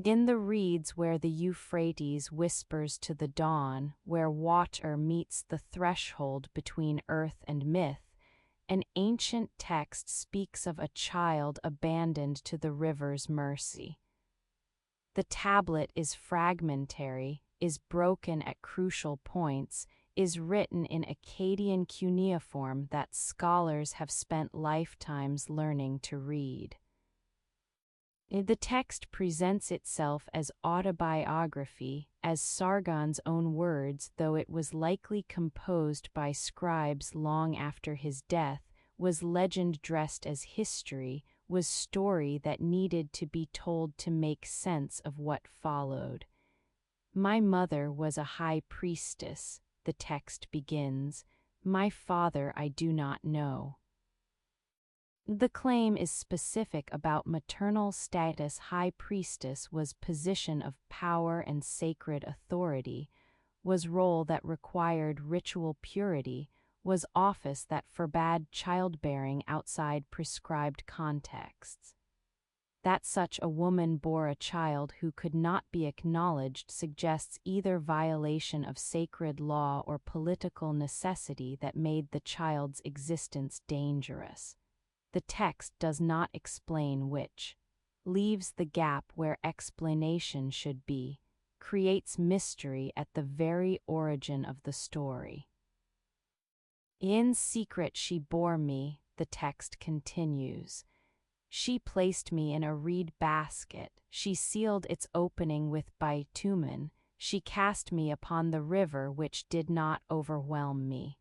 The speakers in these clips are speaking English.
In the reeds where the Euphrates whispers to the dawn, where water meets the threshold between earth and myth, an ancient text speaks of a child abandoned to the river's mercy. The tablet is fragmentary, is broken at crucial points, is written in Akkadian cuneiform that scholars have spent lifetimes learning to read. The text presents itself as autobiography, as Sargon's own words, though it was likely composed by scribes long after his death, was legend dressed as history, was story that needed to be told to make sense of what followed. My mother was a high priestess, the text begins. My father I do not know. The claim is specific about maternal status. High priestess was position of power and sacred authority, was role that required ritual purity, was office that forbade childbearing outside prescribed contexts. That such a woman bore a child who could not be acknowledged suggests either violation of sacred law or political necessity that made the child's existence dangerous. The text does not explain which, leaves the gap where explanation should be, creates mystery at the very origin of the story. In secret she bore me, the text continues. She placed me in a reed basket, she sealed its opening with bitumen, she cast me upon the river which did not overwhelm me.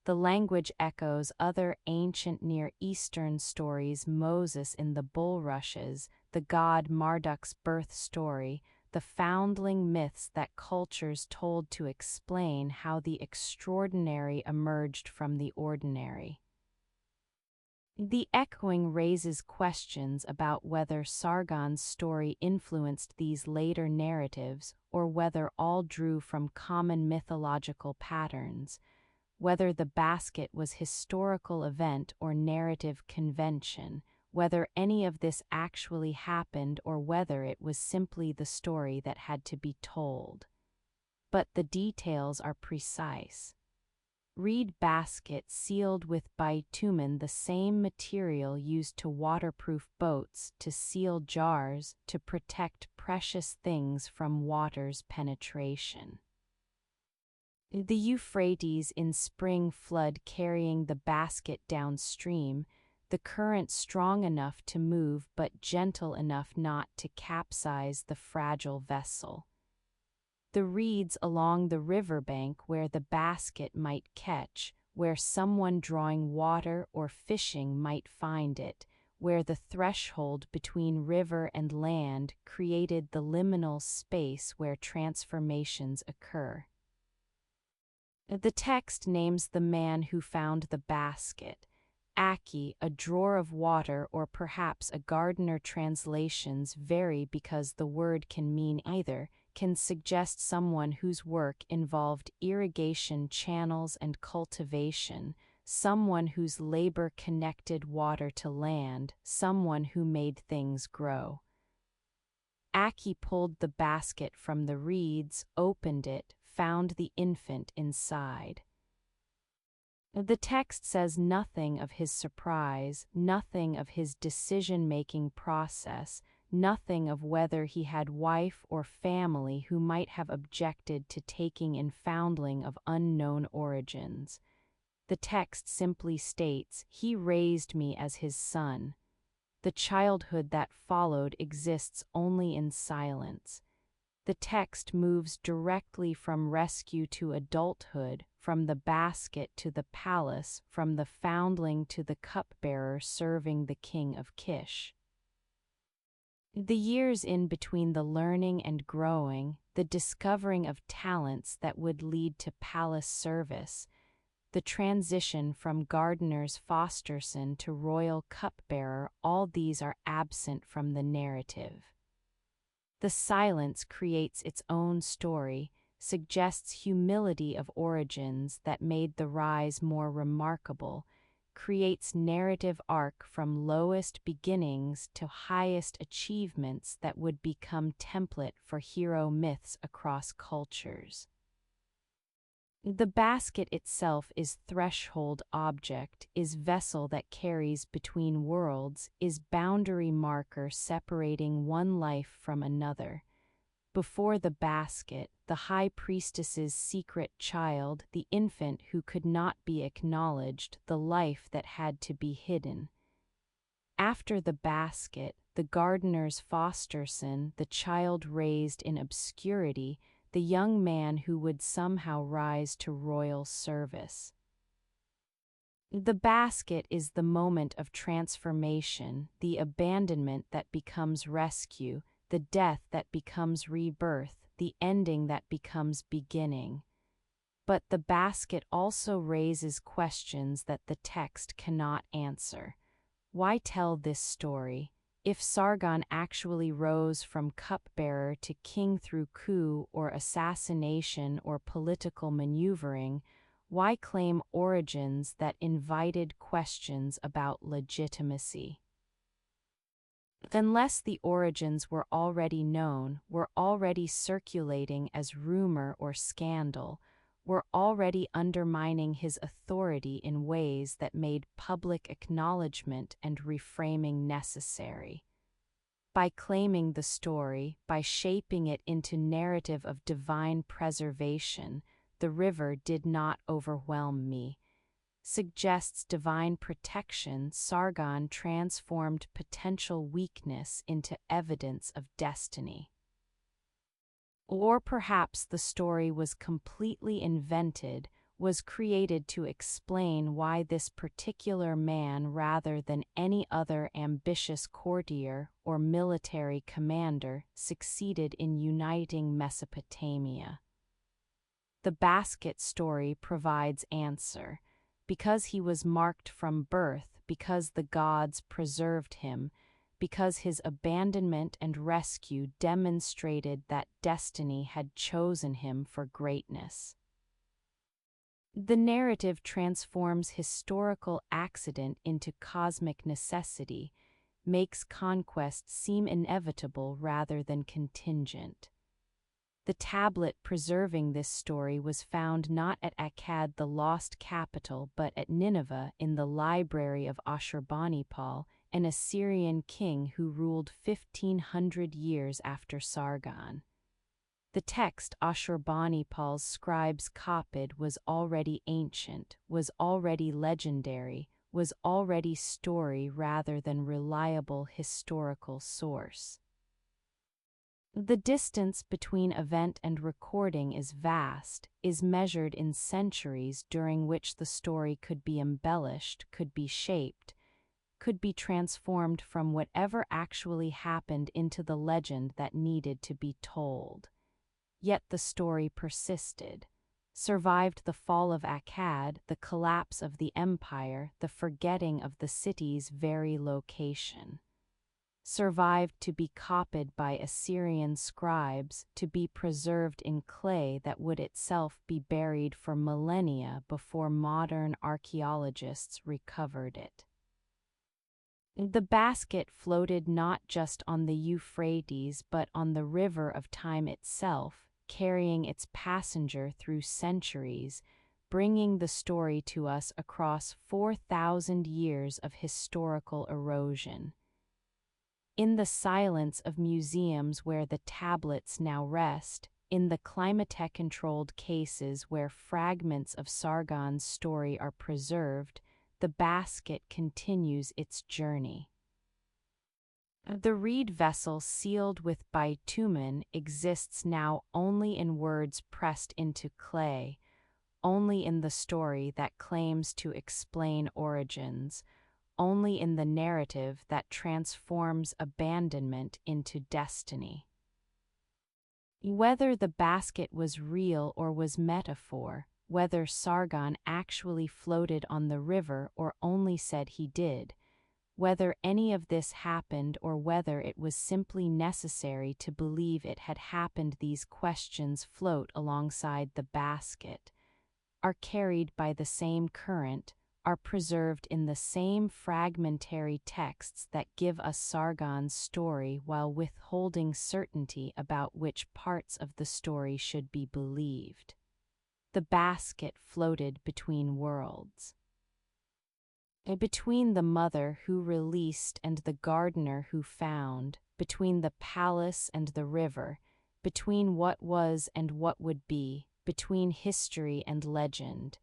The language echoes other ancient Near Eastern stories: Moses in the bulrushes, the god Marduk's birth story, the foundling myths that cultures told to explain how the extraordinary emerged from the ordinary. The echoing raises questions about whether Sargon's story influenced these later narratives or whether all drew from common mythological patterns, whether the basket was historical event or narrative convention, whether any of this actually happened or whether it was simply the story that had to be told. But the details are precise. Reed basket sealed with bitumen, the same material used to waterproof boats, to seal jars, to protect precious things from water's penetration. The Euphrates in spring flood carrying the basket downstream, the current strong enough to move but gentle enough not to capsize the fragile vessel. The reeds along the riverbank where the basket might catch, where someone drawing water or fishing might find it, where the threshold between river and land created the liminal space where transformations occur. The text names the man who found the basket, Aki, a drawer of water, or perhaps a gardener. Translations vary because the word can mean either, can suggest someone whose work involved irrigation channels and cultivation, someone whose labor connected water to land, someone who made things grow. Aki pulled the basket from the reeds, opened it, found the infant inside. The text says nothing of his surprise, nothing of his decision-making process, nothing of whether he had wife or family who might have objected to taking in foundling of unknown origins. The text simply states, "He raised me as his son." The childhood that followed exists only in silence. The text moves directly from rescue to adulthood, from the basket to the palace, from the foundling to the cupbearer serving the king of Kish. The years in between, the learning and growing, the discovering of talents that would lead to palace service, the transition from gardener's fosterson to royal cupbearer, all these are absent from the narrative. The silence creates its own story, suggests humility of origins that made the rise more remarkable, creates narrative arc from lowest beginnings to highest achievements that would become template for hero myths across cultures. The basket itself is threshold object, is vessel that carries between worlds, is boundary marker separating one life from another. Before the basket, the high priestess's secret child, the infant who could not be acknowledged, the life that had to be hidden. After the basket, the gardener's foster son, the child raised in obscurity, the young man who would somehow rise to royal service. The basket is the moment of transformation, the abandonment that becomes rescue, the death that becomes rebirth, the ending that becomes beginning. But the basket also raises questions that the text cannot answer. Why tell this story? If Sargon actually rose from cupbearer to king through coup or assassination or political maneuvering, why claim origins that invited questions about legitimacy? Unless the origins were already known, were already circulating as rumor or scandal, were already undermining his authority in ways that made public acknowledgement and reframing necessary. By claiming the story, by shaping it into narrative of divine preservation, the river did not overwhelm me. Suggests divine protection, Sargon transformed potential weakness into evidence of destiny. Or perhaps the story was completely invented, was created to explain why this particular man rather than any other ambitious courtier or military commander succeeded in uniting Mesopotamia. The basket story provides answer. Because he was marked from birth, because the gods preserved him, because his abandonment and rescue demonstrated that destiny had chosen him for greatness. The narrative transforms historical accident into cosmic necessity, makes conquest seem inevitable rather than contingent. The tablet preserving this story was found not at Akkad, the lost capital, but at Nineveh in the library of Ashurbanipal, an Assyrian king who ruled 1,500 years after Sargon. The text Ashurbanipal's scribes copied was already ancient, was already legendary, was already story rather than reliable historical source. The distance between event and recording is vast, is measured in centuries during which the story could be embellished, could be shaped, could be transformed from whatever actually happened into the legend that needed to be told. Yet the story persisted, survived the fall of Akkad, the collapse of the empire, the forgetting of the city's very location. Survived to be copied by Assyrian scribes, to be preserved in clay that would itself be buried for millennia before modern archaeologists recovered it. The basket floated not just on the Euphrates but on the river of time itself, carrying its passenger through centuries, bringing the story to us across 4,000 years of historical erosion. In the silence of museums where the tablets now rest, in the Climatech-controlled cases where fragments of Sargon's story are preserved, the basket continues its journey. The reed vessel sealed with bitumen exists now only in words pressed into clay, only in the story that claims to explain origins, only in the narrative that transforms abandonment into destiny. Whether the basket was real or was metaphor, whether Sargon actually floated on the river or only said he did, whether any of this happened or whether it was simply necessary to believe it had happened, these questions float alongside the basket, are carried by the same current, are preserved in the same fragmentary texts that give us Sargon's story while withholding certainty about which parts of the story should be believed. The basket floated between worlds. Between the mother who released and the gardener who found, between the palace and the river, between what was and what would be, between history and legend,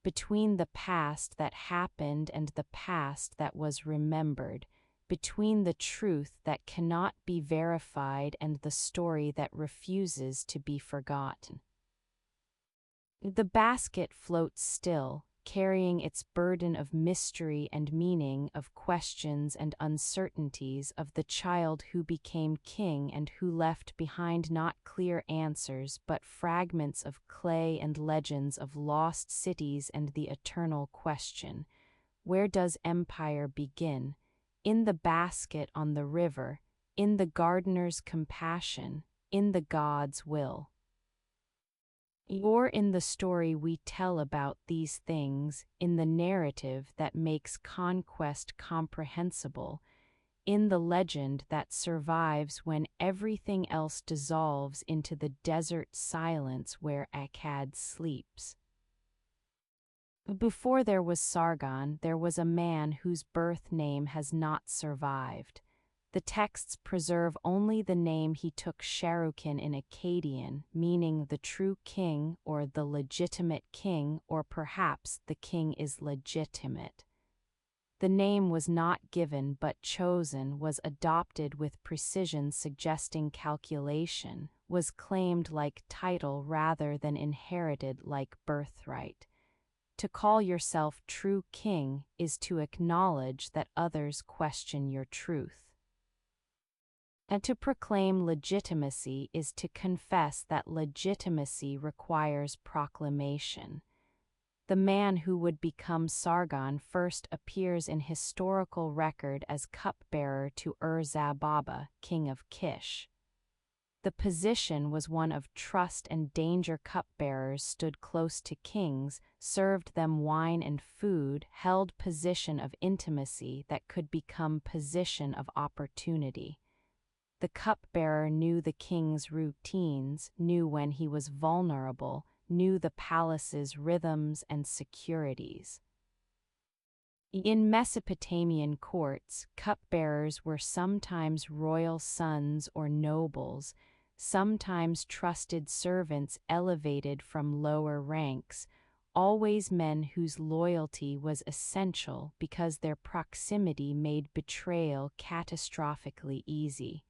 between the past that happened and the past that was remembered, between the truth that cannot be verified and the story that refuses to be forgotten. The basket floats still, carrying its burden of mystery and meaning, of questions and uncertainties, of the child who became king and who left behind not clear answers but fragments of clay and legends of lost cities and the eternal question, where does empire begin? In the basket on the river, in the gardener's compassion, in the God's will. Or in the story we tell about these things, in the narrative that makes conquest comprehensible, in the legend that survives when everything else dissolves into the desert silence where Akkad sleeps. Before there was Sargon, there was a man whose birth name has not survived. The texts preserve only the name he took, Sharukin in Akkadian, meaning the true king or the legitimate king, or perhaps the king is legitimate. The name was not given but chosen, was adopted with precision suggesting calculation, was claimed like title rather than inherited like birthright. To call yourself true king is to acknowledge that others question your truth. And to proclaim legitimacy is to confess that legitimacy requires proclamation. The man who would become Sargon first appears in historical record as cupbearer to Ur-Zababa, king of Kish. The position was one of trust and danger. Cupbearers stood close to kings, served them wine and food, held position of intimacy that could become position of opportunity. The cupbearer knew the king's routines, knew when he was vulnerable, knew the palace's rhythms and securities. In Mesopotamian courts, cupbearers were sometimes royal sons or nobles, sometimes trusted servants elevated from lower ranks, always men whose loyalty was essential because their proximity made betrayal catastrophically easy.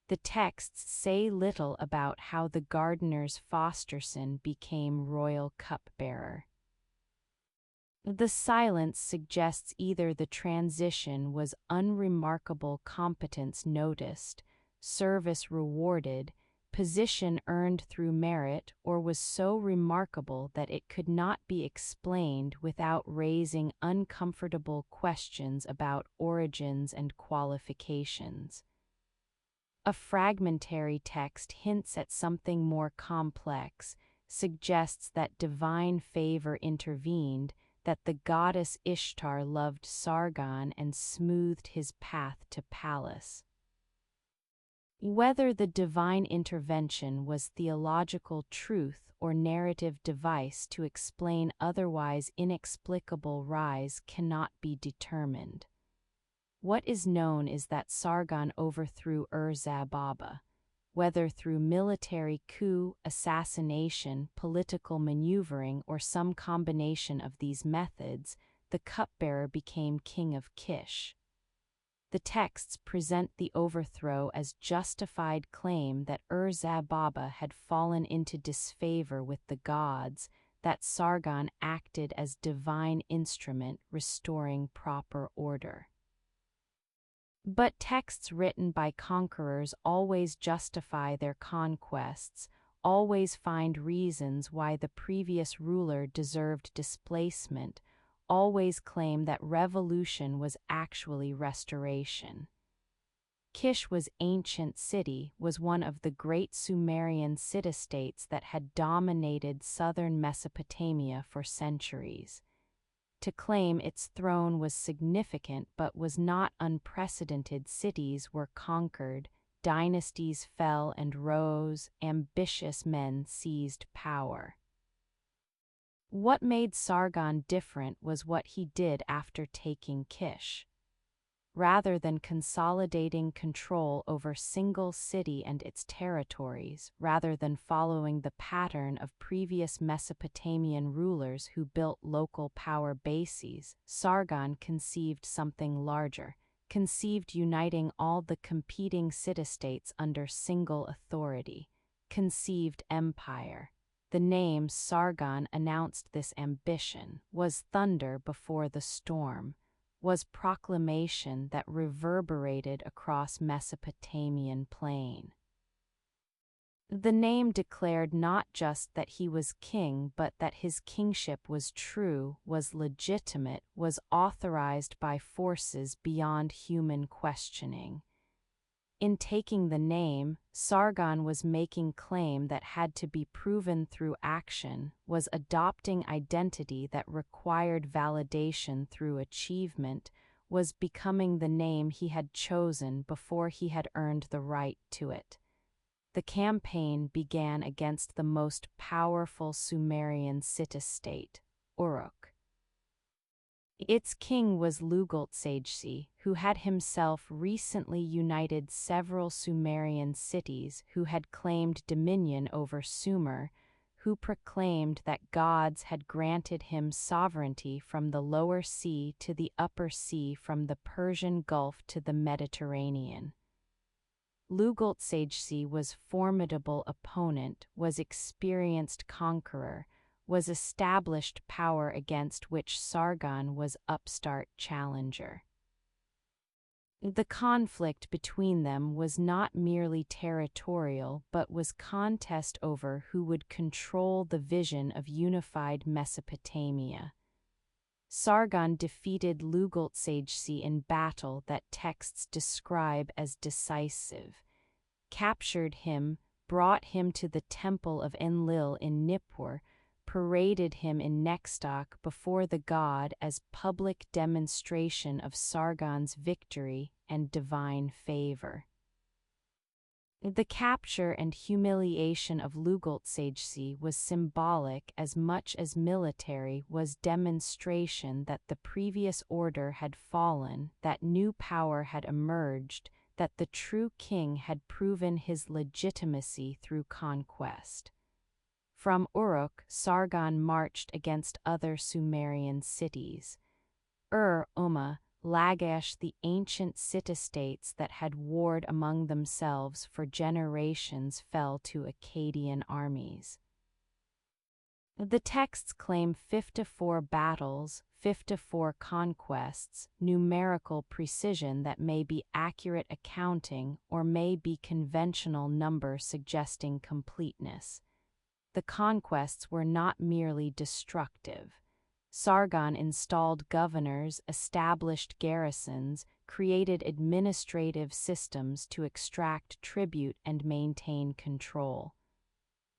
The texts say little about how the gardener's foster son became royal cupbearer. The silence suggests either the transition was unremarkable, competence noticed, service rewarded, position earned through merit, or was so remarkable that it could not be explained without raising uncomfortable questions about origins and qualifications. A fragmentary text hints at something more complex, suggests that divine favor intervened, that the goddess Ishtar loved Sargon and smoothed his path to palace. Whether the divine intervention was theological truth or narrative device to explain otherwise inexplicable rise cannot be determined. What is known is that Sargon overthrew Ur-Zababa. Whether through military coup, assassination, political maneuvering, or some combination of these methods, the cupbearer became king of Kish. The texts present the overthrow as justified claim that Ur-Zababa had fallen into disfavor with the gods, that Sargon acted as divine instrument restoring proper order. But texts written by conquerors always justify their conquests, always find reasons why the previous ruler deserved displacement, always claim that revolution was actually restoration. Kish was ancient city, was one of the great Sumerian city-states that had dominated southern Mesopotamia for centuries. To claim its throne was significant but was not unprecedented. Cities were conquered, dynasties fell and rose, ambitious men seized power. What made Sargon different was what he did after taking Kish. Rather than consolidating control over single city and its territories, rather than following the pattern of previous Mesopotamian rulers who built local power bases, Sargon conceived something larger, conceived uniting all the competing city-states under single authority, conceived empire. The name Sargon announced this ambition, was thunder before the storm, was proclamation that reverberated across Mesopotamian plain. The name declared not just that he was king but that his kingship was true, was legitimate, was authorized by forces beyond human questioning. In taking the name, Sargon was making claim that had to be proven through action, was adopting identity that required validation through achievement, was becoming the name he had chosen before he had earned the right to it. The campaign began against the most powerful Sumerian city-state, Uruk. Its king was Lugaltsagesi, who had himself recently united several Sumerian cities who had claimed dominion over Sumer, who proclaimed that gods had granted him sovereignty from the Lower Sea to the Upper Sea, from the Persian Gulf to the Mediterranean. Lugaltsagesi was formidable opponent, was experienced conqueror, was established power against which Sargon was upstart challenger. The conflict between them was not merely territorial but was contest over who would control the vision of unified Mesopotamia. Sargon defeated Lugaltsagesi in battle that texts describe as decisive, captured him, brought him to the temple of Enlil in Nippur, paraded him in Nextok before the god as public demonstration of Sargon's victory and divine favor. The capture and humiliation of Lugaltsagesi was symbolic as much as military, was demonstration that the previous order had fallen, that new power had emerged, that the true king had proven his legitimacy through conquest. From Uruk, Sargon marched against other Sumerian cities. Ummah, Lagash, the ancient city-states that had warred among themselves for generations, fell to Akkadian armies. The texts claim 54 battles, 54 conquests, numerical precision that may be accurate accounting or may be conventional number suggesting completeness. The conquests were not merely destructive. Sargon installed governors, established garrisons, created administrative systems to extract tribute and maintain control.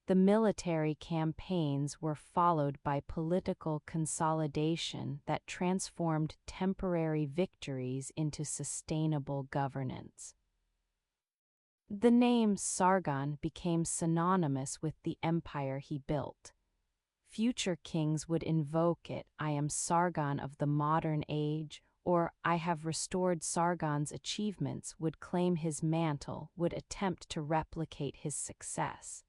The military campaigns were followed by political consolidation that transformed temporary victories into sustainable governance. The name Sargon became synonymous with the empire he built. Future kings would invoke it, "I am Sargon of the modern age," or "I have restored Sargon's achievements," would claim his mantle, would attempt to replicate his success.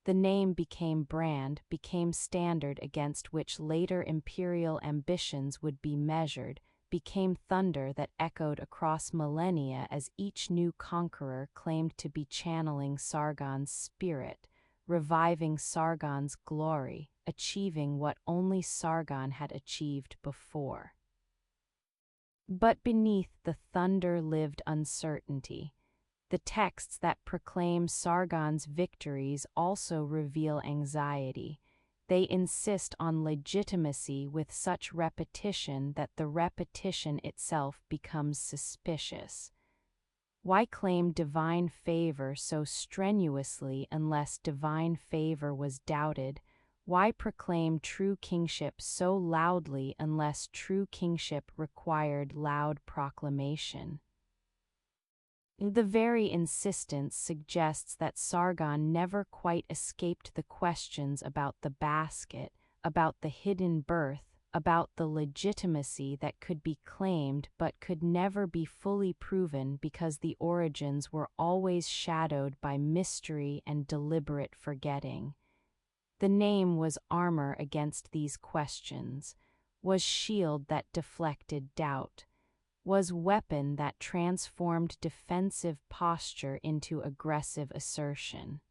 The name became brand, became standard against which later imperial ambitions would be measured, became thunder that echoed across millennia as each new conqueror claimed to be channeling Sargon's spirit, reviving Sargon's glory, achieving what only Sargon had achieved before. But beneath the thunder lived uncertainty. The texts that proclaim Sargon's victories also reveal anxiety. They insist on legitimacy with such repetition that the repetition itself becomes suspicious. Why claim divine favor so strenuously unless divine favor was doubted? Why proclaim true kingship so loudly unless true kingship required loud proclamation? The very insistence suggests that Sargon never quite escaped the questions about the basket, about the hidden birth, about the legitimacy that could be claimed but could never be fully proven because the origins were always shadowed by mystery and deliberate forgetting. The name was armor against these questions, was shield that deflected doubt, was weapon that transformed defensive posture into aggressive assertion.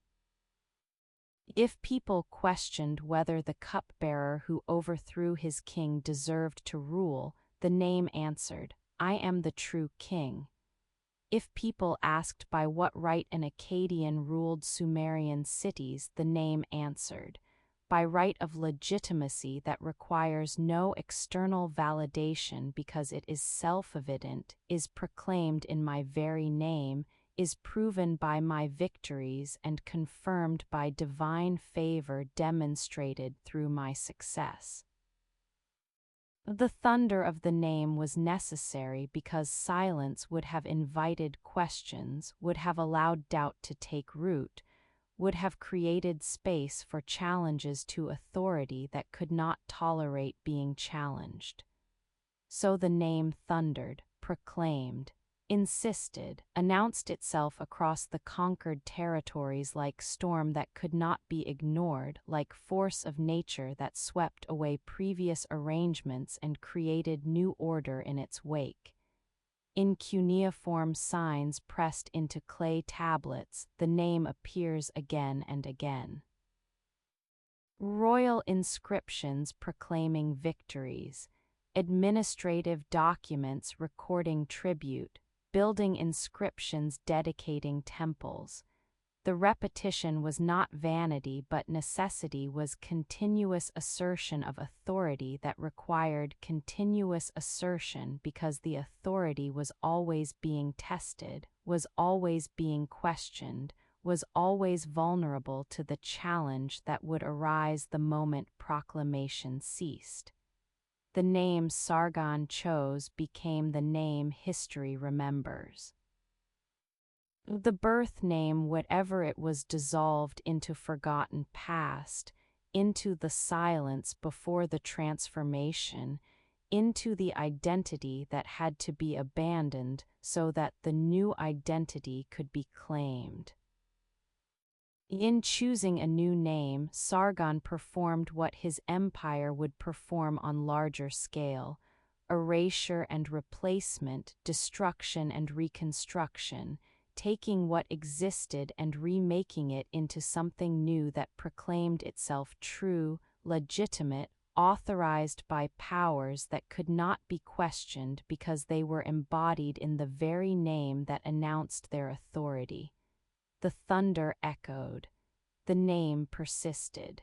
If people questioned whether the cupbearer who overthrew his king deserved to rule, the name answered, "I am the true king." If people asked by what right an Akkadian ruled Sumerian cities, the name answered, "By right of legitimacy that requires no external validation because it is self-evident, is proclaimed in my very name, is proven by my victories and confirmed by divine favor demonstrated through my success." The thunder of the name was necessary because silence would have invited questions, would have allowed doubt to take root, would have created space for challenges to authority that could not tolerate being challenged. So the name thundered, proclaimed, insisted, announced itself across the conquered territories like storm that could not be ignored, like force of nature that swept away previous arrangements and created new order in its wake. In cuneiform signs pressed into clay tablets, the name appears again and again. Royal inscriptions proclaiming victories, administrative documents recording tribute, building inscriptions dedicating temples. The repetition was not vanity but necessity, was continuous assertion of authority that required continuous assertion because the authority was always being tested, was always being questioned, was always vulnerable to the challenge that would arise the moment proclamation ceased. The name Sargon chose became the name history remembers. The birth name, whatever it was, dissolved into forgotten past, into the silence before the transformation, into the identity that had to be abandoned so that the new identity could be claimed. In choosing a new name, Sargon performed what his empire would perform on larger scale: erasure and replacement, destruction and reconstruction, taking what existed and remaking it into something new that proclaimed itself true, legitimate, authorized by powers that could not be questioned because they were embodied in the very name that announced their authority. The thunder echoed. The name persisted.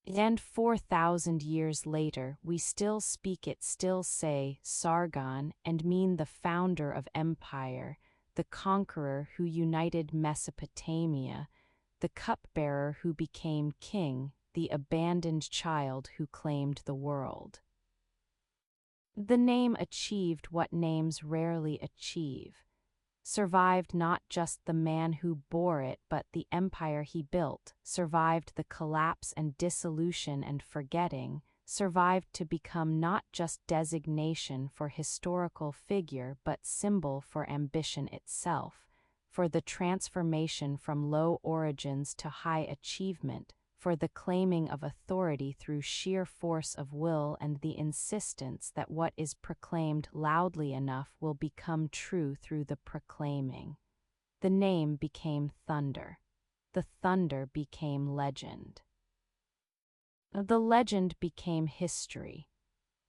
And 4,000 years later, we still speak it, still say Sargon, and mean the founder of empire, the conqueror who united Mesopotamia, the cupbearer who became king, the abandoned child who claimed the world. The name achieved what names rarely achieve. Survived not just the man who bore it but the empire he built, survived the collapse and dissolution and forgetting, survived to become not just designation for historical figure but symbol for ambition itself, for the transformation from low origins to high achievement, for the claiming of authority through sheer force of will and the insistence that what is proclaimed loudly enough will become true through the proclaiming. The name became thunder. The thunder became legend. The legend became history.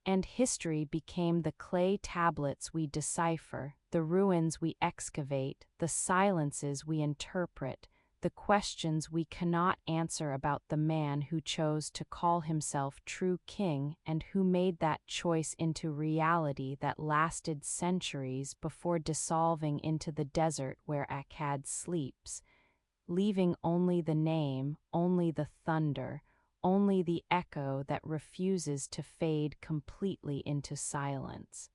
And history became the clay tablets we decipher, the ruins we excavate, the silences we interpret, the questions we cannot answer about the man who chose to call himself true king and who made that choice into reality that lasted centuries before dissolving into the desert where Akkad sleeps, leaving only the name, only the thunder, only the echo that refuses to fade completely into silence.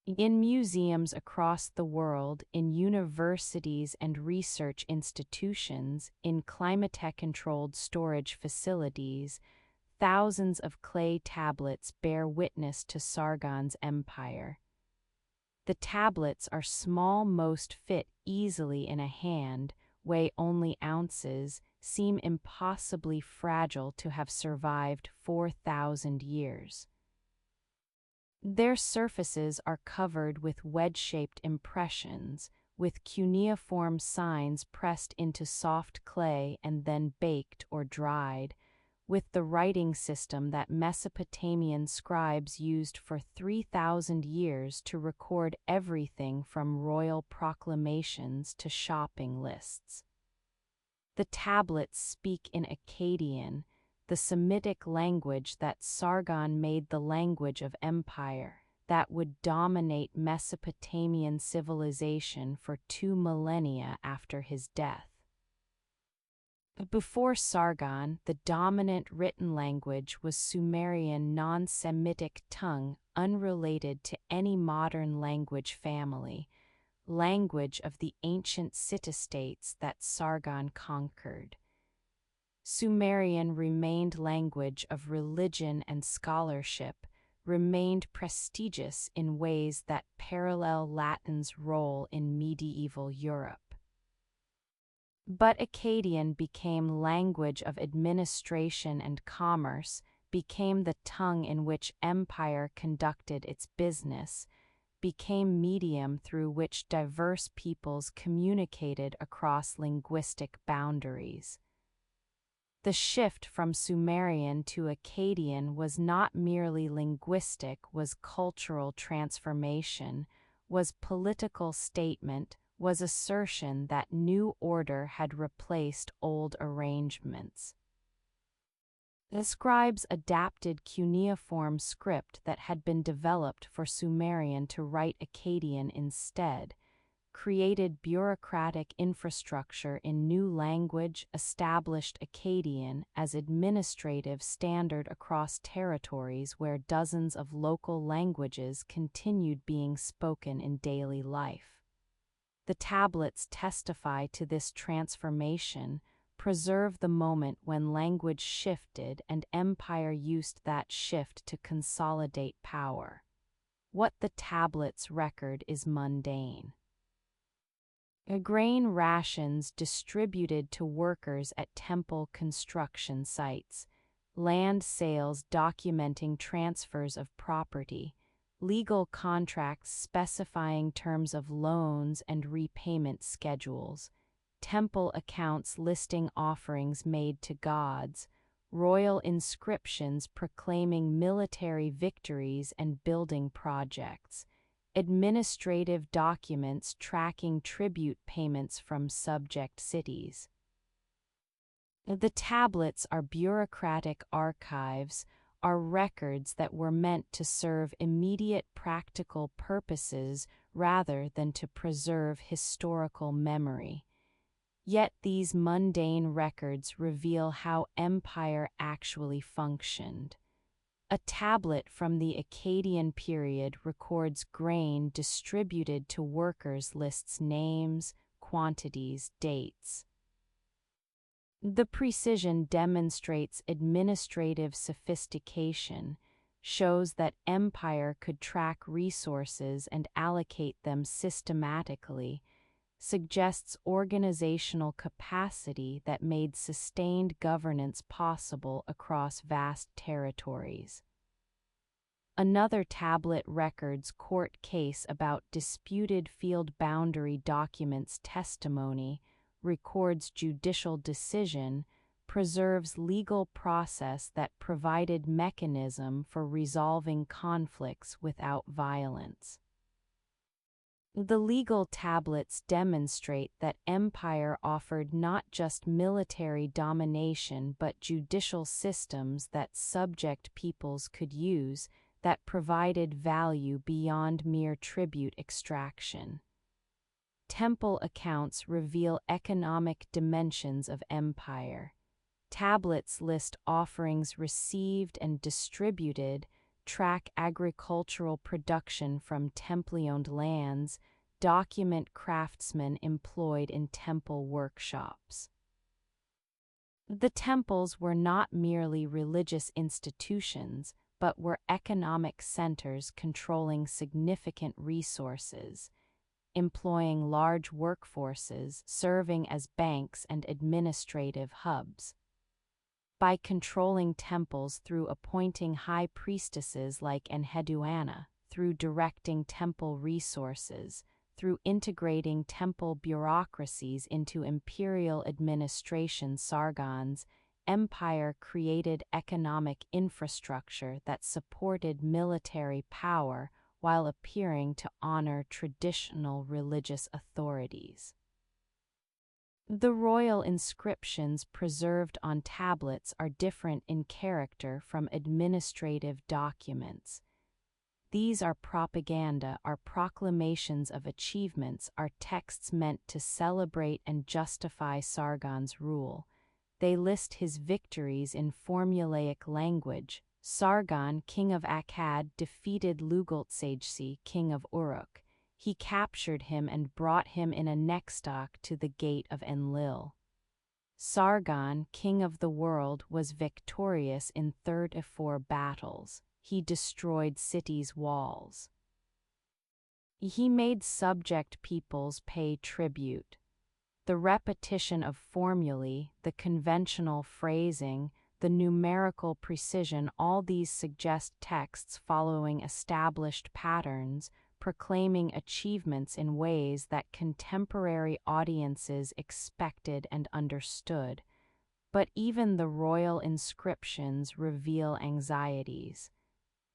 In museums across the world, in universities and research institutions, in climate-controlled storage facilities, thousands of clay tablets bear witness to Sargon's empire. The tablets are small, most fit easily in a hand, weigh only ounces, seem impossibly fragile to have survived 4,000 years. Their surfaces are covered with wedge-shaped impressions, with cuneiform signs pressed into soft clay and then baked or dried, with the writing system that Mesopotamian scribes used for 3,000 years to record everything from royal proclamations to shopping lists. The tablets speak in Akkadian, the Semitic language that Sargon made the language of empire, that would dominate Mesopotamian civilization for 2 millennia after his death. Before Sargon, the dominant written language was Sumerian non-Semitic tongue, unrelated to any modern language family, language of the ancient city-states that Sargon conquered. Sumerian remained language of religion and scholarship, remained prestigious in ways that parallel Latin's role in medieval Europe. But Akkadian became language of administration and commerce, became the tongue in which empire conducted its business, became medium through which diverse peoples communicated across linguistic boundaries. The shift from Sumerian to Akkadian was not merely linguistic, was cultural transformation, was political statement, was assertion that new order had replaced old arrangements. The scribes adapted cuneiform script that had been developed for Sumerian to write Akkadian instead, created bureaucratic infrastructure in new language, established Akkadian as administrative standard across territories where dozens of local languages continued being spoken in daily life. The tablets testify to this transformation, preserve the moment when language shifted and empire used that shift to consolidate power. What the tablets record is mundane. Grain rations distributed to workers at temple construction sites, land sales documenting transfers of property, legal contracts specifying terms of loans and repayment schedules, temple accounts listing offerings made to gods, royal inscriptions proclaiming military victories and building projects, administrative documents tracking tribute payments from subject cities. The tablets are bureaucratic archives, are records that were meant to serve immediate practical purposes rather than to preserve historical memory. Yet these mundane records reveal how empire actually functioned. A tablet from the Akkadian period records grain distributed to workers, lists names, quantities, dates. The precision demonstrates administrative sophistication, shows that empire could track resources and allocate them systematically, suggests organizational capacity that made sustained governance possible across vast territories. Another tablet records court case about disputed field boundary documents testimony, records judicial decision, preserves legal process that provided mechanism for resolving conflicts without violence. The legal tablets demonstrate that empire offered not just military domination but judicial systems that subject peoples could use, that provided value beyond mere tribute extraction. Temple accounts reveal economic dimensions of empire. Tablets list offerings received and distributed, track agricultural production from temple-owned lands, document craftsmen employed in temple workshops. The temples were not merely religious institutions, but were economic centers controlling significant resources, employing large workforces, serving as banks and administrative hubs. By controlling temples through appointing high priestesses like Enheduanna, through directing temple resources, through integrating temple bureaucracies into imperial administration, Sargon's empire created economic infrastructure that supported military power while appearing to honor traditional religious authorities. The royal inscriptions preserved on tablets are different in character from administrative documents. These are propaganda, are proclamations of achievements, are texts meant to celebrate and justify Sargon's rule. They list his victories in formulaic language. Sargon, king of Akkad, defeated Lugultsagesi, king of Uruk. He captured him and brought him in a neckstock to the gate of Enlil. Sargon, king of the world, was victorious in 34 battles. He destroyed cities' walls. He made subject peoples pay tribute. The repetition of formulae, the conventional phrasing, the numerical precision, all these suggest texts following established patterns, proclaiming achievements in ways that contemporary audiences expected and understood. But even the royal inscriptions reveal anxieties.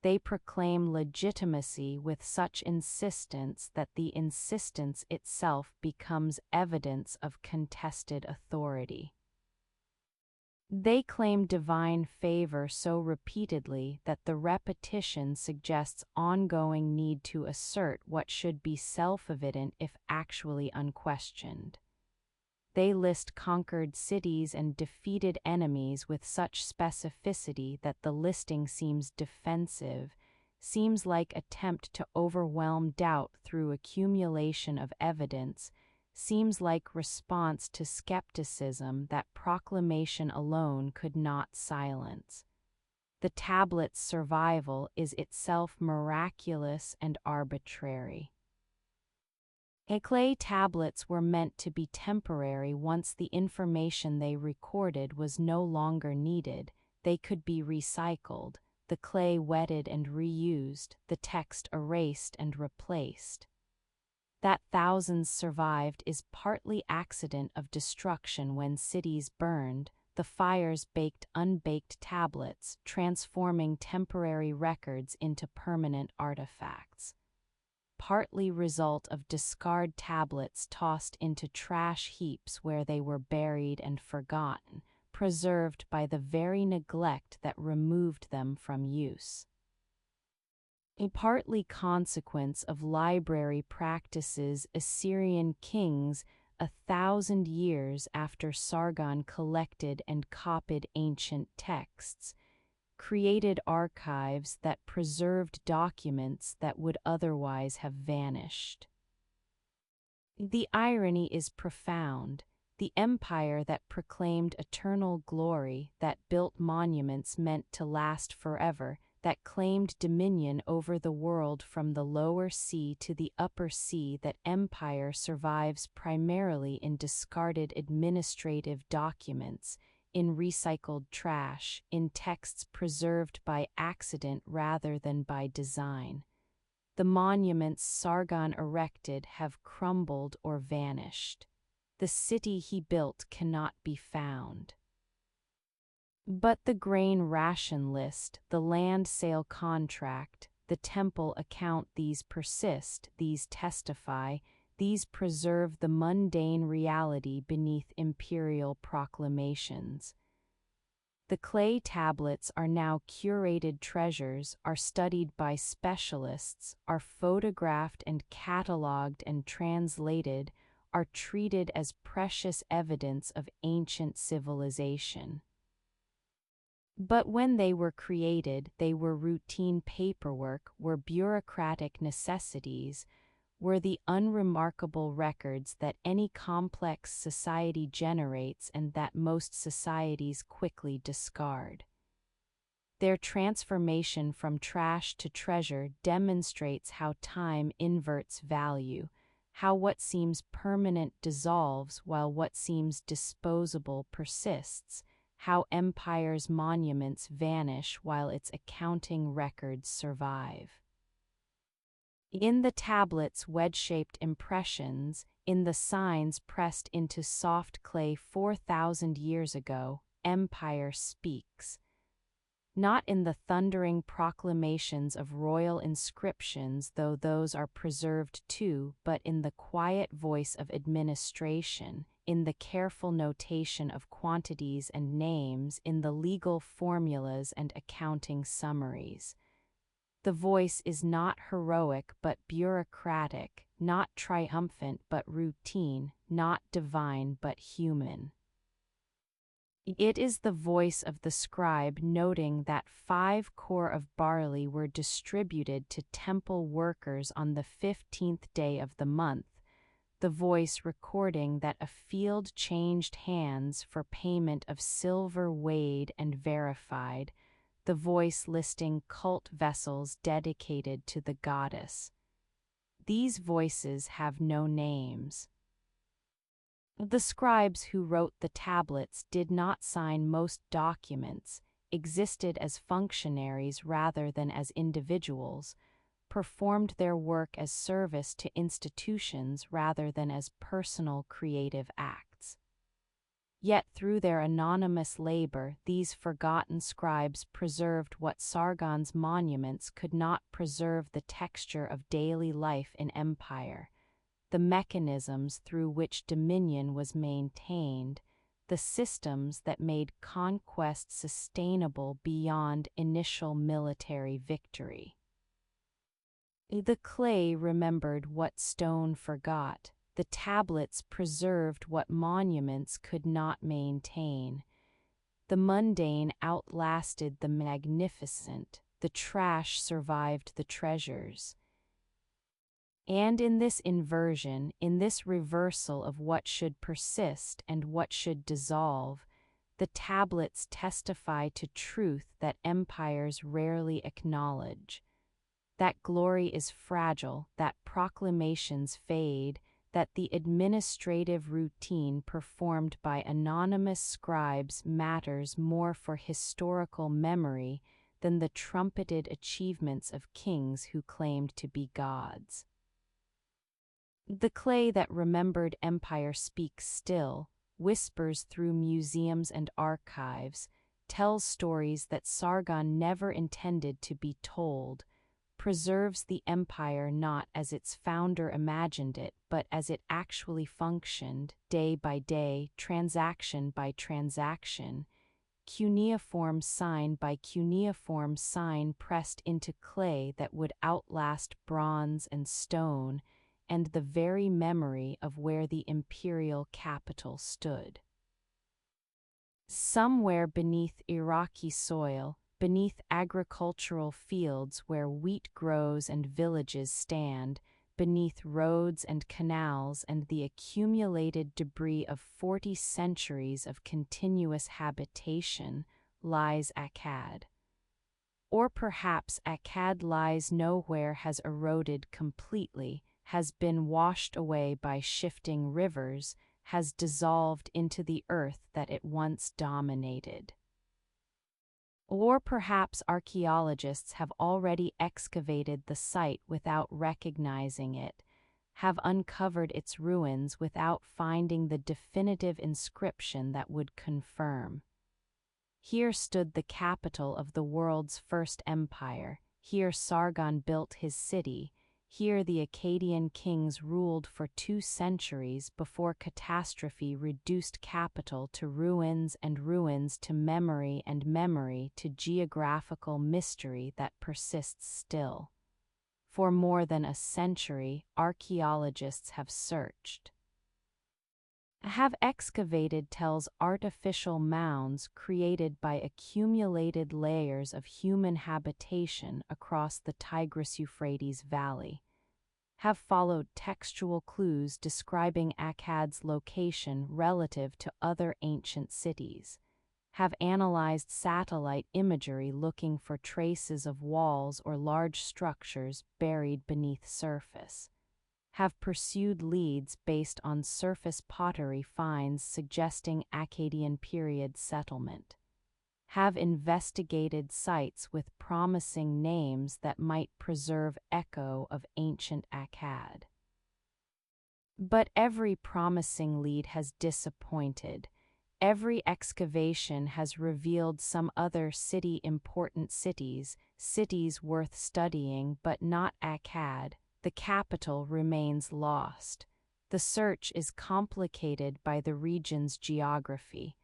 They proclaim legitimacy with such insistence that the insistence itself becomes evidence of contested authority. They claim divine favor so repeatedly that the repetition suggests ongoing need to assert what should be self-evident if actually unquestioned. They list conquered cities and defeated enemies with such specificity that the listing seems defensive, seems like attempt to overwhelm doubt through accumulation of evidence, seems like response to skepticism that proclamation alone could not silence. The tablet's survival is itself miraculous and arbitrary. Clay tablets were meant to be temporary. Once the information they recorded was no longer needed, they could be recycled, the clay wetted and reused, the text erased and replaced. That thousands survived is partly accident of destruction. When cities burned, the fires baked unbaked tablets, transforming temporary records into permanent artifacts. Partly result of discard tablets tossed into trash heaps where they were buried and forgotten, preserved by the very neglect that removed them from use. A partly consequence of library practices, Assyrian kings, 1,000 years after Sargon collected and copied ancient texts, created archives that preserved documents that would otherwise have vanished. The irony is profound. The empire that proclaimed eternal glory, that built monuments meant to last forever, that claimed dominion over the world from the lower sea to the upper sea, that empire survives primarily in discarded administrative documents, in recycled trash, in texts preserved by accident rather than by design. The monuments Sargon erected have crumbled or vanished. The city he built cannot be found. But the grain ration list, the land sale contract, the temple account, these persist, these testify, these preserve the mundane reality beneath imperial proclamations. The clay tablets are now curated treasures, are studied by specialists, are photographed and catalogued and translated, are treated as precious evidence of ancient civilization. But when they were created, they were routine paperwork, were bureaucratic necessities, were the unremarkable records that any complex society generates and that most societies quickly discard. Their transformation from trash to treasure demonstrates how time inverts value, how what seems permanent dissolves while what seems disposable persists, how empire's monuments vanish while its accounting records survive. In the tablets' wedge-shaped impressions, in the signs pressed into soft clay 4,000 years ago, empire speaks. Not in the thundering proclamations of royal inscriptions, though those are preserved too, but in the quiet voice of administration, in the careful notation of quantities and names, in the legal formulas and accounting summaries. The voice is not heroic but bureaucratic, not triumphant but routine, not divine but human. It is the voice of the scribe noting that 5 kor of barley were distributed to temple workers on the 15th day of the month, the voice recording that a field changed hands for payment of silver weighed and verified, the voice listing cult vessels dedicated to the goddess. These voices have no names. The scribes who wrote the tablets did not sign most documents, existed as functionaries rather than as individuals, performed their work as service to institutions rather than as personal creative acts. Yet through their anonymous labor, these forgotten scribes preserved what Sargon's monuments could not preserve: the texture of daily life in empire, the mechanisms through which dominion was maintained, the systems that made conquest sustainable beyond initial military victory. The clay remembered what stone forgot. The tablets preserved what monuments could not maintain. The mundane outlasted the magnificent. The trash survived the treasures. And in this inversion, in this reversal of what should persist and what should dissolve, the tablets testify to truth that empires rarely acknowledge. That glory is fragile, that proclamations fade, that the administrative routine performed by anonymous scribes matters more for historical memory than the trumpeted achievements of kings who claimed to be gods. The clay that remembered empire speaks still, whispers through museums and archives, tells stories that Sargon never intended to be told, preserves the empire not as its founder imagined it, but as it actually functioned, day by day, transaction by transaction, cuneiform sign by cuneiform sign pressed into clay that would outlast bronze and stone, and the very memory of where the imperial capital stood. Somewhere beneath Iraqi soil, beneath agricultural fields where wheat grows and villages stand, beneath roads and canals and the accumulated debris of 40 centuries of continuous habitation, lies Akkad. Or perhaps Akkad lies nowhere, has eroded completely, has been washed away by shifting rivers, has dissolved into the earth that it once dominated. Or perhaps archaeologists have already excavated the site without recognizing it, have uncovered its ruins without finding the definitive inscription that would confirm. Here stood the capital of the world's first empire, here Sargon built his city, here the Akkadian kings ruled for 2 centuries before catastrophe reduced capital to ruins and ruins to memory and memory to geographical mystery that persists still. For more than a century, archaeologists have searched. Have excavated tells artificial mounds created by accumulated layers of human habitation across the Tigris-Euphrates Valley. Have followed textual clues describing Akkad's location relative to other ancient cities. Have analyzed satellite imagery looking for traces of walls or large structures buried beneath surface. Have pursued leads based on surface pottery finds suggesting Akkadian period settlement. Have investigated sites with promising names that might preserve echo of ancient Akkad. But every promising lead has disappointed. Every excavation has revealed some other important cities, cities worth studying but not Akkad. The capital remains lost. The search is complicated by the region's geography.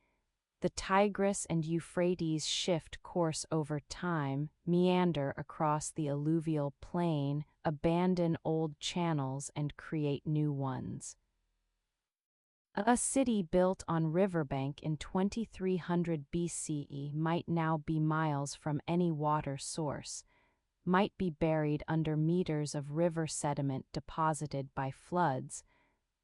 The Tigris and Euphrates shift course over time, meander across the alluvial plain, abandon old channels and create new ones. A city built on riverbank in 2300 BCE might now be miles from any water source, might be buried under meters of river sediment deposited by floods,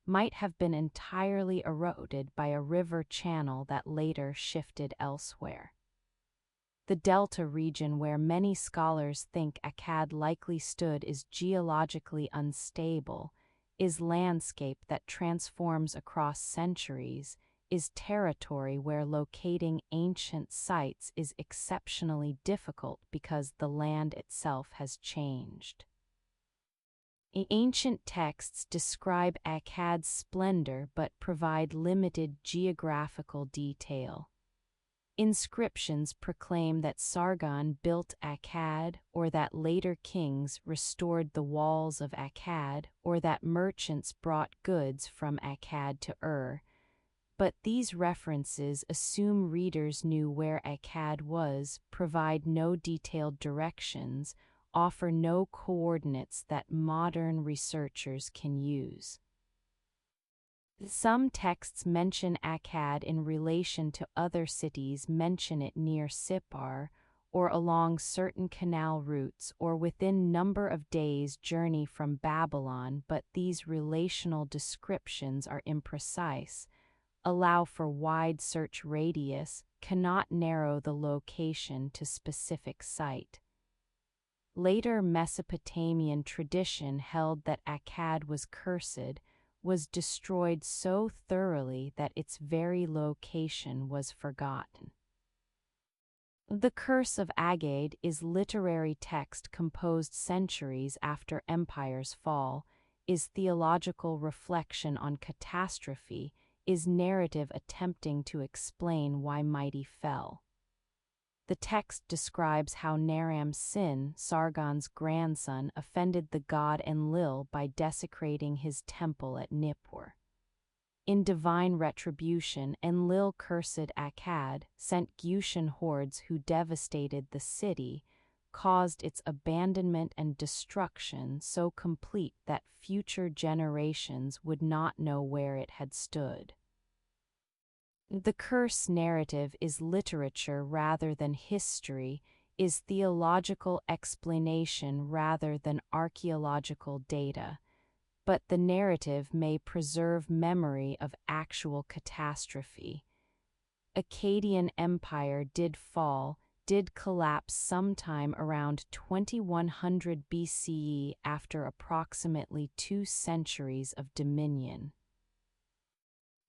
might have been entirely eroded by a river channel that later shifted elsewhere. The delta region where many scholars think Akkad likely stood is geologically unstable, is landscape that transforms across centuries, is territory where locating ancient sites is exceptionally difficult because the land itself has changed. Ancient texts describe Akkad's splendor but provide limited geographical detail. Inscriptions proclaim that Sargon built Akkad, or that later kings restored the walls of Akkad, or that merchants brought goods from Akkad to but these references assume readers knew where Akkad was, provide no detailed directions, offer no coordinates that modern researchers can use. Some texts mention Akkad in relation to other cities, mention it near Sippar, or along certain canal routes or within number of days' journey from Babylon, but these relational descriptions are imprecise, allow for wide search radius, cannot narrow the location to specific site. Later Mesopotamian tradition held that Akkad was cursed, was destroyed so thoroughly that its very location was forgotten. The Curse of Akkad is literary text composed centuries after empire's fall, is theological reflection on catastrophe, is narrative attempting to explain why mighty fell. The text describes how Naram-Sin, Sargon's grandson, offended the god Enlil by desecrating his temple at Nippur. In divine retribution, Enlil cursed Akkad, sent Gutian hordes who devastated the city, caused its abandonment and destruction so complete that future generations would not know where it had stood. The curse narrative is literature rather than history, is theological explanation rather than archaeological data, but the narrative may preserve memory of actual catastrophe. Akkadian Empire did fall, did collapse sometime around 2100 BCE after approximately 2 centuries of dominion.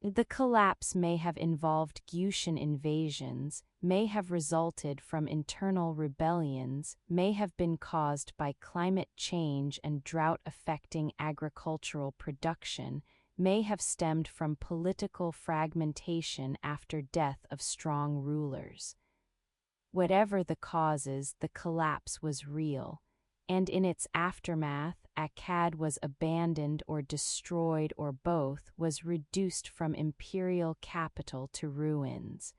The collapse may have involved Gutian invasions, may have resulted from internal rebellions, may have been caused by climate change and drought affecting agricultural production, may have stemmed from political fragmentation after death of strong rulers. Whatever the causes, the collapse was real, and in its aftermath, Akkad was abandoned or destroyed or both, was reduced from imperial capital to ruins,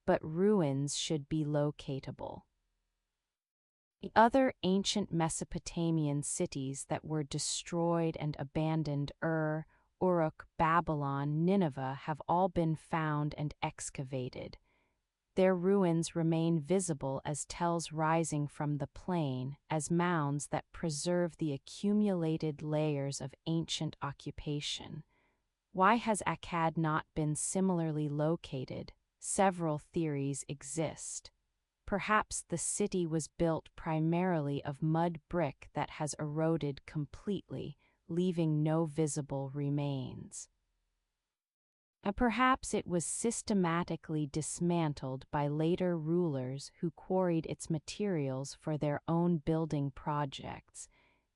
but ruins should be locatable. The other ancient Mesopotamian cities that were destroyed and abandoned Uruk, Babylon, Nineveh have all been found and excavated. Their ruins remain visible as tells rising from the plain, as mounds that preserve the accumulated layers of ancient occupation. Why has Akkad not been similarly located? Several theories exist. Perhaps the city was built primarily of mud brick that has eroded completely, leaving no visible remains. And perhaps it was systematically dismantled by later rulers who quarried its materials for their own building projects,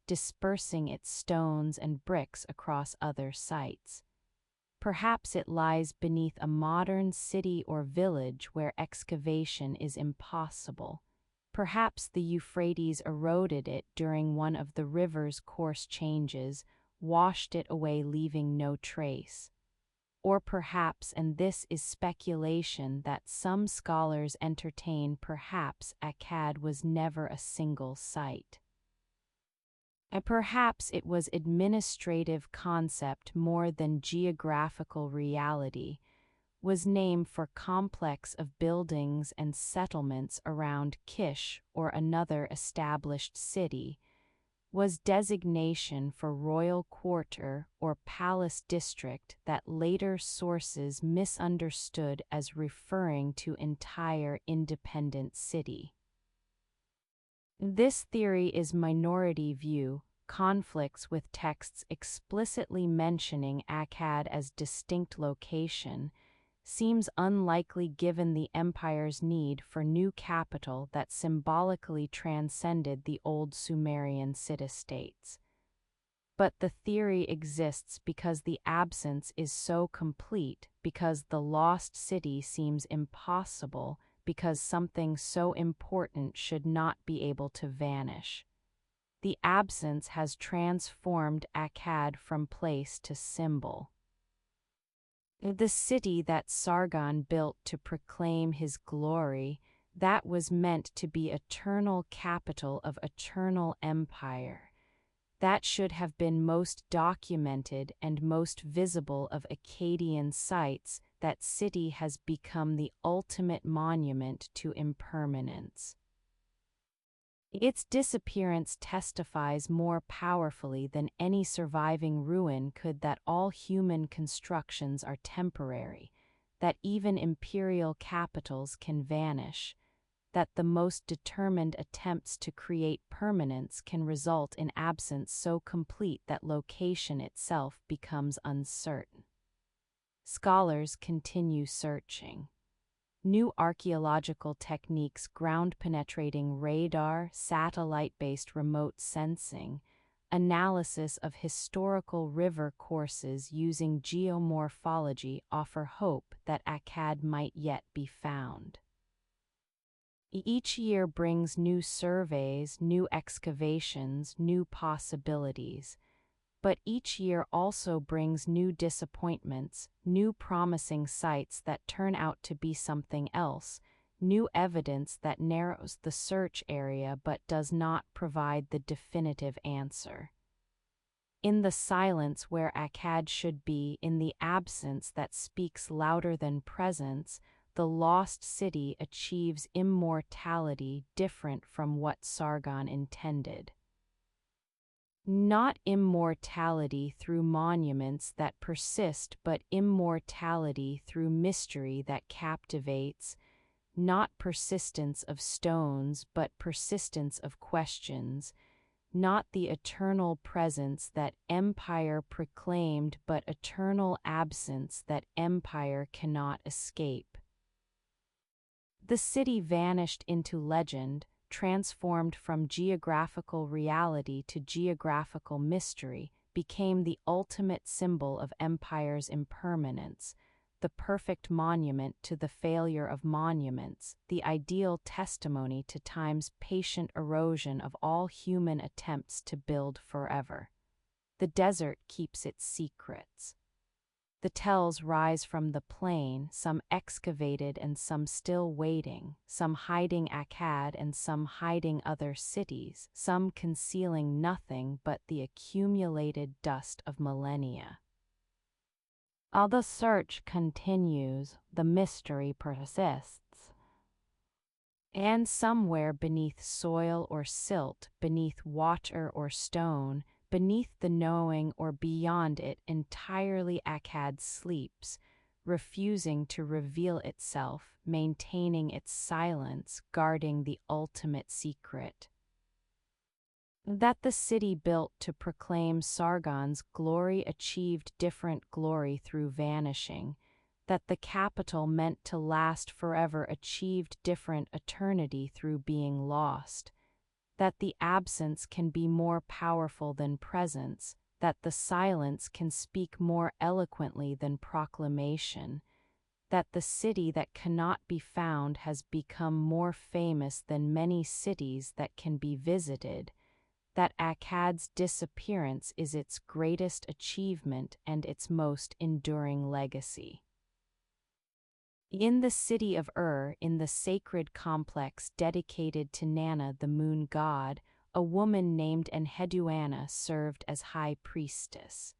dispersing its stones and bricks across other sites. Perhaps it lies beneath a modern city or village where excavation is impossible. Perhaps the Euphrates eroded it during one of the river's course changes, washed it away leaving no trace. Or perhaps, and this is speculation that some scholars entertain, perhaps Akkad was never a single site. And perhaps it was administrative concept more than geographical reality, was name for complex of buildings and settlements around Kish or another established city, was designation for royal quarter or palace district that later sources misunderstood as referring to entire independent city. This theory is minority view, conflicts with texts explicitly mentioning Akkad as distinct location, seems unlikely given the empire's need for new capital that symbolically transcended the old Sumerian city-states. But the theory exists because the absence is so complete, because the lost city seems impossible, because something so important should not be able to vanish. The absence has transformed Akkad from place to symbol. The city that Sargon built to proclaim his glory, that was meant to be eternal capital of eternal empire. That should have been most documented and most visible of Akkadian sites, that city has become the ultimate monument to impermanence. Its disappearance testifies more powerfully than any surviving ruin could that all human constructions are temporary, that even imperial capitals can vanish, that the most determined attempts to create permanence can result in absence so complete that location itself becomes uncertain. Scholars continue searching. New archaeological techniques, ground-penetrating radar, satellite-based remote sensing, analysis of historical river courses using geomorphology offer hope that Akkad might yet be found. Each year brings new surveys, new excavations, new possibilities. But each year also brings new disappointments, new promising sites that turn out to be something else, new evidence that narrows the search area but does not provide the definitive answer. In the silence where Akkad should be, in the absence that speaks louder than presence, the lost city achieves immortality different from what Sargon intended. Not immortality through monuments that persist, but immortality through mystery that captivates, not persistence of stones, but persistence of questions, not the eternal presence that empire proclaimed, but eternal absence that empire cannot escape. The city vanished into legend, transformed from geographical reality to geographical mystery, became the ultimate symbol of empire's impermanence, the perfect monument to the failure of monuments, the ideal testimony to time's patient erosion of all human attempts to build forever. The desert keeps its secrets. The tells rise from the plain, some excavated and some still waiting, some hiding Akkad and some hiding other cities, some concealing nothing but the accumulated dust of millennia. While the search continues, the mystery persists. And somewhere beneath soil or silt, beneath water or stone, beneath the knowing or beyond it entirely, Akkad sleeps, refusing to reveal itself, maintaining its silence, guarding the ultimate secret. That the city built to proclaim Sargon's glory achieved different glory through vanishing, that the capital meant to last forever achieved different eternity through being lost, that the absence can be more powerful than presence, that the silence can speak more eloquently than proclamation, that the city that cannot be found has become more famous than many cities that can be visited, that Akkad's disappearance is its greatest achievement and its most enduring legacy. In the city of in the sacred complex dedicated to Nana, the moon god, a woman named Enheduanna served as high priestess.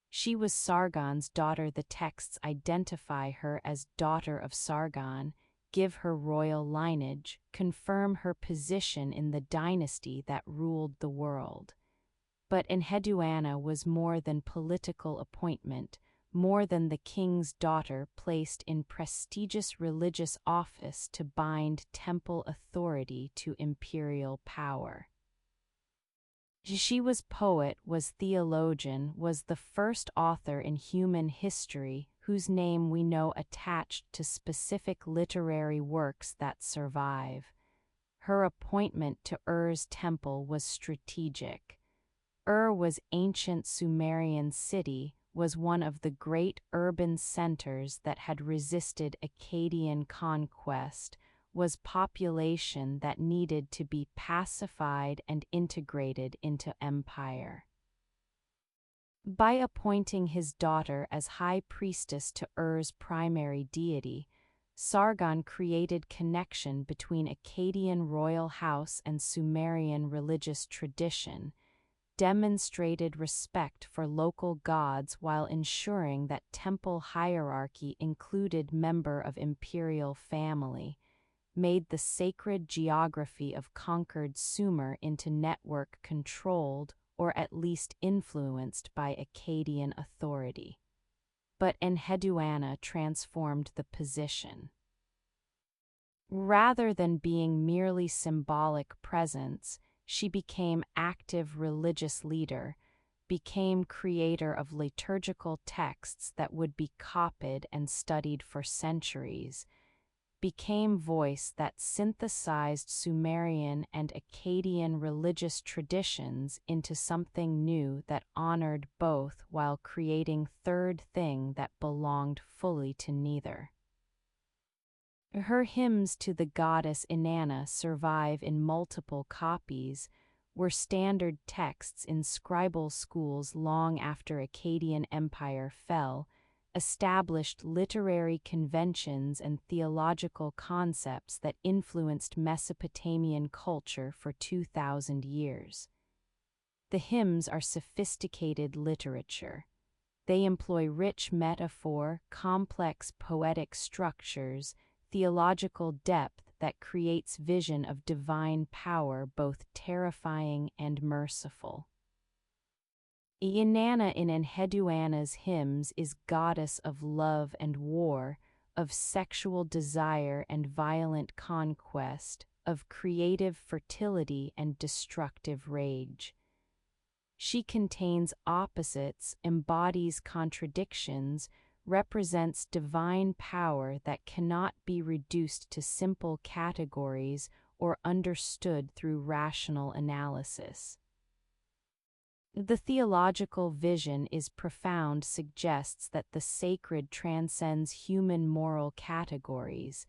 She was Sargon's daughter. The texts identify her as daughter of Sargon, give her royal lineage, confirm her position in the dynasty that ruled the world. But Enheduanna was more than political appointment, more than the king's daughter placed in prestigious religious office to bind temple authority to imperial power. She was poet, was theologian, was the first author in human history whose name we know attached to specific literary works that survive. Her appointment to Ur's temple was strategic. Ur was ancient Sumerian city, was one of the great urban centers that had resisted Akkadian conquest, was population that needed to be pacified and integrated into empire. By appointing his daughter as high priestess to Ur's primary deity, Sargon created connection between Akkadian royal house and Sumerian religious tradition, demonstrated respect for local gods while ensuring that temple hierarchy included member of imperial family, made the sacred geography of conquered Sumer into network controlled or at least influenced by Akkadian authority. But Enheduanna transformed the position. Rather than being merely symbolic presence, she became active religious leader, became creator of liturgical texts that would be copied and studied for centuries, became voice that synthesized Sumerian and Akkadian religious traditions into something new that honored both while creating third thing that belonged fully to neither. Her hymns to the goddess Inanna survive in multiple copies, were standard texts in scribal schools long after Akkadian Empire fell, established literary conventions and theological concepts that influenced Mesopotamian culture for 2,000 years. The hymns are sophisticated literature. They employ rich metaphor, complex poetic structures, theological depth that creates vision of divine power both terrifying and merciful. Inanna in Enheduanna's hymns is goddess of love and war, of sexual desire and violent conquest, of creative fertility and destructive rage. She contains opposites, embodies contradictions, represents divine power that cannot be reduced to simple categories or understood through rational analysis. The theological vision is profound, suggests that the sacred transcends human moral categories,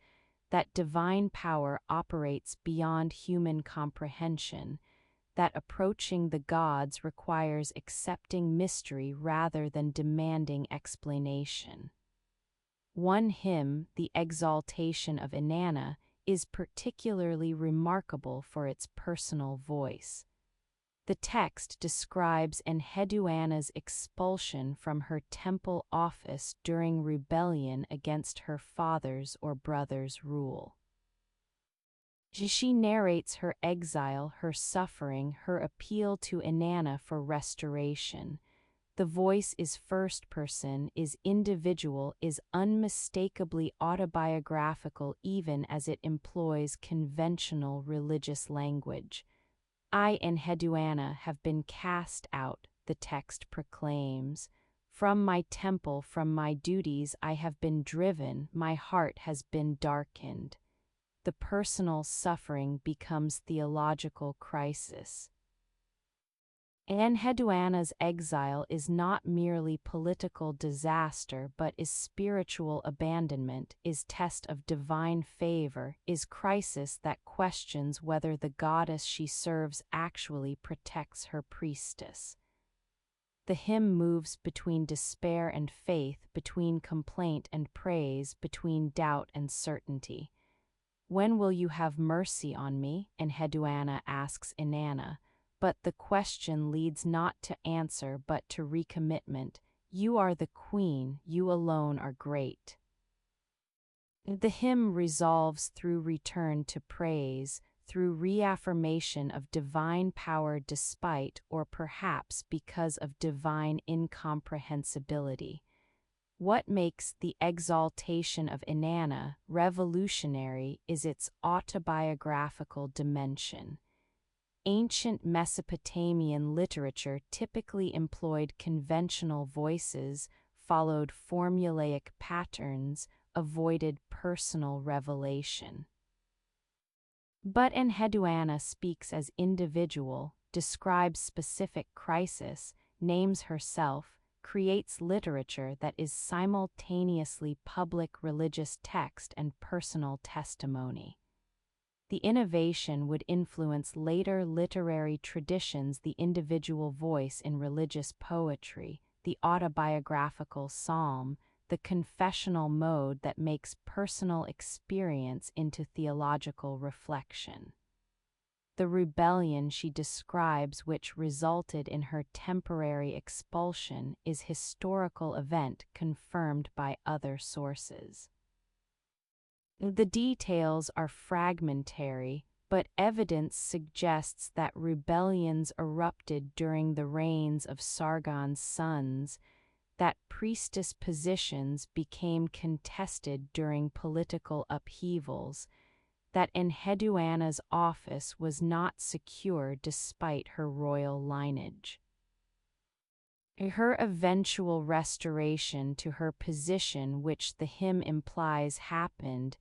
that divine power operates beyond human comprehension, that approaching the gods requires accepting mystery rather than demanding explanation. One hymn, The Exaltation of Inanna, is particularly remarkable for its personal voice. The text describes Enheduanna's expulsion from her temple office during rebellion against her father's or brother's rule. She narrates her exile, her suffering, her appeal to Inanna for restoration. The voice is first person, is individual, is unmistakably autobiographical even as it employs conventional religious language. I, Enheduanna, have been cast out, the text proclaims. From my temple, from my duties I have been driven, my heart has been darkened. The personal suffering becomes theological crisis. Enheduanna's exile is not merely political disaster but is spiritual abandonment, is test of divine favor, is crisis that questions whether the goddess she serves actually protects her priestess. The hymn moves between despair and faith, between complaint and praise, between doubt and certainty. When will you have mercy on me? Enheduanna asks Inanna. But the question leads not to answer but to recommitment. You are the queen, you alone are great. The hymn resolves through return to praise, through reaffirmation of divine power despite or perhaps because of divine incomprehensibility. What makes the exaltation of Inanna revolutionary is its autobiographical dimension. Ancient Mesopotamian literature typically employed conventional voices, followed formulaic patterns, avoided personal revelation. But Enheduanna speaks as individual, describes specific crisis, names herself, creates literature that is simultaneously public religious text and personal testimony. The innovation would influence later literary traditions, the individual voice in religious poetry, the autobiographical psalm, the confessional mode that makes personal experience into theological reflection. The rebellion she describes, which resulted in her temporary expulsion, is a historical event confirmed by other sources. The details are fragmentary, but evidence suggests that rebellions erupted during the reigns of Sargon's sons, that priestess positions became contested during political upheavals, that Enheduanna's office was not secure despite her royal lineage. Her eventual restoration to her position, which the hymn implies happened,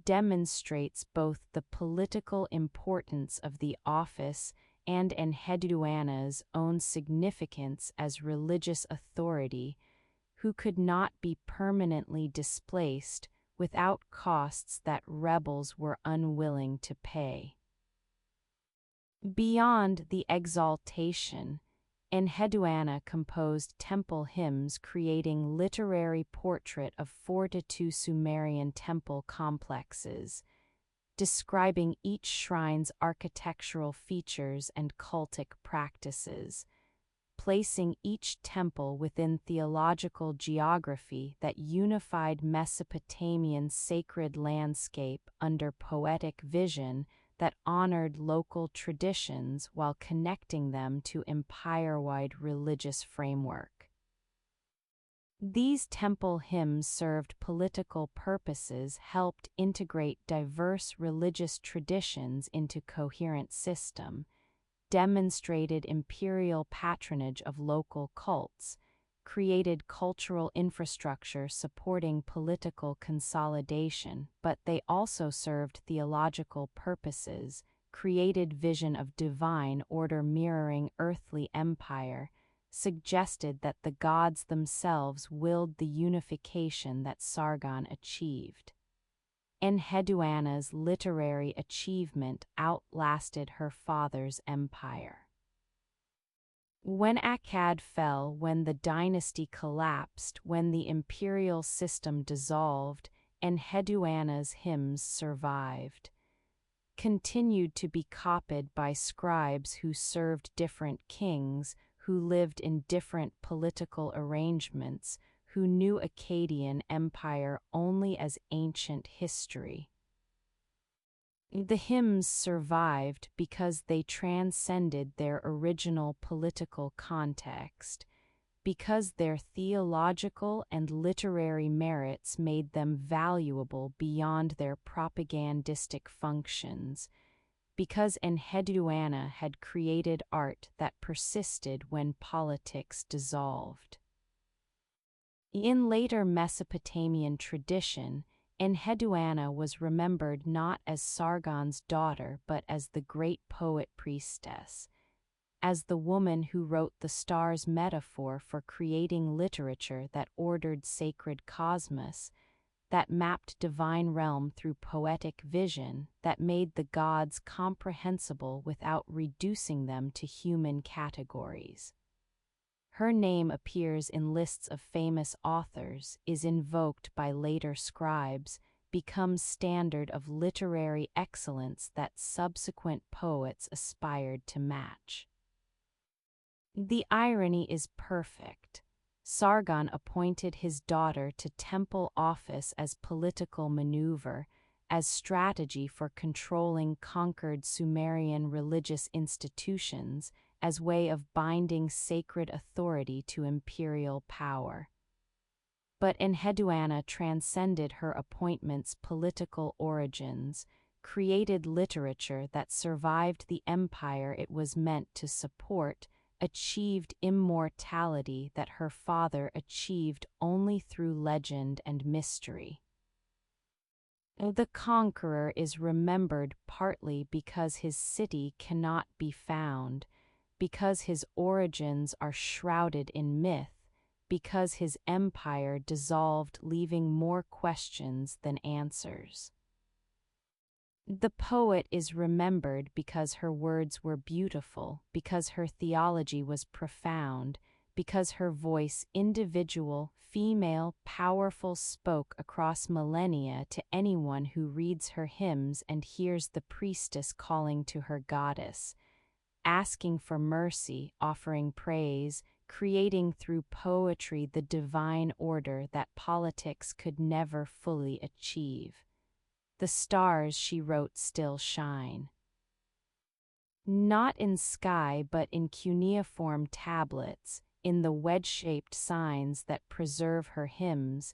demonstrates both the political importance of the office and Enheduanna's own significance as religious authority, who could not be permanently displaced without costs that rebels were unwilling to pay. Beyond the exaltation, Enheduanna composed temple hymns creating literary portrait of 42 Sumerian temple complexes, describing each shrine's architectural features and cultic practices, placing each temple within theological geography that unified Mesopotamian sacred landscape under poetic vision that honored local traditions while connecting them to empire-wide religious framework. These temple hymns served political purposes, helped integrate diverse religious traditions into coherent system, demonstrated imperial patronage of local cults, created cultural infrastructure supporting political consolidation, but they also served theological purposes, created vision of divine order mirroring earthly empire, suggested that the gods themselves willed the unification that Sargon achieved. Enheduanna's literary achievement outlasted her father's empire. When Akkad fell, when the dynasty collapsed, when the imperial system dissolved, Enheduanna's hymns survived. continued to be copied by scribes who served different kings, who lived in different political arrangements, who knew Akkadian Empire only as ancient history. The hymns survived because they transcended their original political context, because their theological and literary merits made them valuable beyond their propagandistic functions, because Enheduanna had created art that persisted when politics dissolved. In later Mesopotamian tradition, Enheduanna was remembered not as Sargon's daughter but as the great poet-priestess, as the woman who wrote the stars' metaphor for creating literature that ordered sacred cosmos, that mapped divine realm through poetic vision, that made the gods comprehensible without reducing them to human categories. Her name appears in lists of famous authors, is invoked by later scribes, becomes standard of literary excellence that subsequent poets aspired to match. The irony is perfect. Sargon appointed his daughter to temple office as political maneuver, as strategy for controlling conquered Sumerian religious institutions, as way of binding sacred authority to imperial power. But Enheduanna transcended her appointment's political origins, created literature that survived the empire it was meant to support, achieved immortality that her father achieved only through legend and mystery. The conqueror is remembered partly because his city cannot be found, because his origins are shrouded in myth, because his empire dissolved, leaving more questions than answers. The poet is remembered because her words were beautiful, because her theology was profound, because her voice, individual, female, powerful, spoke across millennia to anyone who reads her hymns and hears the priestess calling to her goddess, asking for mercy, offering praise, creating through poetry the divine order that politics could never fully achieve. The stars, she wrote, still shine. Not in sky but in cuneiform tablets, in the wedge-shaped signs that preserve her hymns,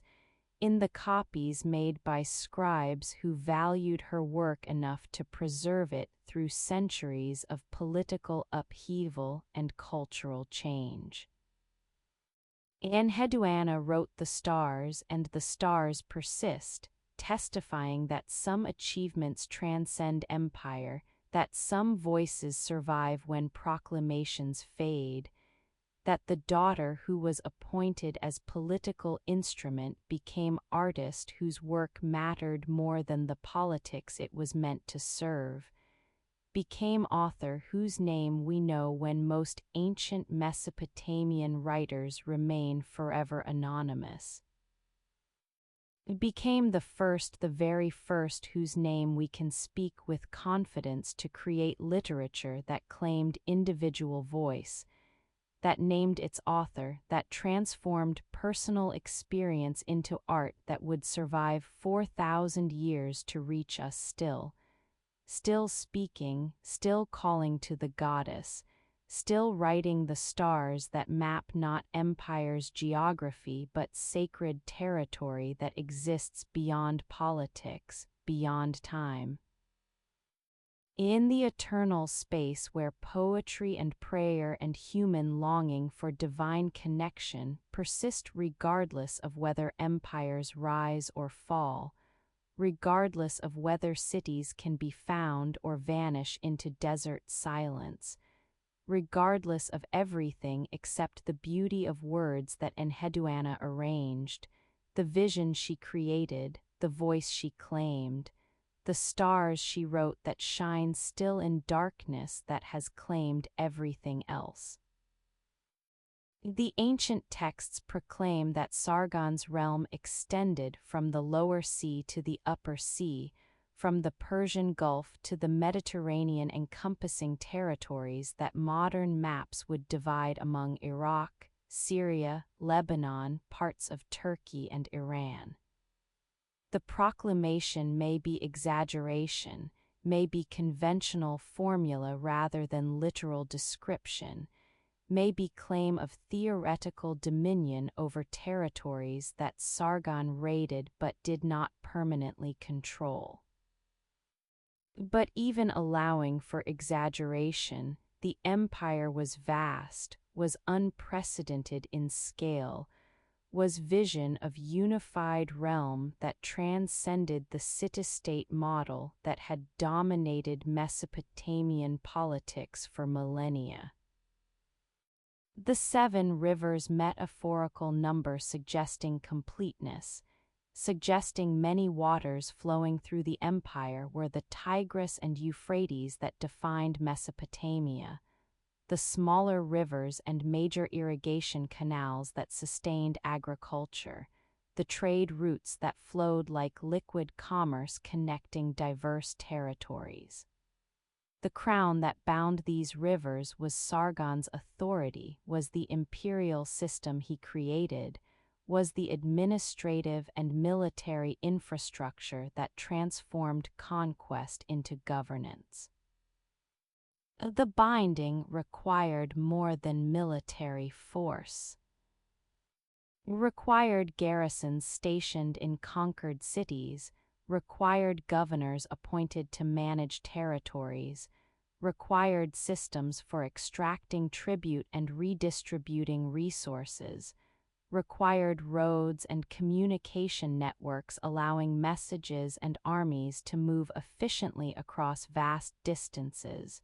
in the copies made by scribes who valued her work enough to preserve it through centuries of political upheaval and cultural change. Enheduanna wrote the stars, and the stars persist, testifying that some achievements transcend empire, that some voices survive when proclamations fade, that the daughter who was appointed as political instrument became artist whose work mattered more than the politics it was meant to serve, became author whose name we know when most ancient Mesopotamian writers remain forever anonymous. Became the very first whose name we can speak with confidence to create literature that claimed individual voice, that named its author, that transformed personal experience into art that would survive 4,000 years to reach us still speaking, still calling to the goddess, still writing the stars that map not empire's geography but sacred territory that exists beyond politics, beyond time. In the eternal space where poetry and prayer and human longing for divine connection persist regardless of whether empires rise or fall, regardless of whether cities can be found or vanish into desert silence, regardless of everything except the beauty of words that Enheduanna arranged, the vision she created, the voice she claimed, the stars she wrote that shine still in darkness that has claimed everything else. The ancient texts proclaim that Sargon's realm extended from the lower sea to the upper sea, from the Persian Gulf to the Mediterranean, encompassing territories that modern maps would divide among Iraq, Syria, Lebanon, parts of Turkey, and Iran. The proclamation may be exaggeration, may be conventional formula rather than literal description, may be claim of theoretical dominion over territories that Sargon raided but did not permanently control. But even allowing for exaggeration, the empire was vast, was unprecedented in scale, was vision of unified realm that transcended the city-state model that had dominated Mesopotamian politics for millennia. The 7 rivers metaphorical number suggesting completeness, suggesting many waters flowing through the empire were the Tigris and Euphrates that defined Mesopotamia, the smaller rivers and major irrigation canals that sustained agriculture, the trade routes that flowed like liquid commerce connecting diverse territories. The crown that bound these rivers was Sargon's authority, was the imperial system he created, was the administrative and military infrastructure that transformed conquest into governance. The binding required more than military force. Required garrisons stationed in conquered cities, required governors appointed to manage territories, required systems for extracting tribute and redistributing resources, required roads and communication networks allowing messages and armies to move efficiently across vast distances,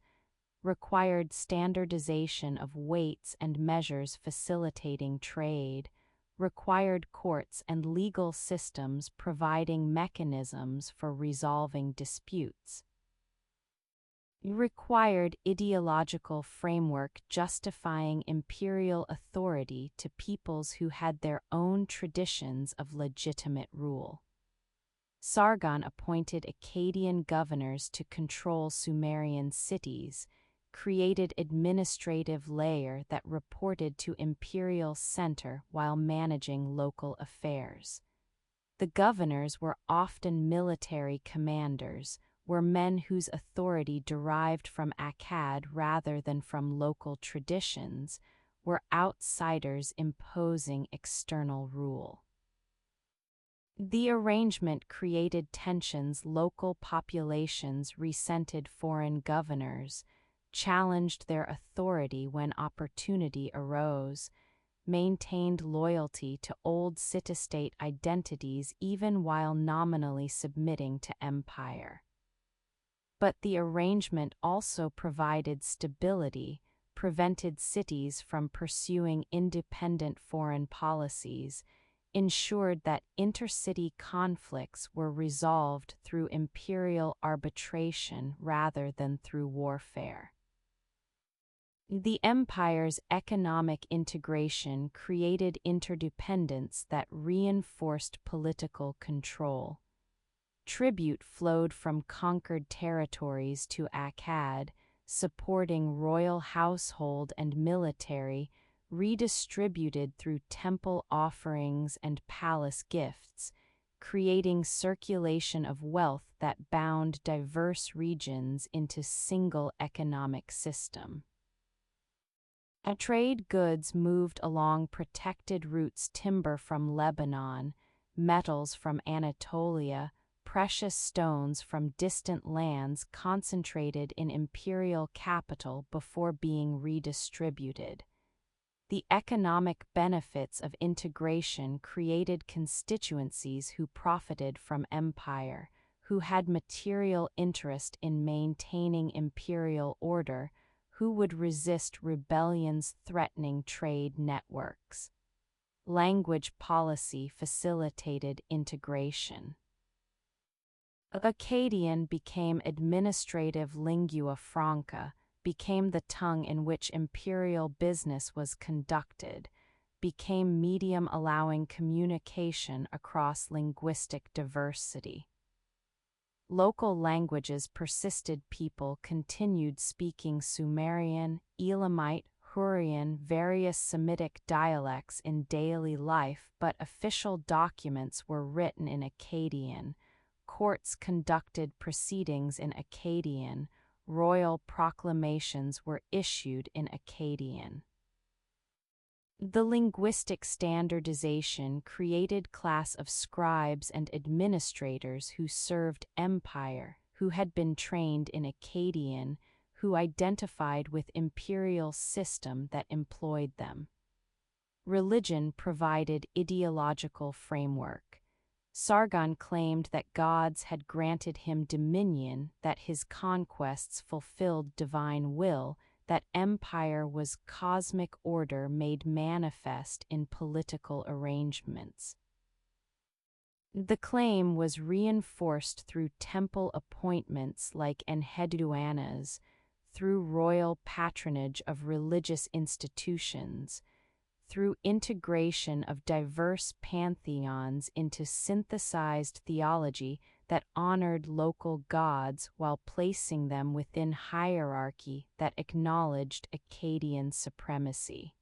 required standardization of weights and measures facilitating trade, required courts and legal systems providing mechanisms for resolving disputes, required ideological framework justifying imperial authority to peoples who had their own traditions of legitimate rule. Sargon appointed Akkadian governors to control Sumerian cities, created administrative layer that reported to imperial center while managing local affairs. The governors were often military commanders, were men whose authority derived from Akkad rather than from local traditions, were outsiders imposing external rule. The arrangement created tensions. Local populations resented foreign governors, challenged their authority when opportunity arose, maintained loyalty to old city-state identities even while nominally submitting to empire. But the arrangement also provided stability, prevented cities from pursuing independent foreign policies, ensured that intercity conflicts were resolved through imperial arbitration rather than through warfare. The empire's economic integration created interdependence that reinforced political control. Tribute flowed from conquered territories to Akkad, supporting royal household and military, redistributed through temple offerings and palace gifts, creating circulation of wealth that bound diverse regions into single economic system. Trade goods moved along protected routes: timber from Lebanon, metals from Anatolia, precious stones from distant lands concentrated in imperial capital before being redistributed. The economic benefits of integration created constituencies who profited from empire, who had material interest in maintaining imperial order, who would resist rebellions threatening trade networks. Language policy facilitated integration. Akkadian became administrative lingua franca, became the tongue in which imperial business was conducted, became medium allowing communication across linguistic diversity. Local languages persisted. People continued speaking Sumerian, Elamite, Hurrian, various Semitic dialects in daily life, but official documents were written in Akkadian. Courts conducted proceedings in Akkadian. Royal proclamations were issued in Akkadian. The linguistic standardization created class of scribes and administrators who served empire, who had been trained in Akkadian, who identified with imperial system that employed them. Religion provided ideological framework. Sargon claimed that gods had granted him dominion, that his conquests fulfilled divine will, that empire was cosmic order made manifest in political arrangements. The claim was reinforced through temple appointments like Enheduannas, through royal patronage of religious institutions, through integration of diverse pantheons into synthesized theology that honored local gods while placing them within hierarchy that acknowledged Akkadian supremacy.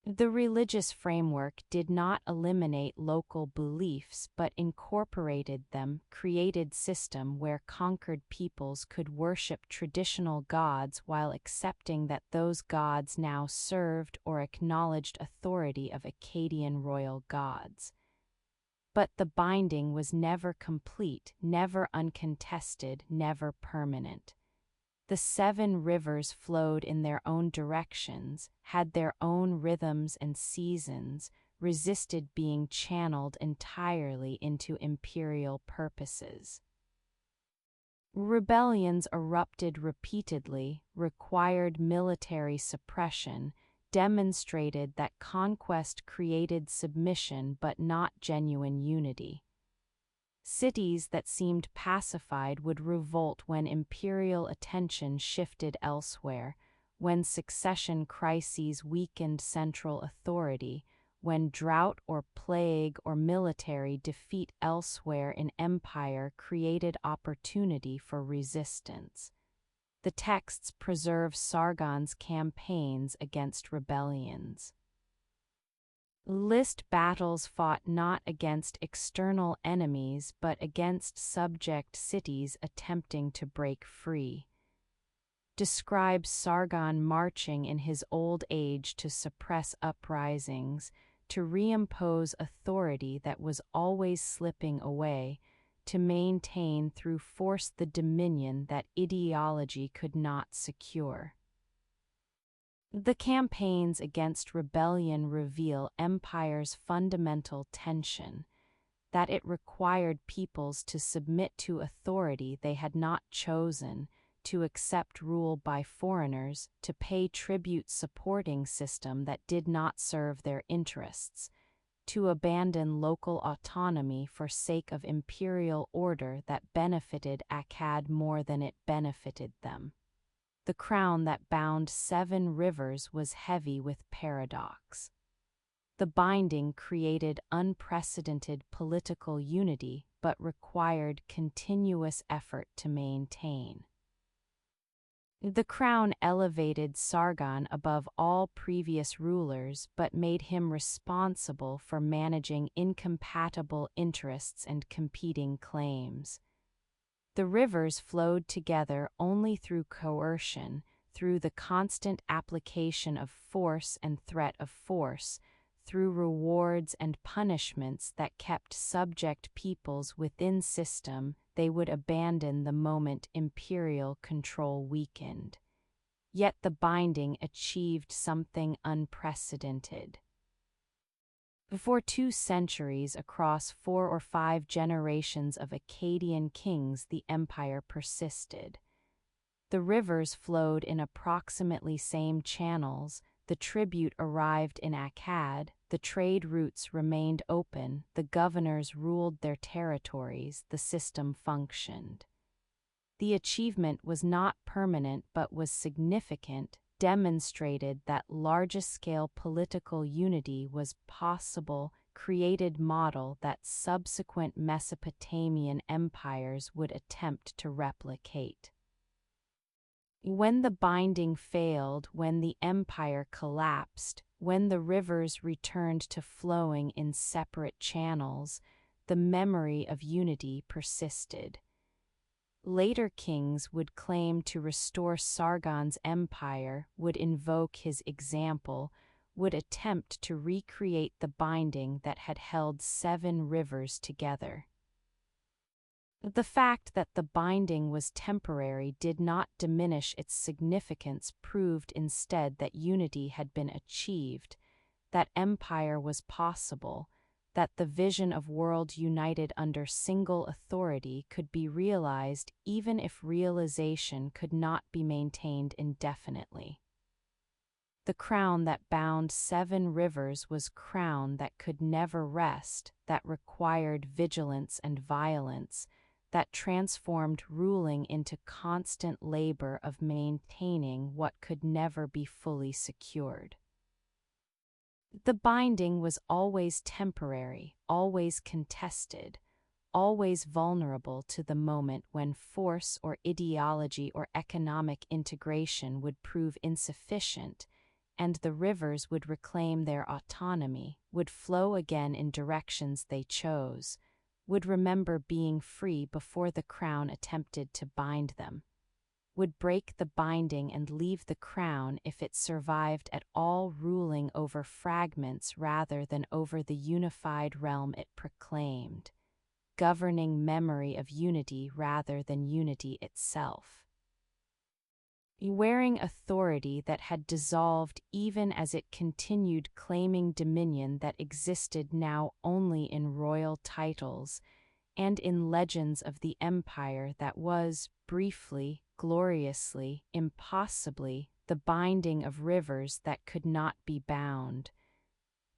The religious framework did not eliminate local beliefs but incorporated them, created system where conquered peoples could worship traditional gods while accepting that those gods now served or acknowledged authority of Akkadian royal gods. But the binding was never complete, never uncontested, never permanent. The 7 rivers flowed in their own directions, had their own rhythms and seasons, resisted being channeled entirely into imperial purposes. Rebellions erupted repeatedly, required military suppression, demonstrated that conquest created submission but not genuine unity. Cities that seemed pacified would revolt when imperial attention shifted elsewhere, when succession crises weakened central authority, when drought or plague or military defeat elsewhere in empire created opportunity for resistance. The texts preserve Sargon's campaigns against rebellions. List battles fought not against external enemies but against subject cities attempting to break free. Describes Sargon marching in his old age to suppress uprisings, to reimpose authority that was always slipping away, to maintain through force the dominion that ideology could not secure. The campaigns against rebellion reveal empire's fundamental tension, that it required peoples to submit to authority they had not chosen, to accept rule by foreigners, to pay tribute supporting system that did not serve their interests, to abandon local autonomy for sake of imperial order that benefited Akkad more than it benefited them. The crown that bound 7 rivers was heavy with paradox. The binding created unprecedented political unity but required continuous effort to maintain. The crown elevated Sargon above all previous rulers but made him responsible for managing incompatible interests and competing claims. The rivers flowed together only through coercion, through the constant application of force and threat of force, through rewards and punishments that kept subject peoples within system they would abandon the moment imperial control weakened. Yet the binding achieved something unprecedented. For 2 centuries, across 4 or 5 generations of Akkadian kings, the empire persisted. The rivers flowed in approximately same channels, the tribute arrived in Akkad, the trade routes remained open, the governors ruled their territories, the system functioned. The achievement was not permanent but was significant, demonstrated that large-scale political unity was possible created model that subsequent Mesopotamian empires would attempt to replicate. When the binding failed, when the empire collapsed, when the rivers returned to flowing in separate channels, the memory of unity persisted. Later kings would claim to restore Sargon's empire, would invoke his example, would attempt to recreate the binding that had held 7 rivers together. The fact that the binding was temporary did not diminish its significance, proved instead that unity had been achieved, that empire was possible, that the vision of world united under single authority could be realized even if realization could not be maintained indefinitely. The crown that bound 7 rivers was crown that could never rest, that required vigilance and violence, that transformed ruling into constant labor of maintaining what could never be fully secured. The binding was always temporary, always contested, always vulnerable to the moment when force or ideology or economic integration would prove insufficient, and the rivers would reclaim their autonomy, would flow again in directions they chose, would remember being free before the crown attempted to bind them, would break the binding and leave the crown if it survived at all, ruling over fragments rather than over the unified realm it proclaimed, governing memory of unity rather than unity itself. Wearing authority that had dissolved even as it continued claiming dominion that existed now only in royal titles and in legends of the empire that was, briefly, gloriously, impossibly, the binding of rivers that could not be bound,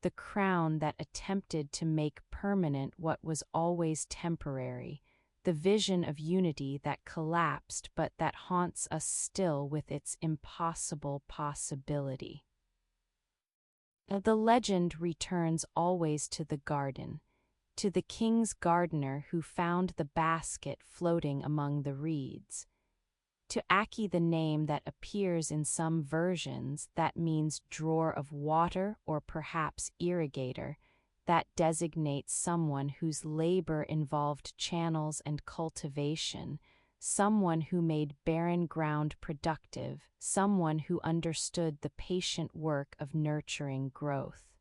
the crown that attempted to make permanent what was always temporary, the vision of unity that collapsed but that haunts us still with its impossible possibility. The legend returns always to the garden, to the king's gardener who found the basket floating among the reeds. To Akkad, the name that appears in some versions, that means drawer of water or perhaps irrigator, that designates someone whose labor involved channels and cultivation, someone who made barren ground productive, someone who understood the patient work of nurturing growth.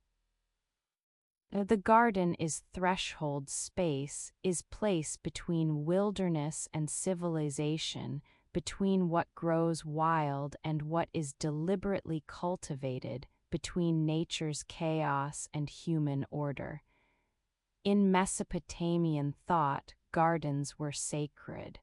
The garden is threshold space, is place between wilderness and civilization, between what grows wild and what is deliberately cultivated, between nature's chaos and human order. In Mesopotamian thought, gardens were sacred.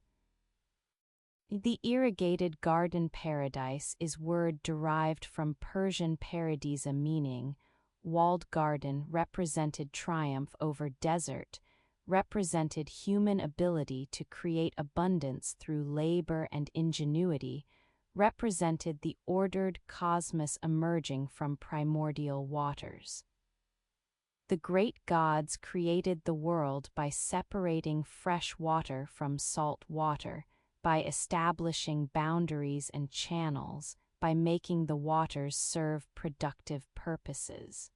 The irrigated garden paradise is word derived from Persian paradisa, meaning walled garden, represented triumph over desert, represented human ability to create abundance through labor and ingenuity, represented the ordered cosmos emerging from primordial waters. The great gods created the world by separating fresh water from salt water, by establishing boundaries and channels, by making the waters serve productive purposes.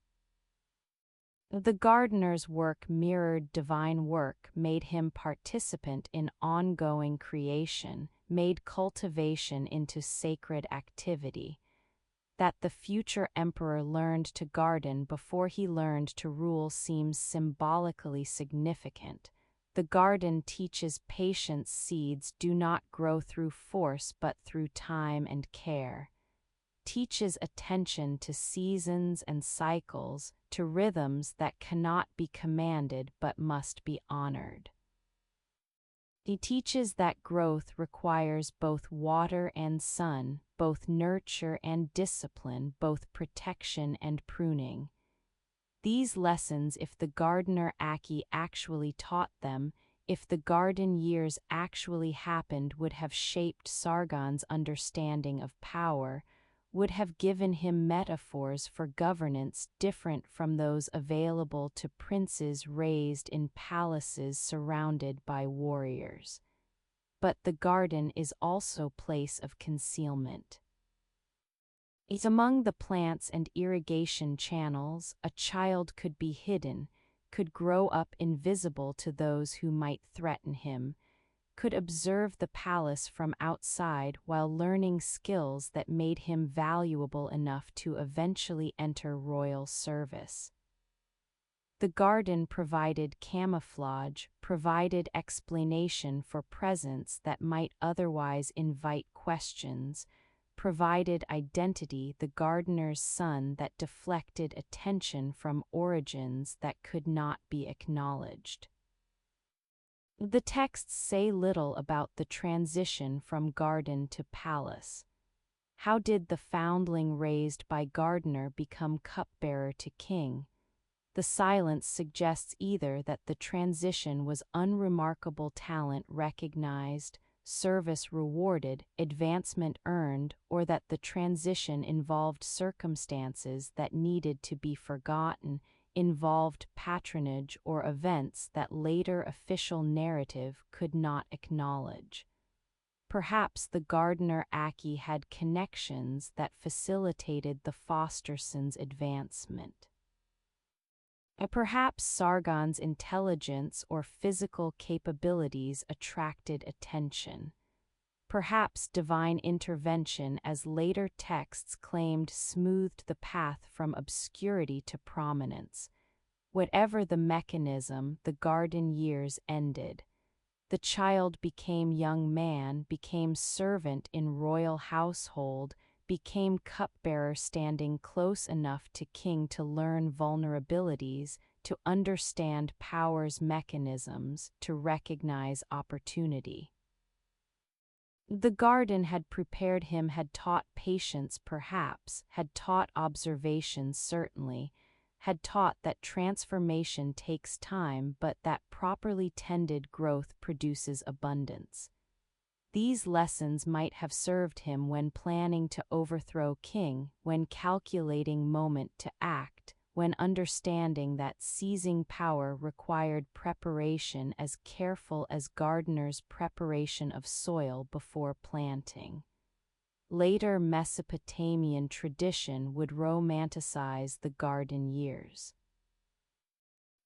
The gardener's work mirrored divine work, made him participant in ongoing creation, made cultivation into sacred activity. That the future emperor learned to garden before he learned to rule seems symbolically significant. The garden teaches patience. Seeds do not grow through force but through time and care. Teaches attention to seasons and cycles, to rhythms that cannot be commanded but must be honored. He teaches that growth requires both water and sun, both nurture and discipline, both protection and pruning. These lessons, if the gardener Akkad actually taught them, if the garden years actually happened, would have shaped Sargon's understanding of power, would have given him metaphors for governance different from those available to princes raised in palaces surrounded by warriors. But the garden is also a place of concealment. It's among the plants and irrigation channels a child could be hidden, could grow up invisible to those who might threaten him, could observe the palace from outside while learning skills that made him valuable enough to eventually enter royal service. The garden provided camouflage, provided explanation for presence that might otherwise invite questions, provided identity, the gardener's son that deflected attention from origins that could not be acknowledged. The texts say little about the transition from garden to palace. How did the foundling raised by gardener become cupbearer to king? The silence suggests either that the transition was unremarkable talent recognized, service rewarded, advancement earned, or that the transition involved circumstances that needed to be forgotten, involved patronage or events that later official narrative could not acknowledge. Perhaps the gardener Aki had connections that facilitated the foster son's advancement. Perhaps Sargon's intelligence or physical capabilities attracted attention. Perhaps divine intervention, as later texts claimed, smoothed the path from obscurity to prominence. Whatever the mechanism, the garden years ended. The child became young man, became servant in royal household, became cupbearer standing close enough to king to learn vulnerabilities, to understand power's mechanisms, to recognize opportunity. The garden had prepared him, had taught patience perhaps, had taught observation certainly, had taught that transformation takes time but that properly tended growth produces abundance. These lessons might have served him when planning to overthrow king, when calculating moment to act, when understanding that seizing power required preparation as careful as gardener's preparation of soil before planting. Later Mesopotamian tradition would romanticize the garden years,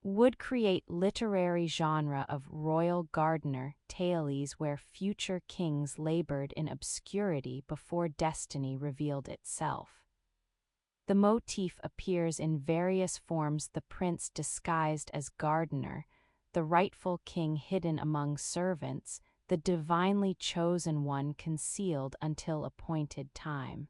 would create literary genre of royal gardener tales where future kings labored in obscurity before destiny revealed itself. The motif appears in various forms: the prince disguised as gardener, the rightful king hidden among servants, the divinely chosen one concealed until appointed time.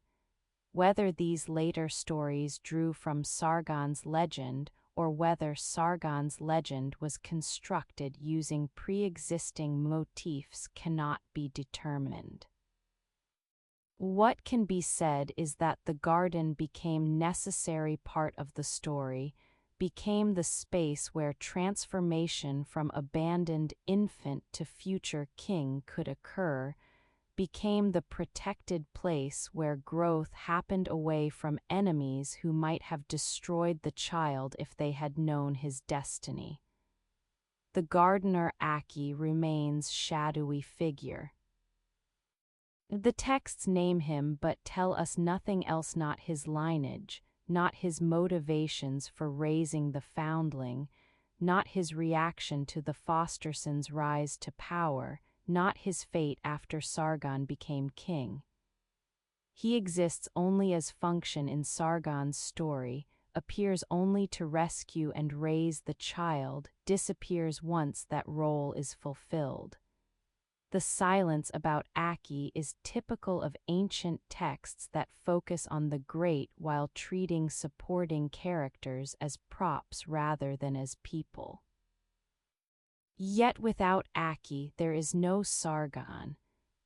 Whether these later stories drew from Sargon's legend or whether Sargon's legend was constructed using pre-existing motifs cannot be determined. What can be said is that the garden became necessary part of the story, became the space where transformation from abandoned infant to future king could occur, became the protected place where growth happened away from enemies who might have destroyed the child if they had known his destiny. The gardener Aki remains shadowy figure. The texts name him but tell us nothing else, not his lineage, not his motivations for raising the foundling, not his reaction to the foster son's rise to power, not his fate after Sargon became king. He exists only as function in Sargon's story, appears only to rescue and raise the child, disappears once that role is fulfilled. The silence about Aki is typical of ancient texts that focus on the great while treating supporting characters as props rather than as people. Yet without Aki there is no Sargon.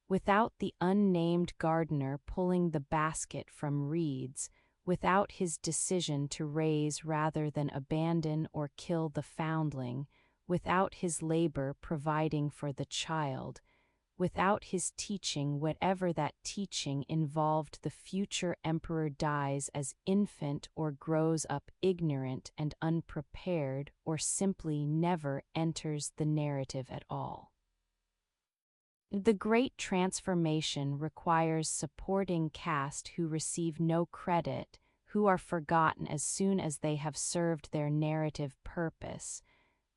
Without the unnamed gardener pulling the basket from reeds, without his decision to raise rather than abandon or kill the foundling, without his labor providing for the child, Without his teaching, whatever that teaching involved, the future emperor dies as infant or grows up ignorant and unprepared or simply never enters the narrative at all. The Great Transformation requires supporting cast who receive no credit, who are forgotten as soon as they have served their narrative purpose,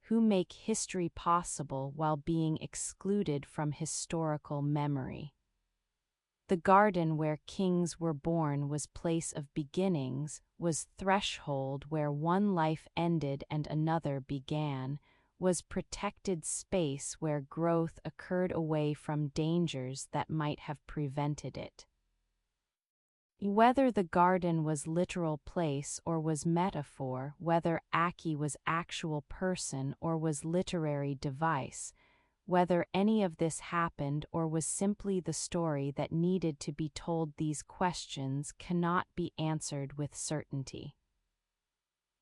who make history possible while being excluded from historical memory. The garden where kings were born was place of beginnings, was threshold where one life ended and another began, was protected space where growth occurred away from dangers that might have prevented it. Whether the garden was literal place or was metaphor, whether Aki was actual person or was literary device, whether any of this happened or was simply the story that needed to be told, these questions cannot be answered with certainty.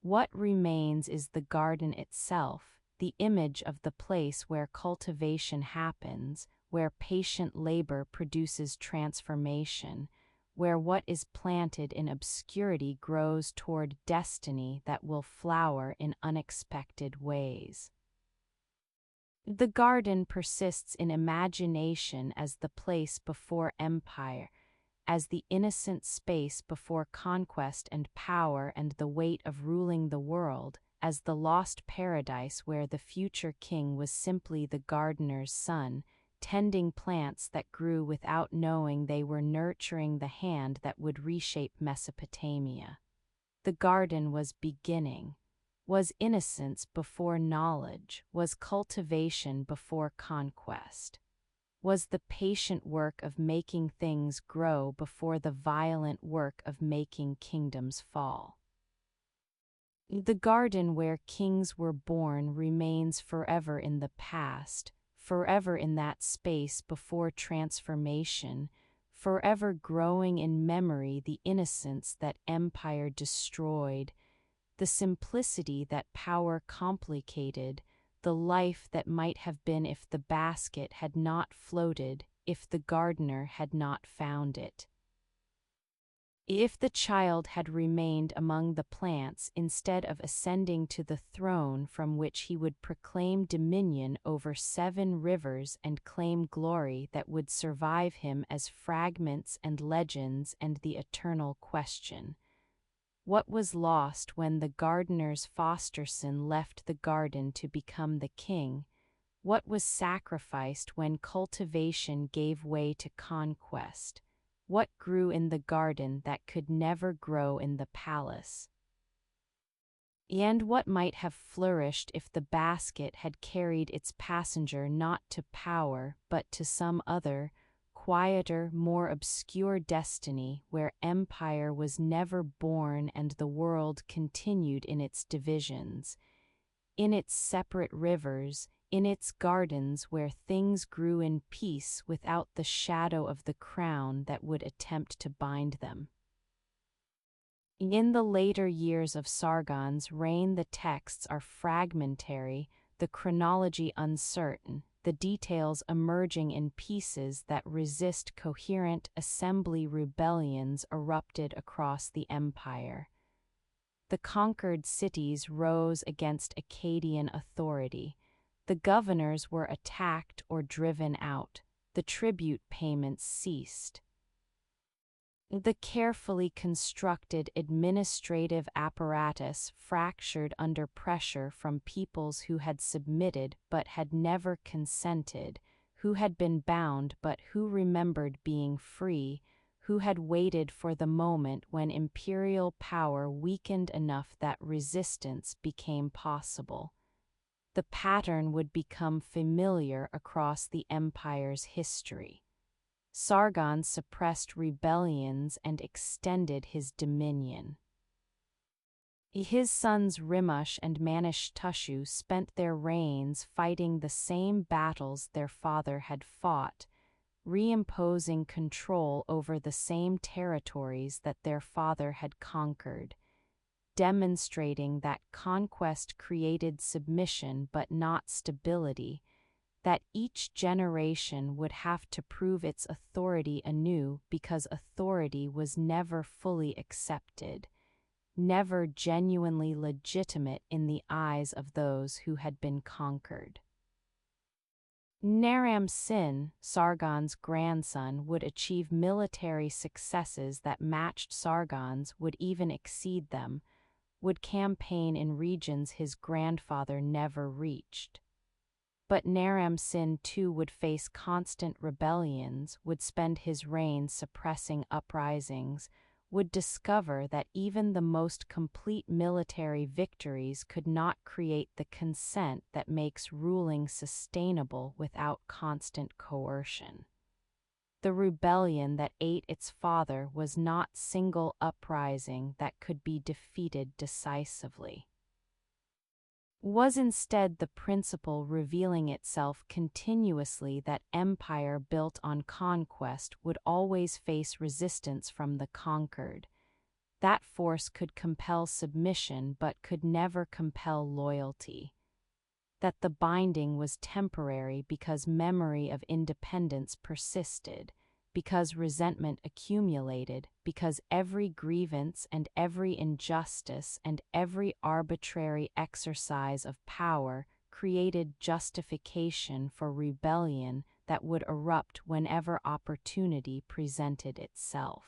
What remains is the garden itself, the image of the place where cultivation happens, where patient labor produces transformation, where what is planted in obscurity grows toward destiny that will flower in unexpected ways. The garden persists in imagination as the place before empire, as the innocent space before conquest and power and the weight of ruling the world, as the lost paradise where the future king was simply the gardener's son, tending plants that grew without knowing they were nurturing the hand that would reshape Mesopotamia. The garden was beginning, was innocence before knowledge, was cultivation before conquest, was the patient work of making things grow before the violent work of making kingdoms fall. The garden where kings were born remains forever in the past, forever in that space before transformation, forever growing in memory, the innocence that empire destroyed, the simplicity that power complicated, the life that might have been if the basket had not floated, if the gardener had not found it. If the child had remained among the plants instead of ascending to the throne from which he would proclaim dominion over 7 rivers and claim glory that would survive him as fragments and legends and the eternal question. What was lost when the gardener's foster son left the garden to become the king? What was sacrificed when cultivation gave way to conquest? What grew in the garden that could never grow in the palace? And what might have flourished if the basket had carried its passenger not to power but to some other, quieter, more obscure destiny where empire was never born and the world continued in its divisions, in its separate rivers, in its gardens where things grew in peace without the shadow of the crown that would attempt to bind them. In the later years of Sargon's reign, the texts are fragmentary, the chronology uncertain, the details emerging in pieces that resist coherent assembly. Rebellions erupted across the empire. The conquered cities rose against Akkadian authority. The governors were attacked or driven out. The tribute payments ceased. The carefully constructed administrative apparatus fractured under pressure from peoples who had submitted but had never consented, who had been bound but who remembered being free, who had waited for the moment when imperial power weakened enough that resistance became possible. The pattern would become familiar across the empire's history. Sargon suppressed rebellions and extended his dominion. His sons Rimush and Manish-Tushu spent their reigns fighting the same battles their father had fought, reimposing control over the same territories that their father had conquered, demonstrating that conquest created submission but not stability, that each generation would have to prove its authority anew because authority was never fully accepted, never genuinely legitimate in the eyes of those who had been conquered. Naram-Sin, Sargon's grandson, would achieve military successes that matched Sargon's, would even exceed them, would campaign in regions his grandfather never reached. But Naram-Sin too would face constant rebellions, would spend his reign suppressing uprisings, would discover that even the most complete military victories could not create the consent that makes ruling sustainable without constant coercion. The rebellion that ate its father was not single uprising that could be defeated decisively. Was instead the principle revealing itself continuously that empire built on conquest would always face resistance from the conquered. That force could compel submission but could never compel loyalty. That the binding was temporary because memory of independence persisted, because resentment accumulated, because every grievance and every injustice and every arbitrary exercise of power created justification for rebellion that would erupt whenever opportunity presented itself.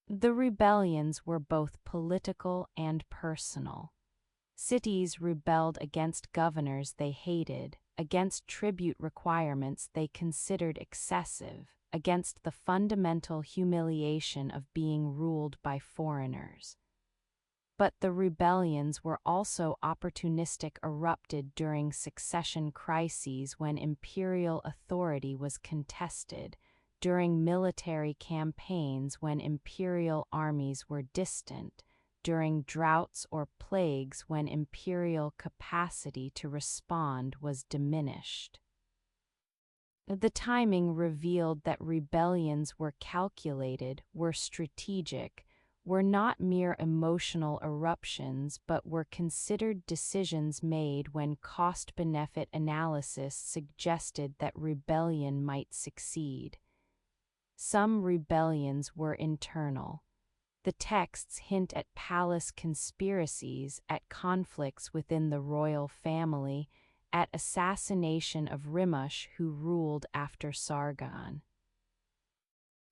The rebellions were both political and personal. Cities rebelled against governors they hated, against tribute requirements they considered excessive, against the fundamental humiliation of being ruled by foreigners. But the rebellions were also opportunistic, erupted during succession crises when imperial authority was contested, during military campaigns when imperial armies were distant, during droughts or plagues when imperial capacity to respond was diminished. The timing revealed that rebellions were calculated, were strategic, were not mere emotional eruptions but were considered decisions made when cost-benefit analysis suggested that rebellion might succeed. Some rebellions were internal. The texts hint at palace conspiracies, at conflicts within the royal family, at assassination of Rimush who ruled after Sargon.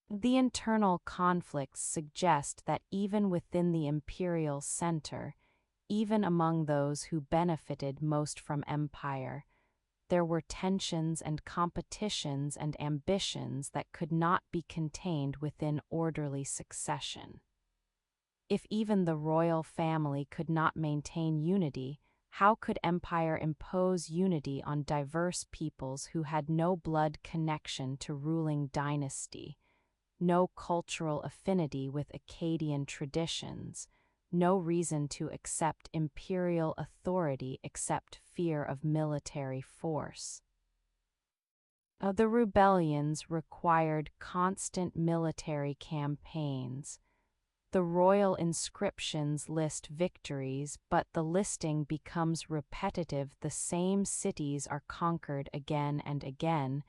The internal conflicts suggest that even within the imperial center, even among those who benefited most from empire, there were tensions and competitions and ambitions that could not be contained within orderly succession. If even the royal family could not maintain unity, how could empire impose unity on diverse peoples who had no blood connection to ruling dynasty, no cultural affinity with Akkadian traditions, no reason to accept imperial authority except fear of military force? The rebellions required constant military campaigns. The royal inscriptions list victories, but the listing becomes repetitive. The same cities are conquered again and again.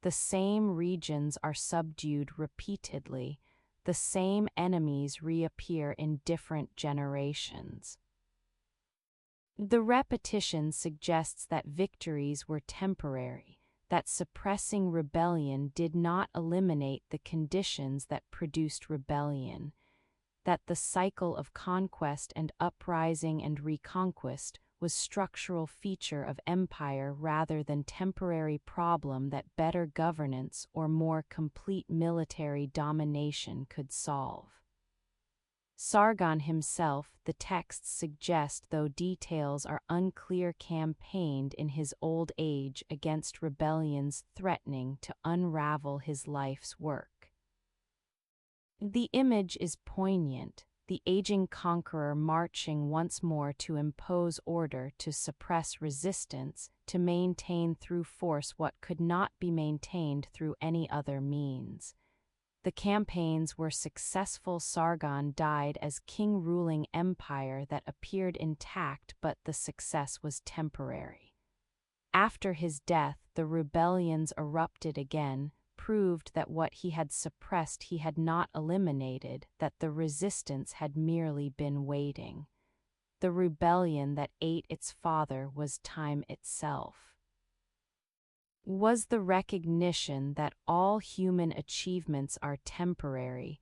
The same regions are subdued repeatedly. The same enemies reappear in different generations. The repetition suggests that victories were temporary, that suppressing rebellion did not eliminate the conditions that produced rebellion, that the cycle of conquest and uprising and reconquest was structural feature of empire rather than temporary problem that better governance or more complete military domination could solve. Sargon himself, the texts suggest, though details are unclear, campaigned in his old age against rebellions threatening to unravel his life's work. The image is poignant, the aging conqueror marching once more to impose order, to suppress resistance, to maintain through force what could not be maintained through any other means. The campaigns were successful. Sargon died as king, ruling empire that appeared intact, but the success was temporary. After his death, the rebellions erupted again, proved that what he had suppressed he had not eliminated, that the resistance had merely been waiting. The rebellion that ate its father was time itself. Was the recognition that all human achievements are temporary,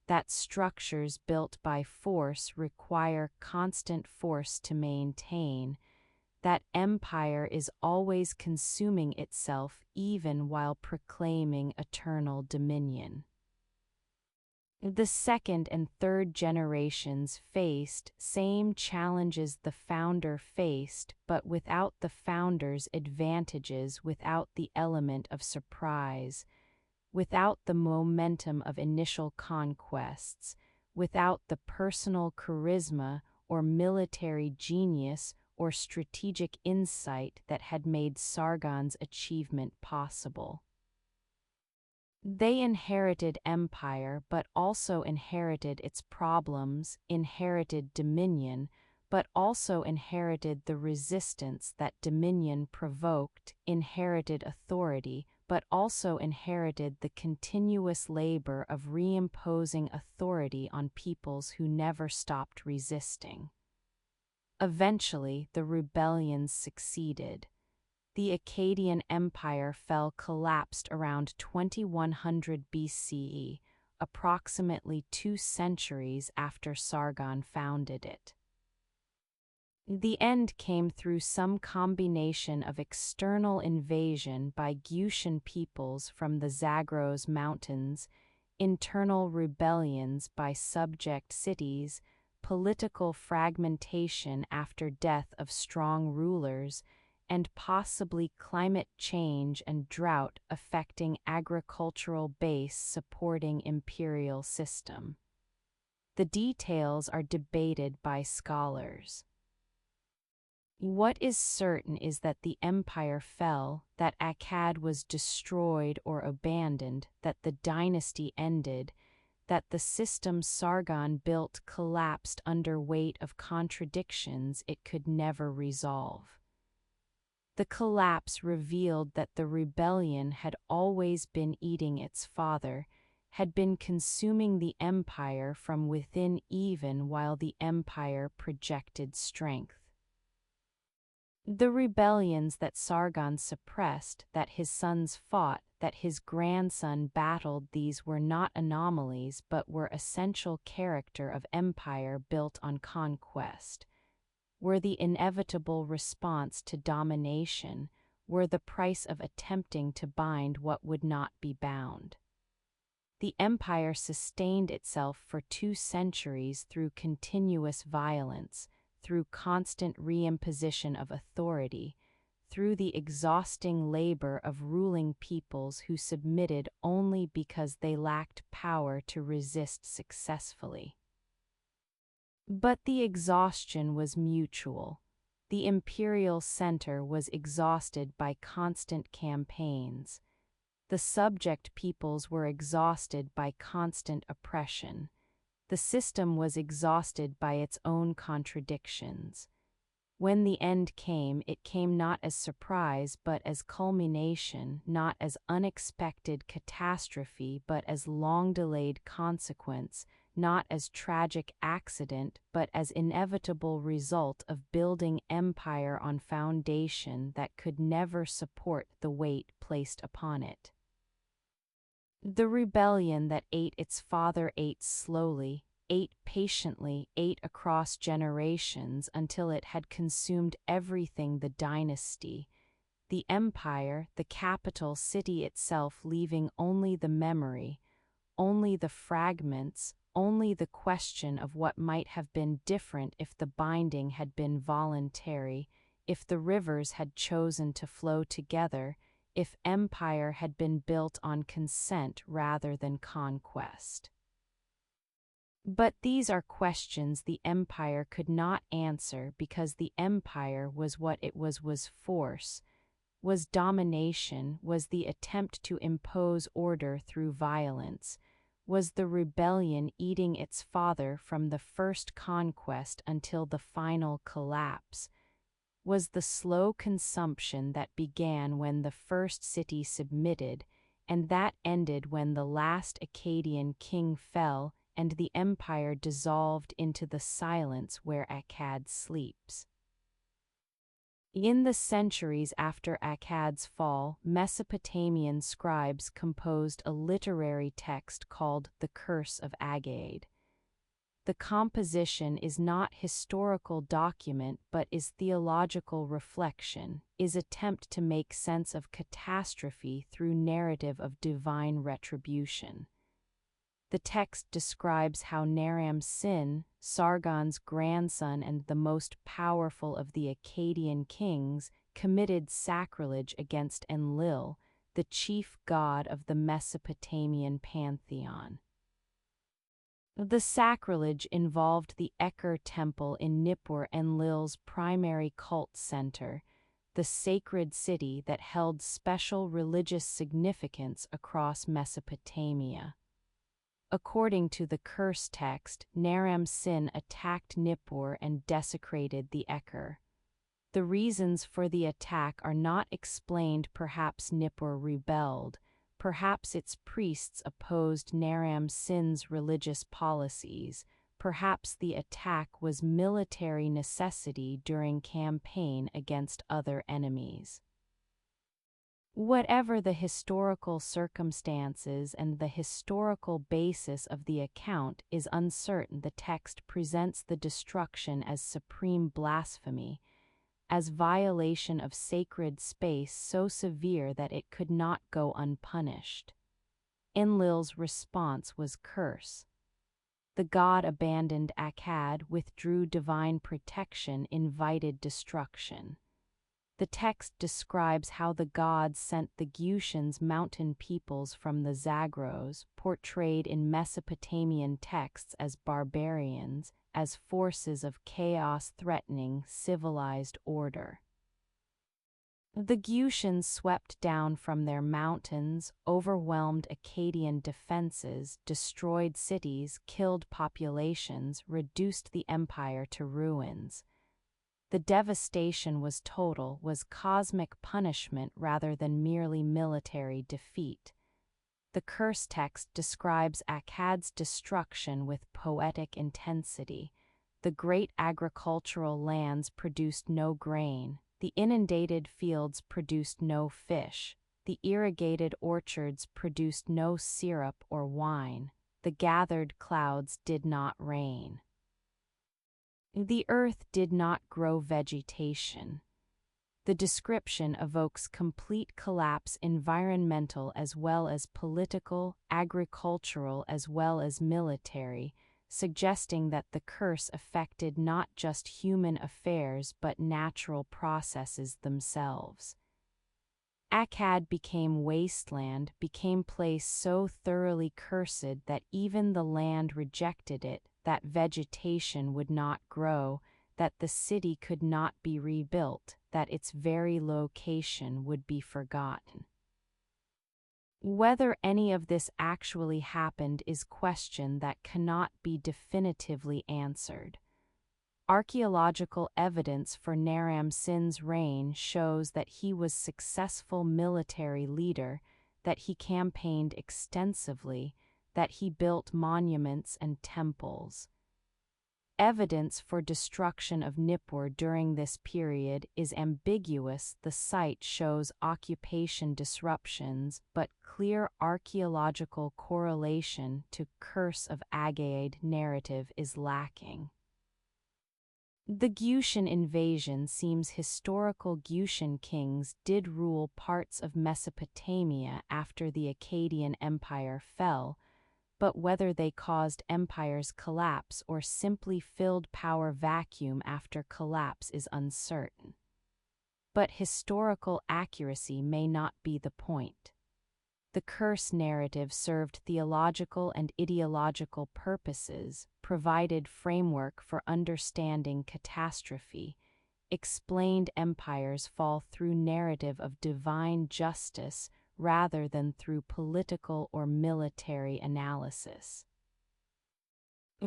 that structures built by force require constant force to maintain, that empire is always consuming itself even while proclaiming eternal dominion. The second and third generations faced same challenges the founder faced, but without the founder's advantages, without the element of surprise, without the momentum of initial conquests, without the personal charisma or military genius or strategic insight that had made Sargon's achievement possible. They inherited empire but also inherited its problems, inherited dominion, but also inherited the resistance that dominion provoked, inherited authority, but also inherited the continuous labor of reimposing authority on peoples who never stopped resisting. Eventually, the rebellions succeeded. The Akkadian Empire collapsed around 2100 BCE, approximately 2 centuries after Sargon founded it. The end came through some combination of external invasion by Gutian peoples from the Zagros Mountains, internal rebellions by subject cities, political fragmentation after death of strong rulers, and possibly climate change and drought affecting agricultural base supporting imperial system. The details are debated by scholars. What is certain is that the empire fell, that Akkad was destroyed or abandoned, that the dynasty ended, that the system Sargon built collapsed under weight of contradictions it could never resolve. The collapse revealed that the rebellion had always been eating its father, had been consuming the empire from within even while the empire projected strength. The rebellions that Sargon suppressed, that his sons fought, that his grandson battled, these were not anomalies but were essential character of empire built on conquest, were the inevitable response to domination, were the price of attempting to bind what would not be bound. The empire sustained itself for 2 centuries through continuous violence, through constant reimposition of authority, through the exhausting labor of ruling peoples who submitted only because they lacked power to resist successfully. But the exhaustion was mutual. The imperial center was exhausted by constant campaigns. The subject peoples were exhausted by constant oppression. The system was exhausted by its own contradictions. When the end came, it came not as surprise but as culmination, not as unexpected catastrophe but as long-delayed consequence, not as tragic accident but as inevitable result of building empire on foundation that could never support the weight placed upon it. The rebellion that ate its father ate slowly, ate patiently, ate across generations until it had consumed everything: the dynasty, the empire, the capital city itself, leaving only the memory, only the fragments, only the question of what might have been different if the binding had been voluntary, if the rivers had chosen to flow together, if empire had been built on consent rather than conquest. But these are questions the empire could not answer because the empire was what it was force, was domination, was the attempt to impose order through violence, was the rebellion eating its father from the first conquest until the final collapse, was the slow consumption that began when the first city submitted, and that ended when the last Akkadian king fell and the empire dissolved into the silence where Akkad sleeps. In the centuries after Akkad's fall, Mesopotamian scribes composed a literary text called the Curse of Akkad. The composition is not historical document but is theological reflection, is attempt to make sense of catastrophe through narrative of divine retribution. The text describes how Naram-Sin, Sargon's grandson and the most powerful of the Akkadian kings, committed sacrilege against Enlil, the chief god of the Mesopotamian pantheon. The sacrilege involved the Eker temple in Nippur, Enlil's primary cult center, the sacred city that held special religious significance across Mesopotamia. According to the curse text, Naram-Sin attacked Nippur and desecrated the Eker. The reasons for the attack are not explained. Perhaps Nippur rebelled. Perhaps its priests opposed Naram-Sin's religious policies. Perhaps the attack was military necessity during campaign against other enemies. Whatever the historical circumstances and the historical basis of the account is uncertain, the text presents the destruction as supreme blasphemy, as violation of sacred space so severe that it could not go unpunished. Enlil's response was curse. The god abandoned Akkad, withdrew divine protection, invited destruction. The text describes how the gods sent the Gutians, mountain peoples from the Zagros, portrayed in Mesopotamian texts as barbarians, as forces of chaos threatening civilized order. The Gutians swept down from their mountains, overwhelmed Akkadian defenses, destroyed cities, killed populations, reduced the empire to ruins. The devastation was total, was cosmic punishment rather than merely military defeat. The curse text describes Akkad's destruction with poetic intensity. The great agricultural lands produced no grain, the inundated fields produced no fish, the irrigated orchards produced no syrup or wine, the gathered clouds did not rain. The earth did not grow vegetation. The description evokes complete collapse, environmental as well as political, agricultural as well as military, suggesting that the curse affected not just human affairs but natural processes themselves. Akkad became wasteland, became place so thoroughly cursed that even the land rejected it, that vegetation would not grow, that the city could not be rebuilt, that its very location would be forgotten. Whether any of this actually happened is a question that cannot be definitively answered. Archaeological evidence for Naram-Sin's reign shows that he was a successful military leader, that he campaigned extensively, that he built monuments and temples. Evidence for destruction of Nippur during this period is ambiguous. The site shows occupation disruptions, but clear archaeological correlation to Curse of Akkad narrative is lacking. The Gutian invasion seems historical. Gutian kings did rule parts of Mesopotamia after the Akkadian Empire fell, but whether they caused empire's collapse or simply filled power vacuum after collapse is uncertain. But historical accuracy may not be the point. The curse narrative served theological and ideological purposes, provided framework for understanding catastrophe, explained empire's fall through narrative of divine justice rather than through political or military analysis.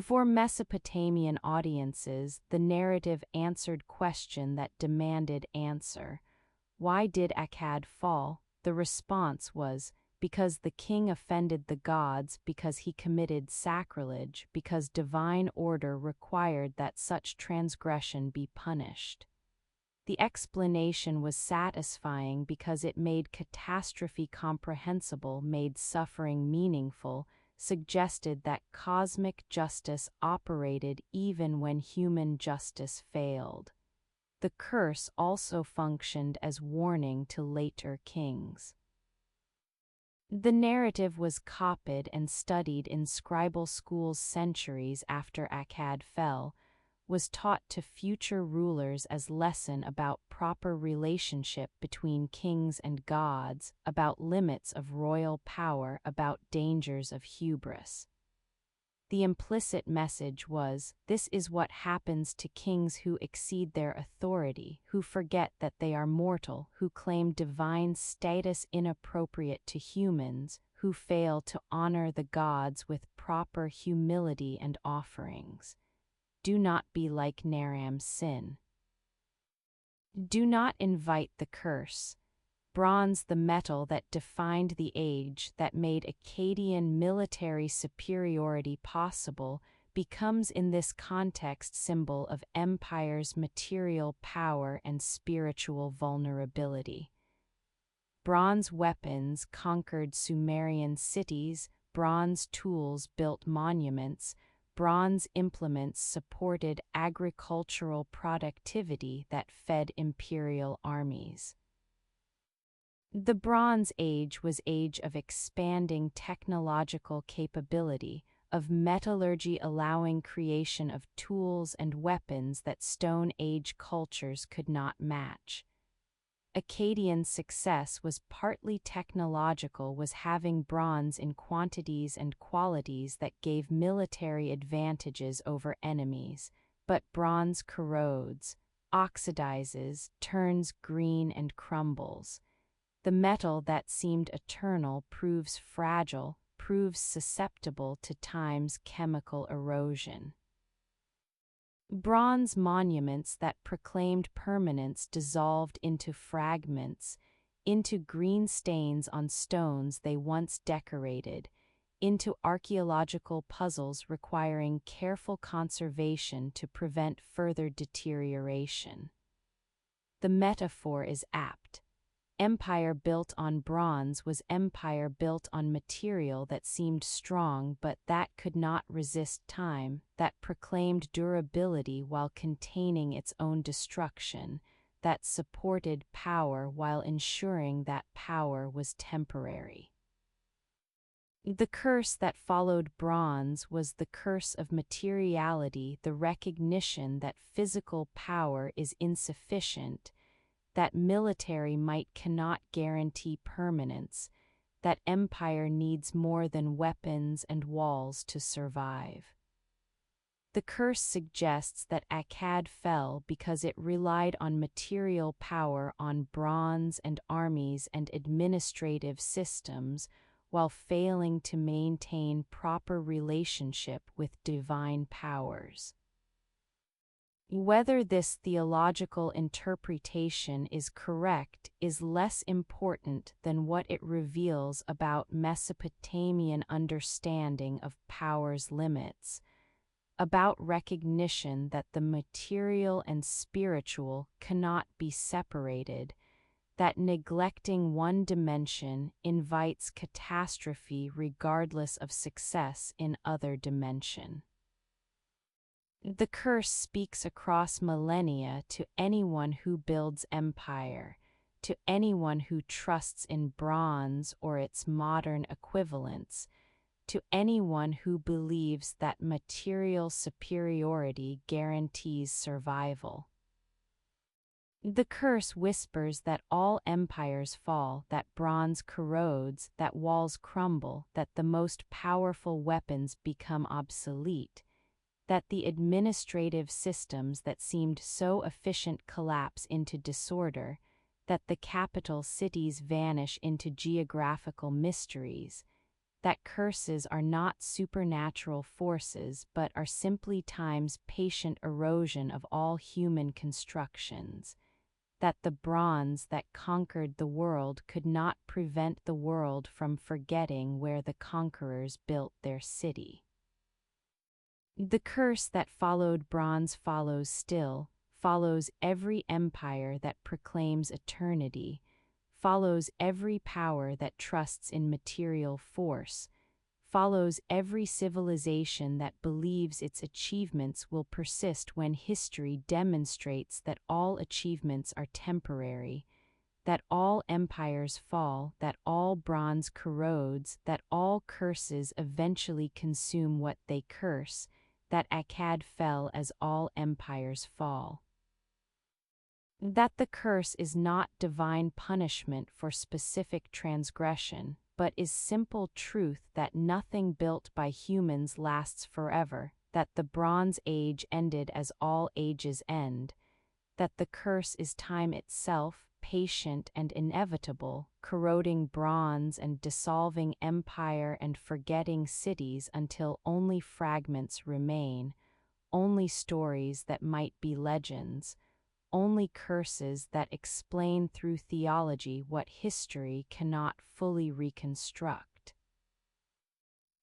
For Mesopotamian audiences, the narrative answered question that demanded answer. Why did Akkad fall? The response was, because the king offended the gods, because he committed sacrilege, because divine order required that such transgression be punished. The explanation was satisfying because it made catastrophe comprehensible, made suffering meaningful, suggested that cosmic justice operated even when human justice failed. The curse also functioned as warning to later kings. The narrative was copied and studied in scribal schools centuries after Akkad fell, was taught to future rulers as lesson about proper relationship between kings and gods, about limits of royal power, about dangers of hubris. The implicit message was, this is what happens to kings who exceed their authority, who forget that they are mortal, who claim divine status inappropriate to humans, who fail to honor the gods with proper humility and offerings. Do not be like Naram's sin. Do not invite the curse. Bronze, the metal that defined the age, that made Akkadian military superiority possible, becomes in this context symbol of empire's material power and spiritual vulnerability. Bronze weapons conquered Sumerian cities, bronze tools built monuments, bronze implements supported agricultural productivity that fed imperial armies. The Bronze Age was age of expanding technological capability, of metallurgy allowing creation of tools and weapons that Stone Age cultures could not match. Akkadian success was partly technological, was having bronze in quantities and qualities that gave military advantages over enemies, but bronze corrodes, oxidizes, turns green and crumbles. The metal that seemed eternal proves fragile, proves susceptible to time's chemical erosion. Bronze monuments that proclaimed permanence dissolved into fragments, into green stains on stones they once decorated, into archaeological puzzles requiring careful conservation to prevent further deterioration. The metaphor is apt. Empire built on bronze was empire built on material that seemed strong but that could not resist time, that proclaimed durability while containing its own destruction, that supported power while ensuring that power was temporary. The curse that followed bronze was the curse of materiality, the recognition that physical power is insufficient, that military might cannot guarantee permanence, that empire needs more than weapons and walls to survive. The curse suggests that Akkad fell because it relied on material power, on bronze and armies and administrative systems, while failing to maintain proper relationship with divine powers. Whether this theological interpretation is correct is less important than what it reveals about Mesopotamian understanding of power's limits, about recognition that the material and spiritual cannot be separated, that neglecting one dimension invites catastrophe regardless of success in other dimension. The curse speaks across millennia to anyone who builds empire, to anyone who trusts in bronze or its modern equivalents, to anyone who believes that material superiority guarantees survival. The curse whispers that all empires fall, that bronze corrodes, that walls crumble, that the most powerful weapons become obsolete, that the administrative systems that seemed so efficient collapse into disorder, that the capital cities vanish into geographical mysteries, that curses are not supernatural forces but are simply time's patient erosion of all human constructions, that the bronze that conquered the world could not prevent the world from forgetting where the conquerors built their city. The curse that followed bronze follows still, follows every empire that proclaims eternity, follows every power that trusts in material force, follows every civilization that believes its achievements will persist when history demonstrates that all achievements are temporary, that all empires fall, that all bronze corrodes, that all curses eventually consume what they curse, that Akkad fell as all empires fall. That the curse is not divine punishment for specific transgression, but is simple truth that nothing built by humans lasts forever, that the Bronze Age ended as all ages end, that the curse is time itself, patient and inevitable, corroding bronze and dissolving empire and forgetting cities until only fragments remain, only stories that might be legends, only curses that explain through theology what history cannot fully reconstruct.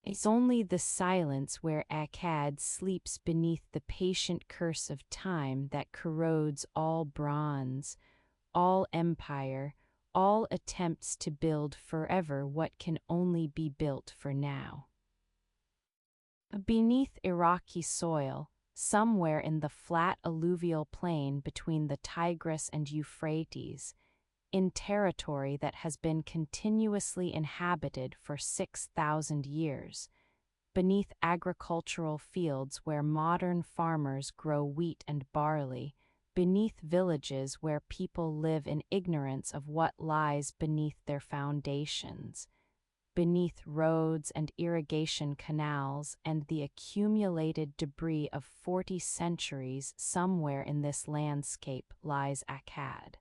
It's only the silence where Akkad sleeps beneath the patient curse of time that corrodes all bronze, all empire, all attempts to build forever what can only be built for now. Beneath Iraqi soil, somewhere in the flat alluvial plain between the Tigris and Euphrates, in territory that has been continuously inhabited for 6,000 years, beneath agricultural fields where modern farmers grow wheat and barley, beneath villages where people live in ignorance of what lies beneath their foundations, beneath roads and irrigation canals and the accumulated debris of 40 centuries, somewhere in this landscape lies Akkad.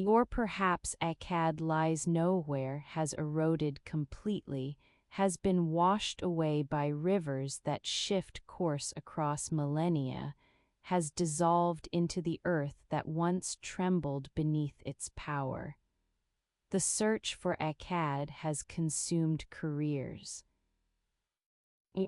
Or perhaps Akkad lies nowhere, has eroded completely, has been washed away by rivers that shift course across millennia, has dissolved into the earth that once trembled beneath its power. The search for Akkad has consumed careers.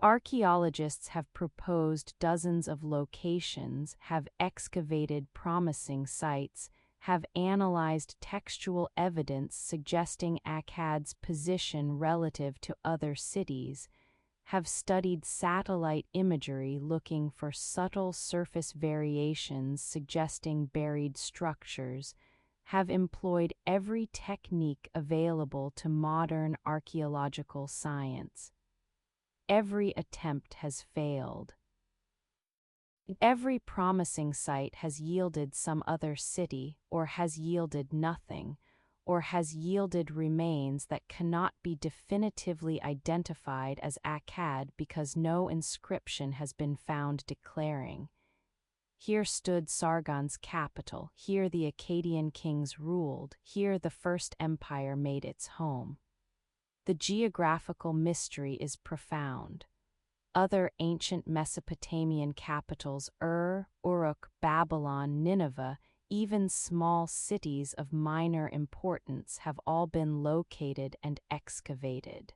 Archaeologists have proposed dozens of locations, have excavated promising sites, have analyzed textual evidence suggesting Akkad's position relative to other cities, have studied satellite imagery looking for subtle surface variations suggesting buried structures, have employed every technique available to modern archaeological science. Every attempt has failed. Every promising site has yielded some other city, or has yielded nothing, or has yielded remains that cannot be definitively identified as Akkad because no inscription has been found declaring, "Here stood Sargon's capital, here the Akkadian kings ruled, here the first empire made its home." The geographical mystery is profound. Other ancient Mesopotamian capitals, Uruk, Babylon, Nineveh, even small cities of minor importance have all been located and excavated.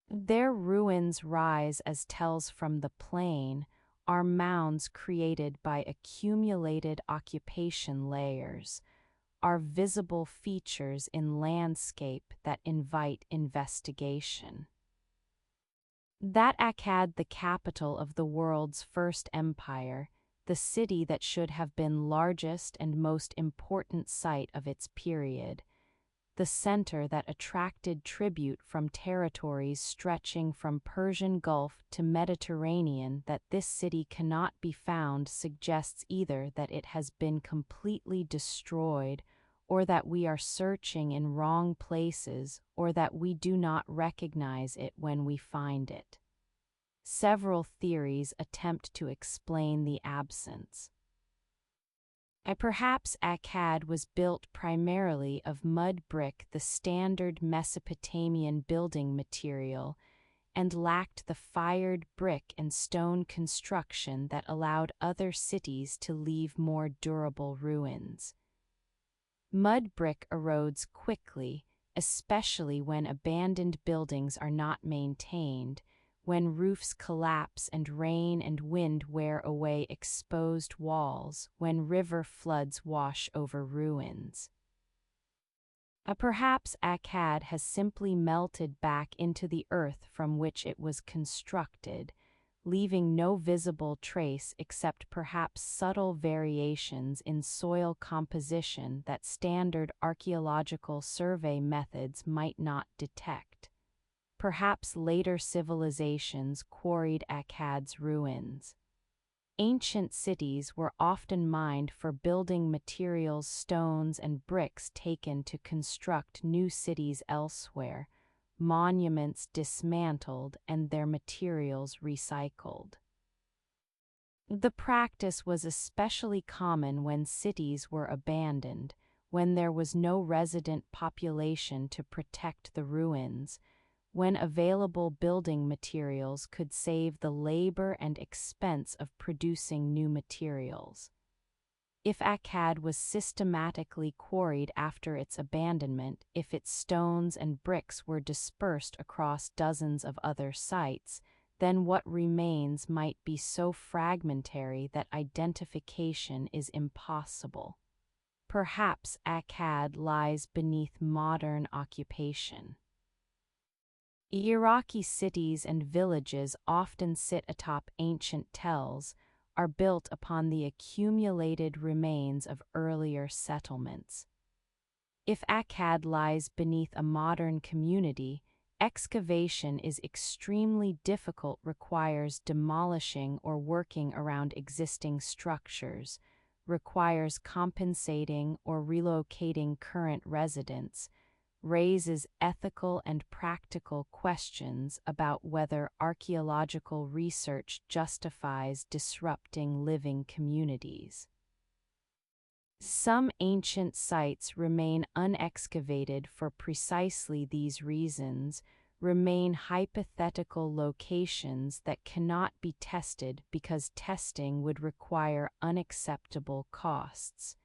Their ruins rise as tells from the plain, are mounds created by accumulated occupation layers, are visible features in landscape that invite investigation. That Akkad, the capital of the world's first empire, the city that should have been largest and most important site of its period, the center that attracted tribute from territories stretching from Persian Gulf to Mediterranean, that this city cannot be found suggests either that it has been completely destroyed, or that we are searching in wrong places, or that we do not recognize it when we find it. Several theories attempt to explain the absence. Perhaps Akkad was built primarily of mud brick, the standard Mesopotamian building material, and lacked the fired brick and stone construction that allowed other cities to leave more durable ruins. Mud brick erodes quickly, especially when abandoned buildings are not maintained, when roofs collapse and rain and wind wear away exposed walls, when river floods wash over ruins. Perhaps Akkad has simply melted back into the earth from which it was constructed, leaving no visible trace except perhaps subtle variations in soil composition that standard archaeological survey methods might not detect. Perhaps later civilizations quarried Akkad's ruins. Ancient cities were often mined for building materials, stones and bricks taken to construct new cities elsewhere, monuments dismantled and their materials recycled. The practice was especially common when cities were abandoned, when there was no resident population to protect the ruins, when available building materials could save the labor and expense of producing new materials. If Akkad was systematically quarried after its abandonment, if its stones and bricks were dispersed across dozens of other sites, then what remains might be so fragmentary that identification is impossible. Perhaps Akkad lies beneath modern occupation. Iraqi cities and villages often sit atop ancient tells, are built upon the accumulated remains of earlier settlements. If Akkad lies beneath a modern community, excavation is extremely difficult, requires demolishing or working around existing structures, requires compensating or relocating current residents, raises ethical and practical questions about whether archaeological research justifies disrupting living communities. Some ancient sites remain unexcavated for precisely these reasons, remain hypothetical locations that cannot be tested because testing would require unacceptable costs.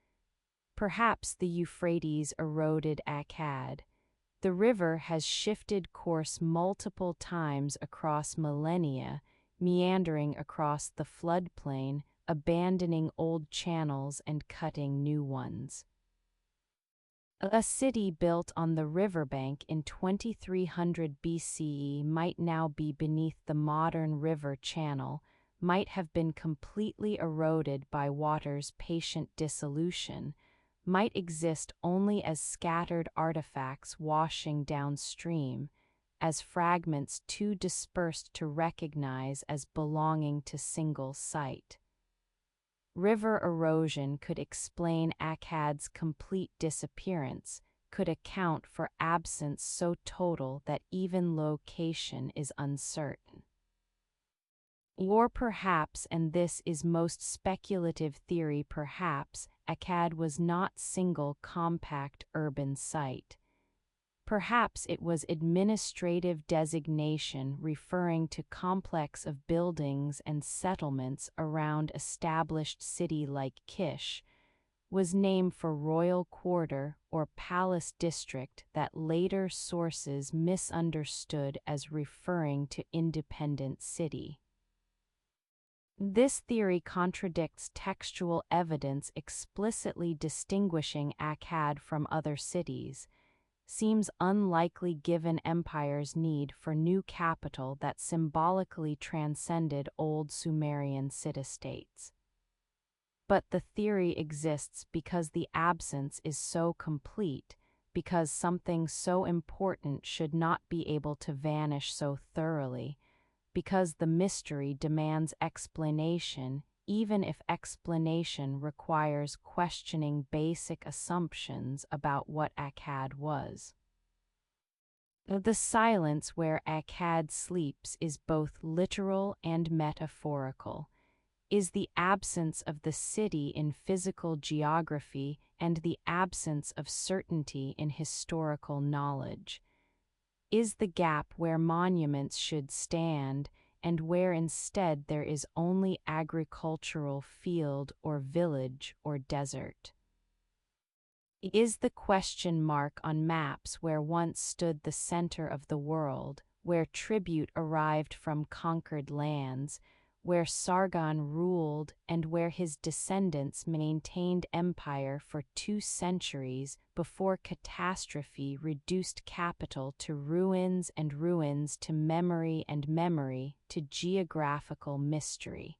Perhaps the Euphrates eroded Akkad. The river has shifted course multiple times across millennia, meandering across the floodplain, abandoning old channels and cutting new ones. A city built on the riverbank in 2300 BCE might now be beneath the modern river channel, might have been completely eroded by water's patient dissolution, might exist only as scattered artifacts washing downstream, as fragments too dispersed to recognize as belonging to single site. River erosion could explain Akkad's complete disappearance, could account for absence so total that even location is uncertain. Or perhaps, and this is most speculative theory, perhaps Akkad was not single compact urban site. Perhaps it was administrative designation referring to complex of buildings and settlements around established city like Kish, was named for royal quarter or palace district that later sources misunderstood as referring to independent city. This theory contradicts textual evidence explicitly distinguishing Akkad from other cities, seems unlikely given empire's need for new capital that symbolically transcended old Sumerian city-states. But the theory exists because the absence is so complete, because something so important should not be able to vanish so thoroughly, because the mystery demands explanation, even if explanation requires questioning basic assumptions about what Akkad was. The silence where Akkad sleeps is both literal and metaphorical. is the absence of the city in physical geography and the absence of certainty in historical knowledge, is the gap where monuments should stand and where instead there is only agricultural field or village or desert. Is the question mark on maps where once stood the center of the world, where tribute arrived from conquered lands, where Sargon ruled and where his descendants maintained empire for 2 centuries before catastrophe reduced capital to ruins and ruins to memory and memory to geographical mystery.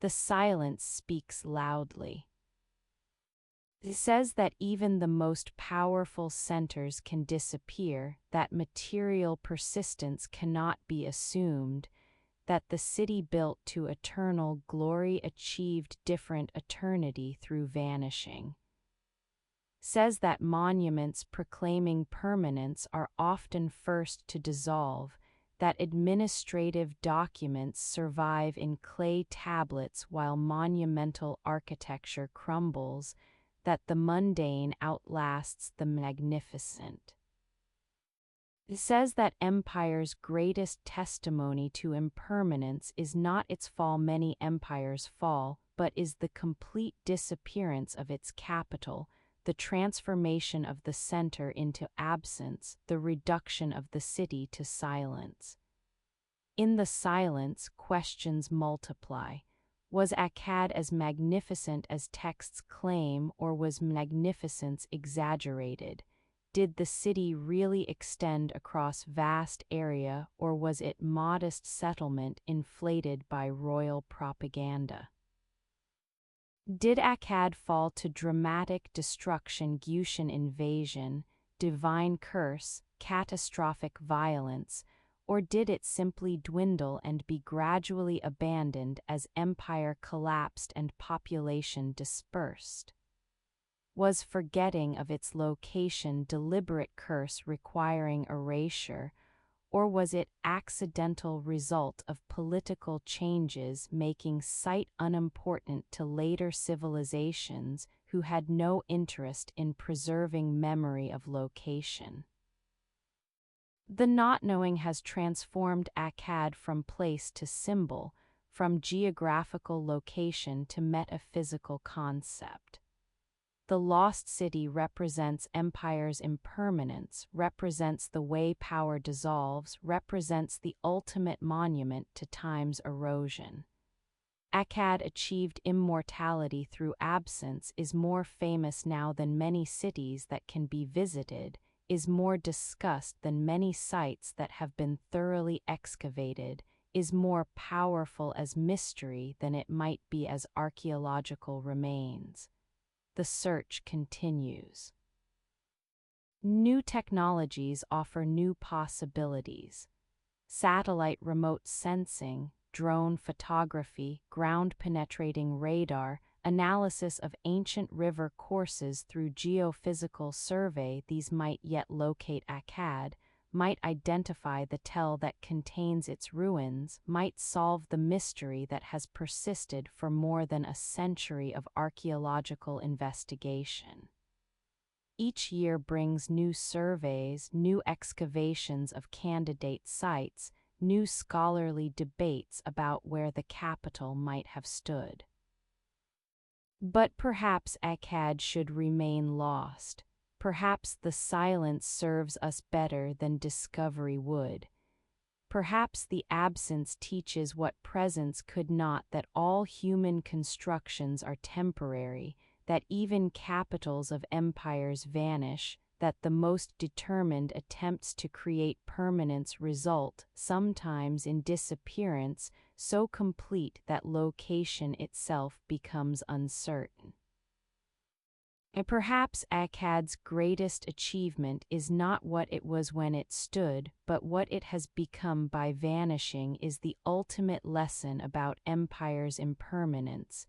The silence speaks loudly. It says that even the most powerful centers can disappear, that material persistence cannot be assumed, that the city built to eternal glory achieved different eternity through vanishing. Says that monuments proclaiming permanence are often first to dissolve, that administrative documents survive in clay tablets while monumental architecture crumbles, that the mundane outlasts the magnificent. It says that empire's greatest testimony to impermanence is not its fall, many empires fall, but is the complete disappearance of its capital, the transformation of the center into absence, the reduction of the city to silence. In the silence, questions multiply. Was Akkad as magnificent as texts claim, or was magnificence exaggerated? Did the city really extend across vast area, or was it modest settlement inflated by royal propaganda? Did Akkad fall to dramatic destruction, Gutian invasion, divine curse, catastrophic violence, or did it simply dwindle and be gradually abandoned as empire collapsed and population dispersed? Was forgetting of its location deliberate curse requiring erasure, or was it accidental result of political changes making site unimportant to later civilizations who had no interest in preserving memory of location? The not knowing has transformed Akkad from place to symbol, from geographical location to metaphysical concept. The lost city represents empire's impermanence, represents the way power dissolves, represents the ultimate monument to time's erosion. Akkad achieved immortality through absence, is more famous now than many cities that can be visited, is more discussed than many sites that have been thoroughly excavated, is more powerful as mystery than it might be as archaeological remains. The search continues. New technologies offer new possibilities. Satellite remote sensing, drone photography, ground-penetrating radar, analysis of ancient river courses through geophysical survey. These might yet locate Akkad, might identify the tell that contains its ruins, might solve the mystery that has persisted for more than a century of archaeological investigation. Each year brings new surveys, new excavations of candidate sites, new scholarly debates about where the capital might have stood. But perhaps Akkad should remain lost. Perhaps the silence serves us better than discovery would. Perhaps the absence teaches what presence could not, that all human constructions are temporary, that even capitals of empires vanish, that the most determined attempts to create permanence result sometimes in disappearance so complete that location itself becomes uncertain. And perhaps Akkad's greatest achievement is not what it was when it stood, but what it has become by vanishing, is the ultimate lesson about empire's impermanence,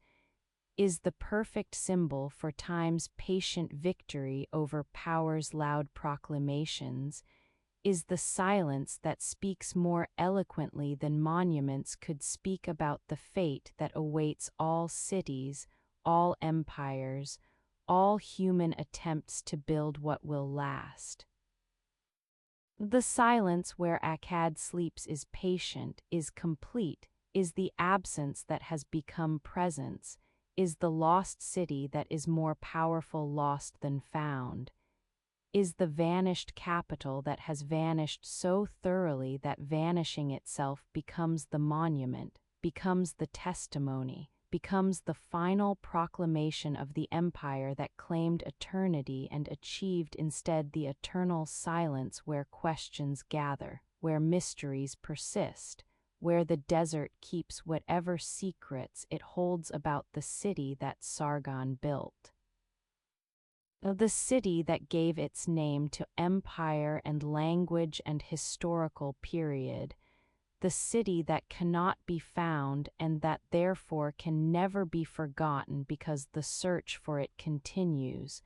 is the perfect symbol for time's patient victory over power's loud proclamations, is the silence that speaks more eloquently than monuments could speak about the fate that awaits all cities, all empires, all human attempts to build what will last. The silence where Akkad sleeps is patient, is complete, is the absence that has become presence, is the lost city that is more powerful lost than found, is the vanished capital that has vanished so thoroughly that vanishing itself becomes the monument, becomes the testimony, becomes the final proclamation of the empire that claimed eternity and achieved instead the eternal silence where questions gather, where mysteries persist, where the desert keeps whatever secrets it holds about the city that Sargon built. The city that gave its name to empire and language and historical period, the city that cannot be found and that therefore can never be forgotten because the search for it continues,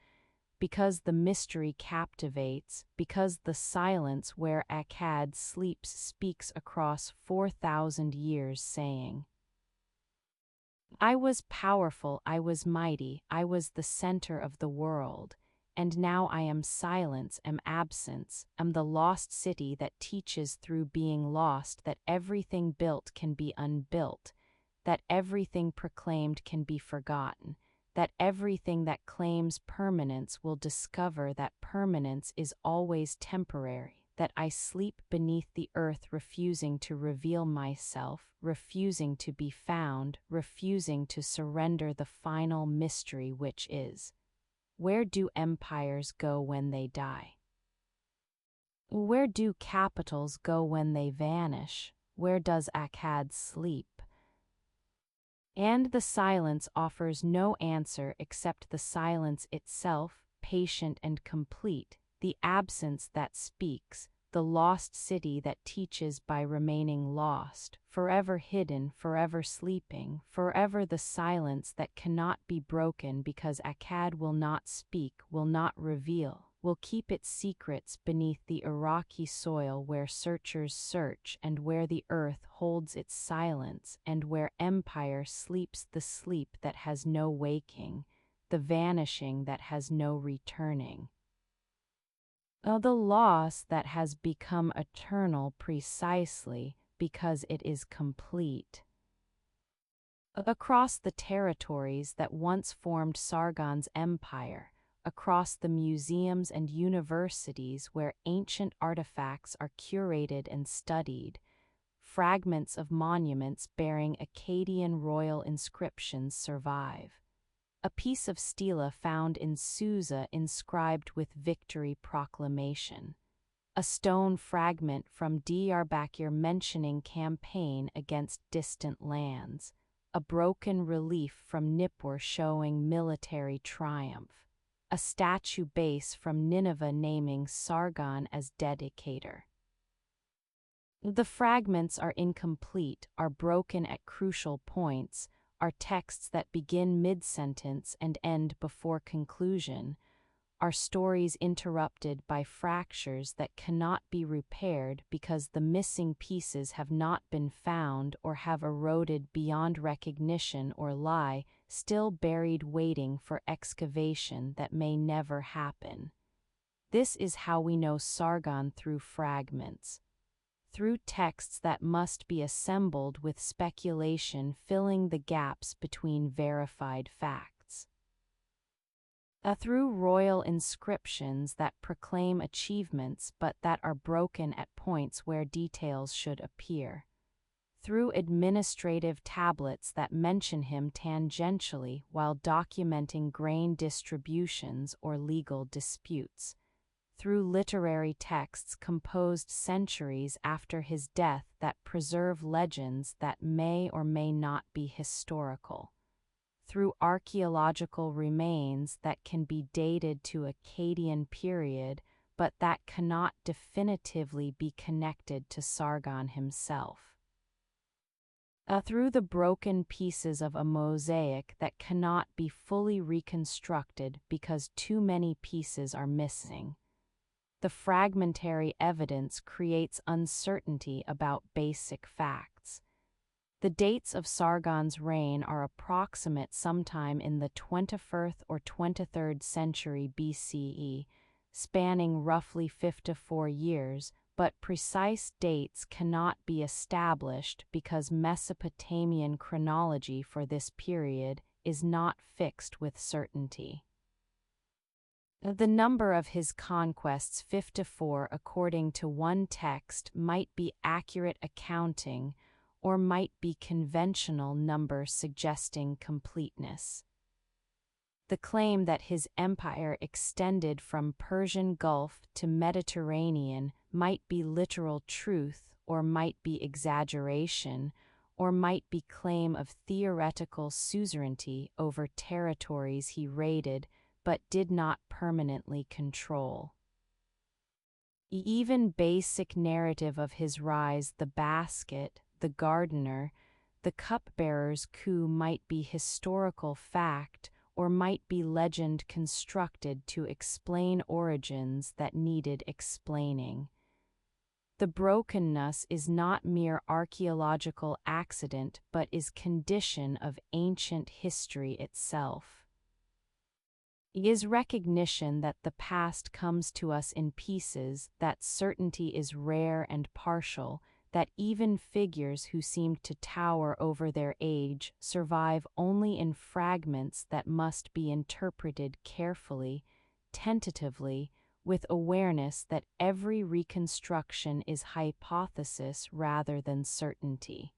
because the mystery captivates, because the silence where Akkad sleeps speaks across 4,000 years, saying, I was powerful, I was mighty, I was the center of the world, and now I am silence, am absence, am the lost city that teaches through being lost that everything built can be unbuilt, that everything proclaimed can be forgotten, that everything that claims permanence will discover that permanence is always temporary, that I sleep beneath the earth refusing to reveal myself, refusing to be found, refusing to surrender the final mystery which is. Where do empires go when they die? Where do capitals go when they vanish? Where does Akkad sleep? And the silence offers no answer except the silence itself, patient and complete, the absence that speaks, the lost city that teaches by remaining lost, forever hidden, forever sleeping, forever the silence that cannot be broken because Akkad will not speak, will not reveal, will keep its secrets beneath the Iraqi soil where searchers search and where the earth holds its silence and where empire sleeps the sleep that has no waking, the vanishing that has no returning. The loss that has become eternal precisely because it is complete. Across the territories that once formed Sargon's empire, across the museums and universities where ancient artifacts are curated and studied, fragments of monuments bearing Akkadian royal inscriptions survive. A piece of stela found in Susa inscribed with victory proclamation. A stone fragment from Diyarbakir mentioning campaign against distant lands. A broken relief from Nippur showing military triumph. A statue base from Nineveh naming Sargon as dedicator. The fragments are incomplete, are broken at crucial points, are texts that begin mid-sentence and end before conclusion, are stories interrupted by fractures that cannot be repaired because the missing pieces have not been found or have eroded beyond recognition or lie, still buried waiting for excavation that may never happen. This is how we know Sargon through fragments. Through texts that must be assembled with speculation filling the gaps between verified facts. Through royal inscriptions that proclaim achievements but that are broken at points where details should appear. Through administrative tablets that mention him tangentially while documenting grain distributions or legal disputes. Through literary texts composed centuries after his death that preserve legends that may or may not be historical. Through archaeological remains that can be dated to Akkadian period but that cannot definitively be connected to Sargon himself. Through the broken pieces of a mosaic that cannot be fully reconstructed because too many pieces are missing. The fragmentary evidence creates uncertainty about basic facts. The dates of Sargon's reign are approximate sometime in the 21st or 23rd century BCE, spanning roughly 54 years, but precise dates cannot be established because Mesopotamian chronology for this period is not fixed with certainty. The number of his conquests, 54 according to one text, might be accurate accounting or might be conventional number suggesting completeness. The claim that his empire extended from Persian Gulf to Mediterranean might be literal truth or might be exaggeration or might be claim of theoretical suzerainty over territories he raided but did not permanently control. Even basic narrative of his rise, the basket, the gardener, the cupbearer's coup might be historical fact or might be legend constructed to explain origins that needed explaining. The brokenness is not mere archaeological accident but is condition of ancient history itself. It is recognition that the past comes to us in pieces, that certainty is rare and partial, that even figures who seemed to tower over their age survive only in fragments that must be interpreted carefully, tentatively, with awareness that every reconstruction is hypothesis rather than certainty.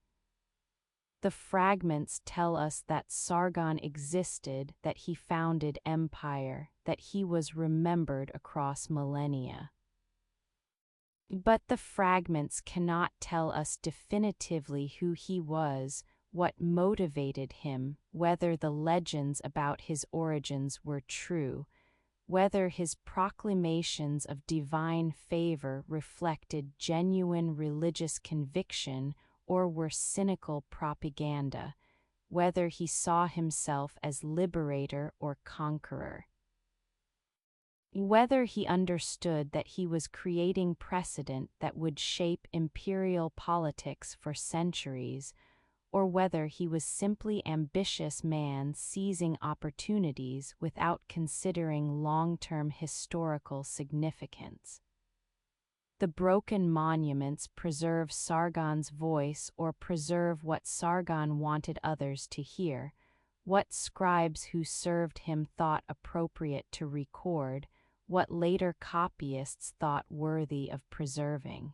The fragments tell us that Sargon existed, that he founded empire, that he was remembered across millennia. But the fragments cannot tell us definitively who he was, what motivated him, whether the legends about his origins were true, whether his proclamations of divine favor reflected genuine religious conviction or were cynical propaganda, whether he saw himself as liberator or conqueror, whether he understood that he was creating precedent that would shape imperial politics for centuries, or whether he was simply ambitious man seizing opportunities without considering long-term historical significance. The broken monuments preserve Sargon's voice or preserve what Sargon wanted others to hear, what scribes who served him thought appropriate to record, what later copyists thought worthy of preserving.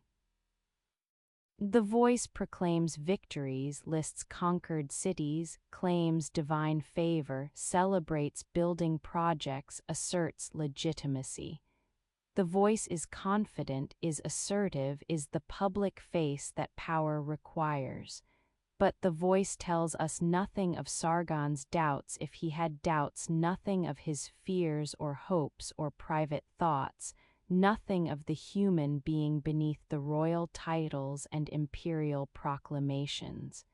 The voice proclaims victories, lists conquered cities, claims divine favor, celebrates building projects, asserts legitimacy. The voice is confident, is assertive, is the public face that power requires. But the voice tells us nothing of Sargon's doubts if he had doubts, nothing of his fears or hopes or private thoughts, nothing of the human being beneath the royal titles and imperial proclamations.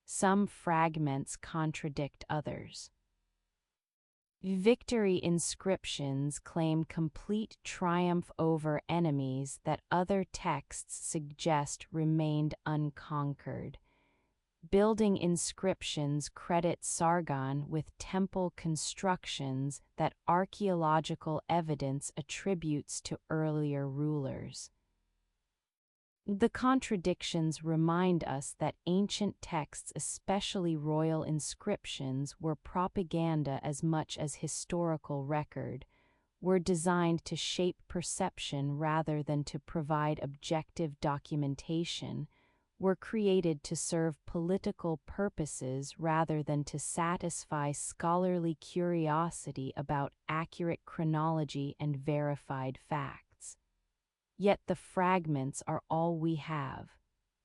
Some fragments contradict others. Victory inscriptions claim complete triumph over enemies that other texts suggest remained unconquered. Building inscriptions credit Sargon with temple constructions that archaeological evidence attributes to earlier rulers. The contradictions remind us that ancient texts, especially royal inscriptions, were propaganda as much as historical record, were designed to shape perception rather than to provide objective documentation, were created to serve political purposes rather than to satisfy scholarly curiosity about accurate chronology and verified facts. Yet the fragments are all we have,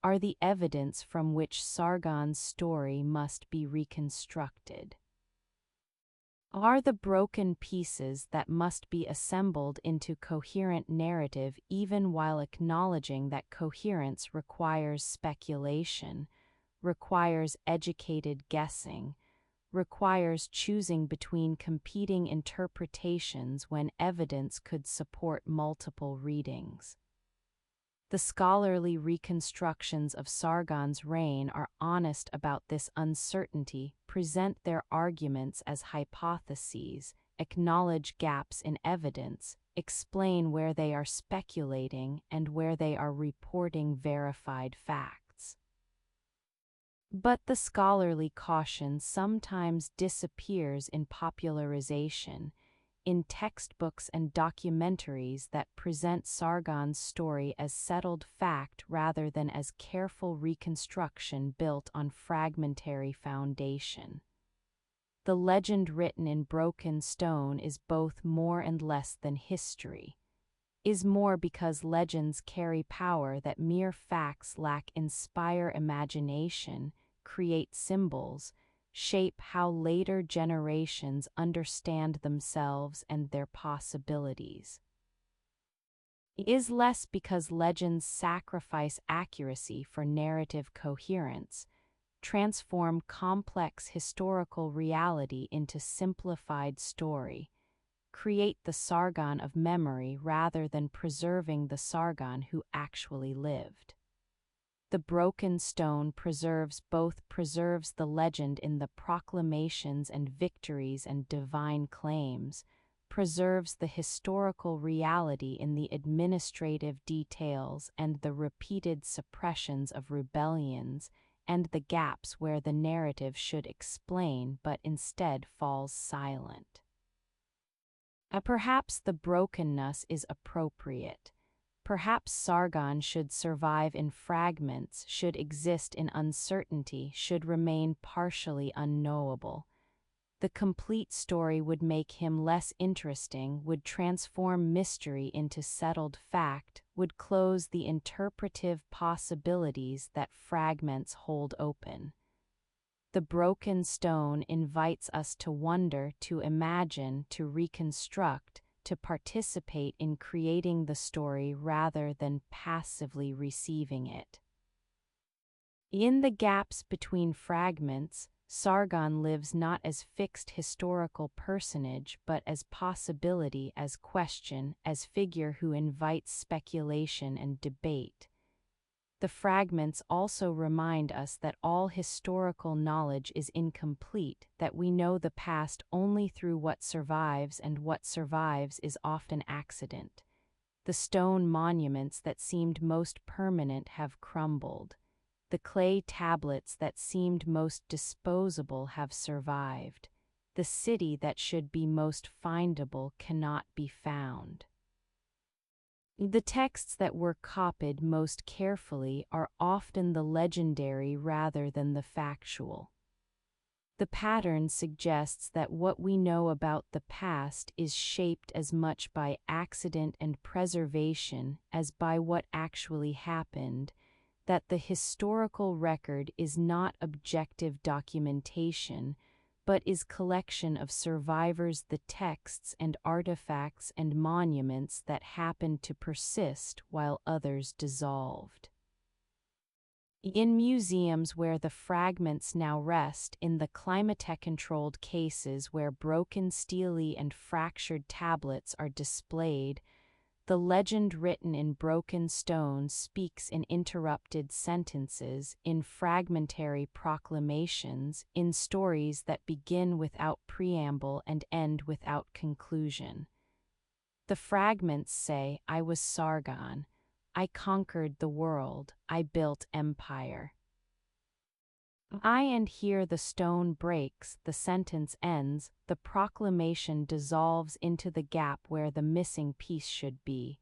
are the evidence from which Sargon's story must be reconstructed. Are the broken pieces that must be assembled into coherent narrative even while acknowledging that coherence requires speculation, requires educated guessing, requires choosing between competing interpretations when evidence could support multiple readings. The scholarly reconstructions of Sargon's reign are honest about this uncertainty, present their arguments as hypotheses, acknowledge gaps in evidence, explain where they are speculating and where they are reporting verified facts. But the scholarly caution sometimes disappears in popularization, in textbooks and documentaries that present Sargon's story as settled fact rather than as careful reconstruction built on fragmentary foundation. The legend written in broken stone is both more and less than history, is more because legends carry power that mere facts lack, inspire imagination, create symbols, shape how later generations understand themselves and their possibilities. Is less because legends sacrifice accuracy for narrative coherence, transform complex historical reality into simplified story, create the Sargon of memory rather than preserving the Sargon who actually lived. The broken stone preserves the legend in the proclamations and victories and divine claims, preserves the historical reality in the administrative details and the repeated suppressions of rebellions, and the gaps where the narrative should explain but instead falls silent. Perhaps the brokenness is appropriate. Perhaps Sargon should survive in fragments, should exist in uncertainty, should remain partially unknowable. The complete story would make him less interesting, would transform mystery into settled fact, would close the interpretive possibilities that fragments hold open. The broken stone invites us to wonder, to imagine, to reconstruct, to participate in creating the story rather than passively receiving it. In the gaps between fragments, Sargon lives not as fixed historical personage but as possibility, as question, as figure who invites speculation and debate. The fragments also remind us that all historical knowledge is incomplete, that we know the past only through what survives, and what survives is often accident. The stone monuments that seemed most permanent have crumbled. The clay tablets that seemed most disposable have survived. The city that should be most findable cannot be found. The texts that were copied most carefully are often the legendary rather than the factual. The pattern suggests that what we know about the past is shaped as much by accident and preservation as by what actually happened, that the historical record is not objective documentation, but is collection of survivors, the texts and artifacts and monuments that happened to persist while others dissolved. In museums where the fragments now rest, in the Climatech-controlled cases where broken stele and fractured tablets are displayed, the legend written in broken stone speaks in interrupted sentences, in fragmentary proclamations, in stories that begin without preamble and end without conclusion. The fragments say, "I was Sargon. I conquered the world. I built empire." And here the stone breaks, the sentence ends, the proclamation dissolves into the gap where the missing piece should be,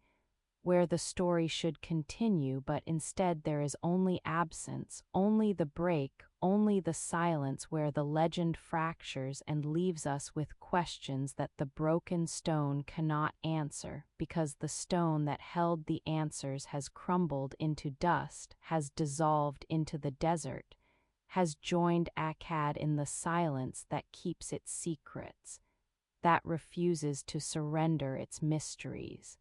where the story should continue, but instead there is only absence, only the break, only the silence where the legend fractures and leaves us with questions that the broken stone cannot answer, because the stone that held the answers has crumbled into dust, has dissolved into the desert, has joined Akkad in the silence that keeps its secrets, that refuses to surrender its mysteries.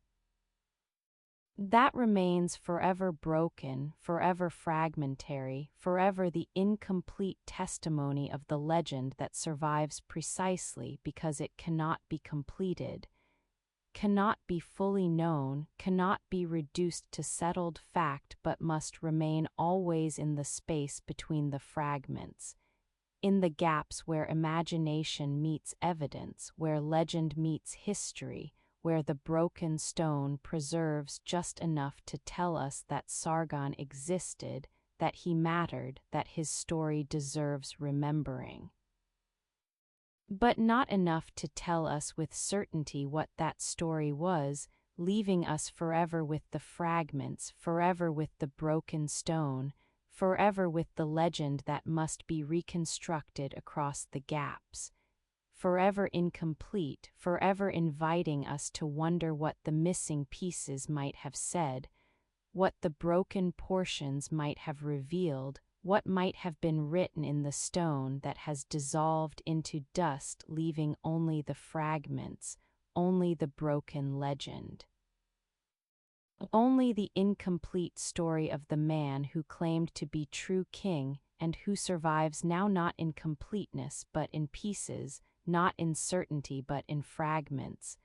That remains forever broken, forever fragmentary, forever the incomplete testimony of the legend that survives precisely because it cannot be completed, cannot be fully known, cannot be reduced to settled fact, but must remain always in the space between the fragments, in the gaps where imagination meets evidence, where legend meets history, where the broken stone preserves just enough to tell us that Sargon existed, that he mattered, that his story deserves remembering. But not enough to tell us with certainty what that story was, leaving us forever with the fragments, forever with the broken stone, forever with the legend that must be reconstructed across the gaps, forever incomplete, forever inviting us to wonder what the missing pieces might have said, what the broken portions might have revealed, what might have been written in the stone that has dissolved into dust, leaving only the fragments, only the broken legend. Only the incomplete story of the man who claimed to be true king and who survives now, not in completeness but in pieces, not in certainty but in fragments,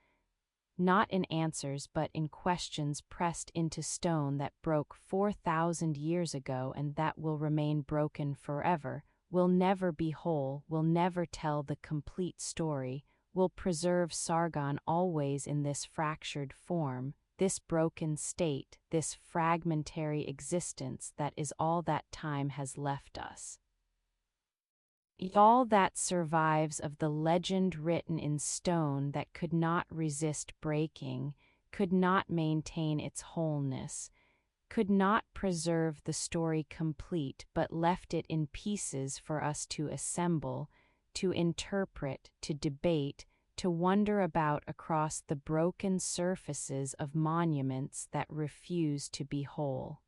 not in answers but in questions pressed into stone that broke 4,000 years ago and that will remain broken forever, will never be whole, will never tell the complete story, will preserve Sargon always in this fractured form, this broken state, this fragmentary existence that is all that time has left us. All that survives of the legend written in stone that could not resist breaking, could not maintain its wholeness, could not preserve the story complete but left it in pieces for us to assemble, to interpret, to debate, to wonder about across the broken surfaces of monuments that refuse to be whole.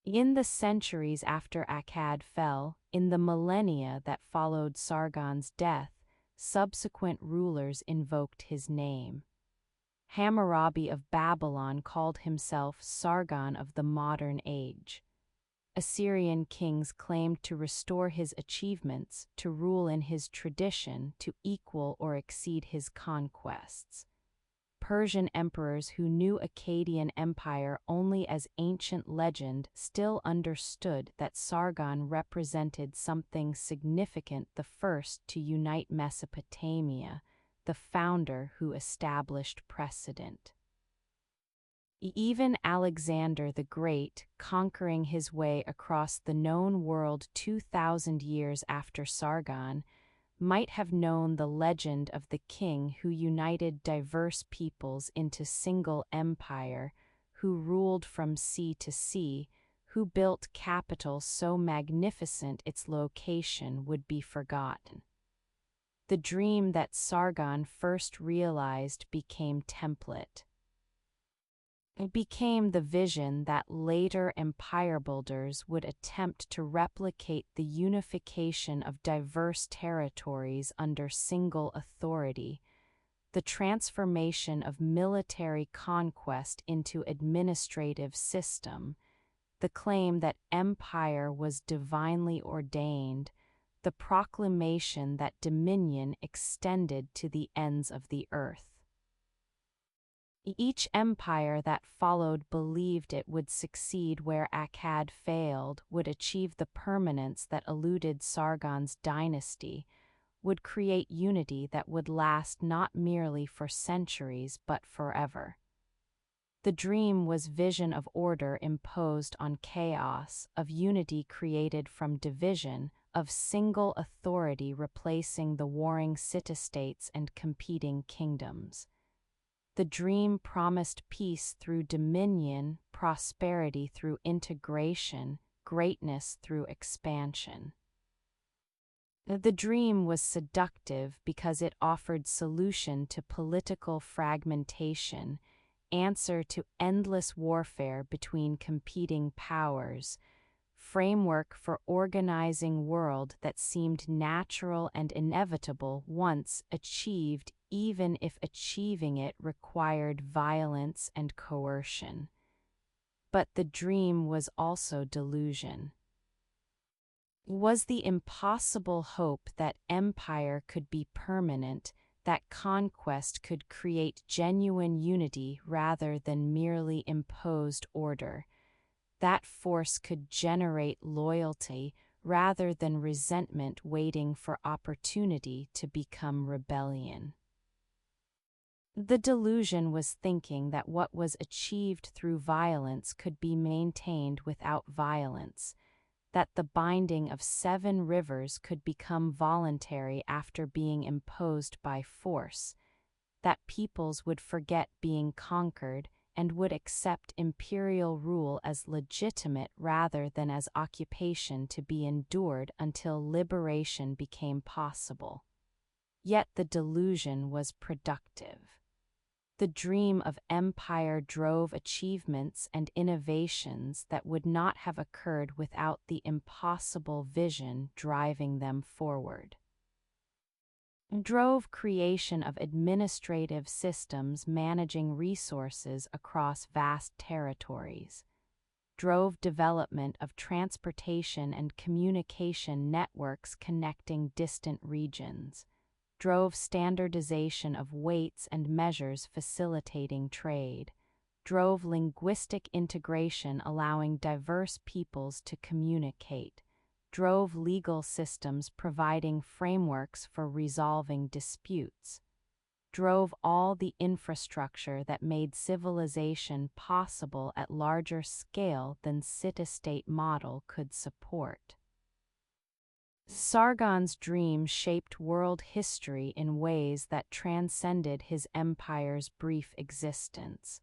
In the centuries after Akkad fell, in the millennia that followed Sargon's death, subsequent rulers invoked his name. Hammurabi of Babylon called himself Sargon of the modern age. Assyrian kings claimed to restore his achievements, to rule in his tradition, to equal or exceed his conquests. Persian emperors who knew Akkadian Empire only as ancient legend still understood that Sargon represented something significant, the first to unite Mesopotamia, the founder who established precedent. Even Alexander the Great, conquering his way across the known world 2,000 years after Sargon, might have known the legend of the king who united diverse peoples into single empire, who ruled from sea to sea, who built capital so magnificent its location would be forgotten. The dream that Sargon first realized became template. It became the vision that later empire builders would attempt to replicate, the unification of diverse territories under single authority, the transformation of military conquest into administrative system, the claim that empire was divinely ordained, the proclamation that dominion extended to the ends of the earth. Each empire that followed believed it would succeed where Akkad failed, would achieve the permanence that eluded Sargon's dynasty, would create unity that would last not merely for centuries but forever. The dream was vision of order imposed on chaos, of unity created from division, of single authority replacing the warring city-states and competing kingdoms. The dream promised peace through dominion, prosperity through integration, greatness through expansion. The dream was seductive because it offered solution to political fragmentation, answer to endless warfare between competing powers, framework for organizing world that seemed natural and inevitable once achieved, even if achieving it required violence and coercion. But the dream was also delusion. Was the impossible hope that empire could be permanent, that conquest could create genuine unity rather than merely imposed order, that force could generate loyalty rather than resentment waiting for opportunity to become rebellion. The delusion was thinking that what was achieved through violence could be maintained without violence, that the binding of 7 rivers could become voluntary after being imposed by force, that peoples would forget being conquered and would accept imperial rule as legitimate rather than as occupation to be endured until liberation became possible. Yet the delusion was productive. The dream of empire drove achievements and innovations that would not have occurred without the impossible vision driving them forward. Drove creation of administrative systems managing resources across vast territories. Drove development of transportation and communication networks connecting distant regions. Drove standardization of weights and measures facilitating trade, drove linguistic integration allowing diverse peoples to communicate, drove legal systems providing frameworks for resolving disputes, drove all the infrastructure that made civilization possible at larger scale than city-state model could support. Sargon's dream shaped world history in ways that transcended his empire's brief existence.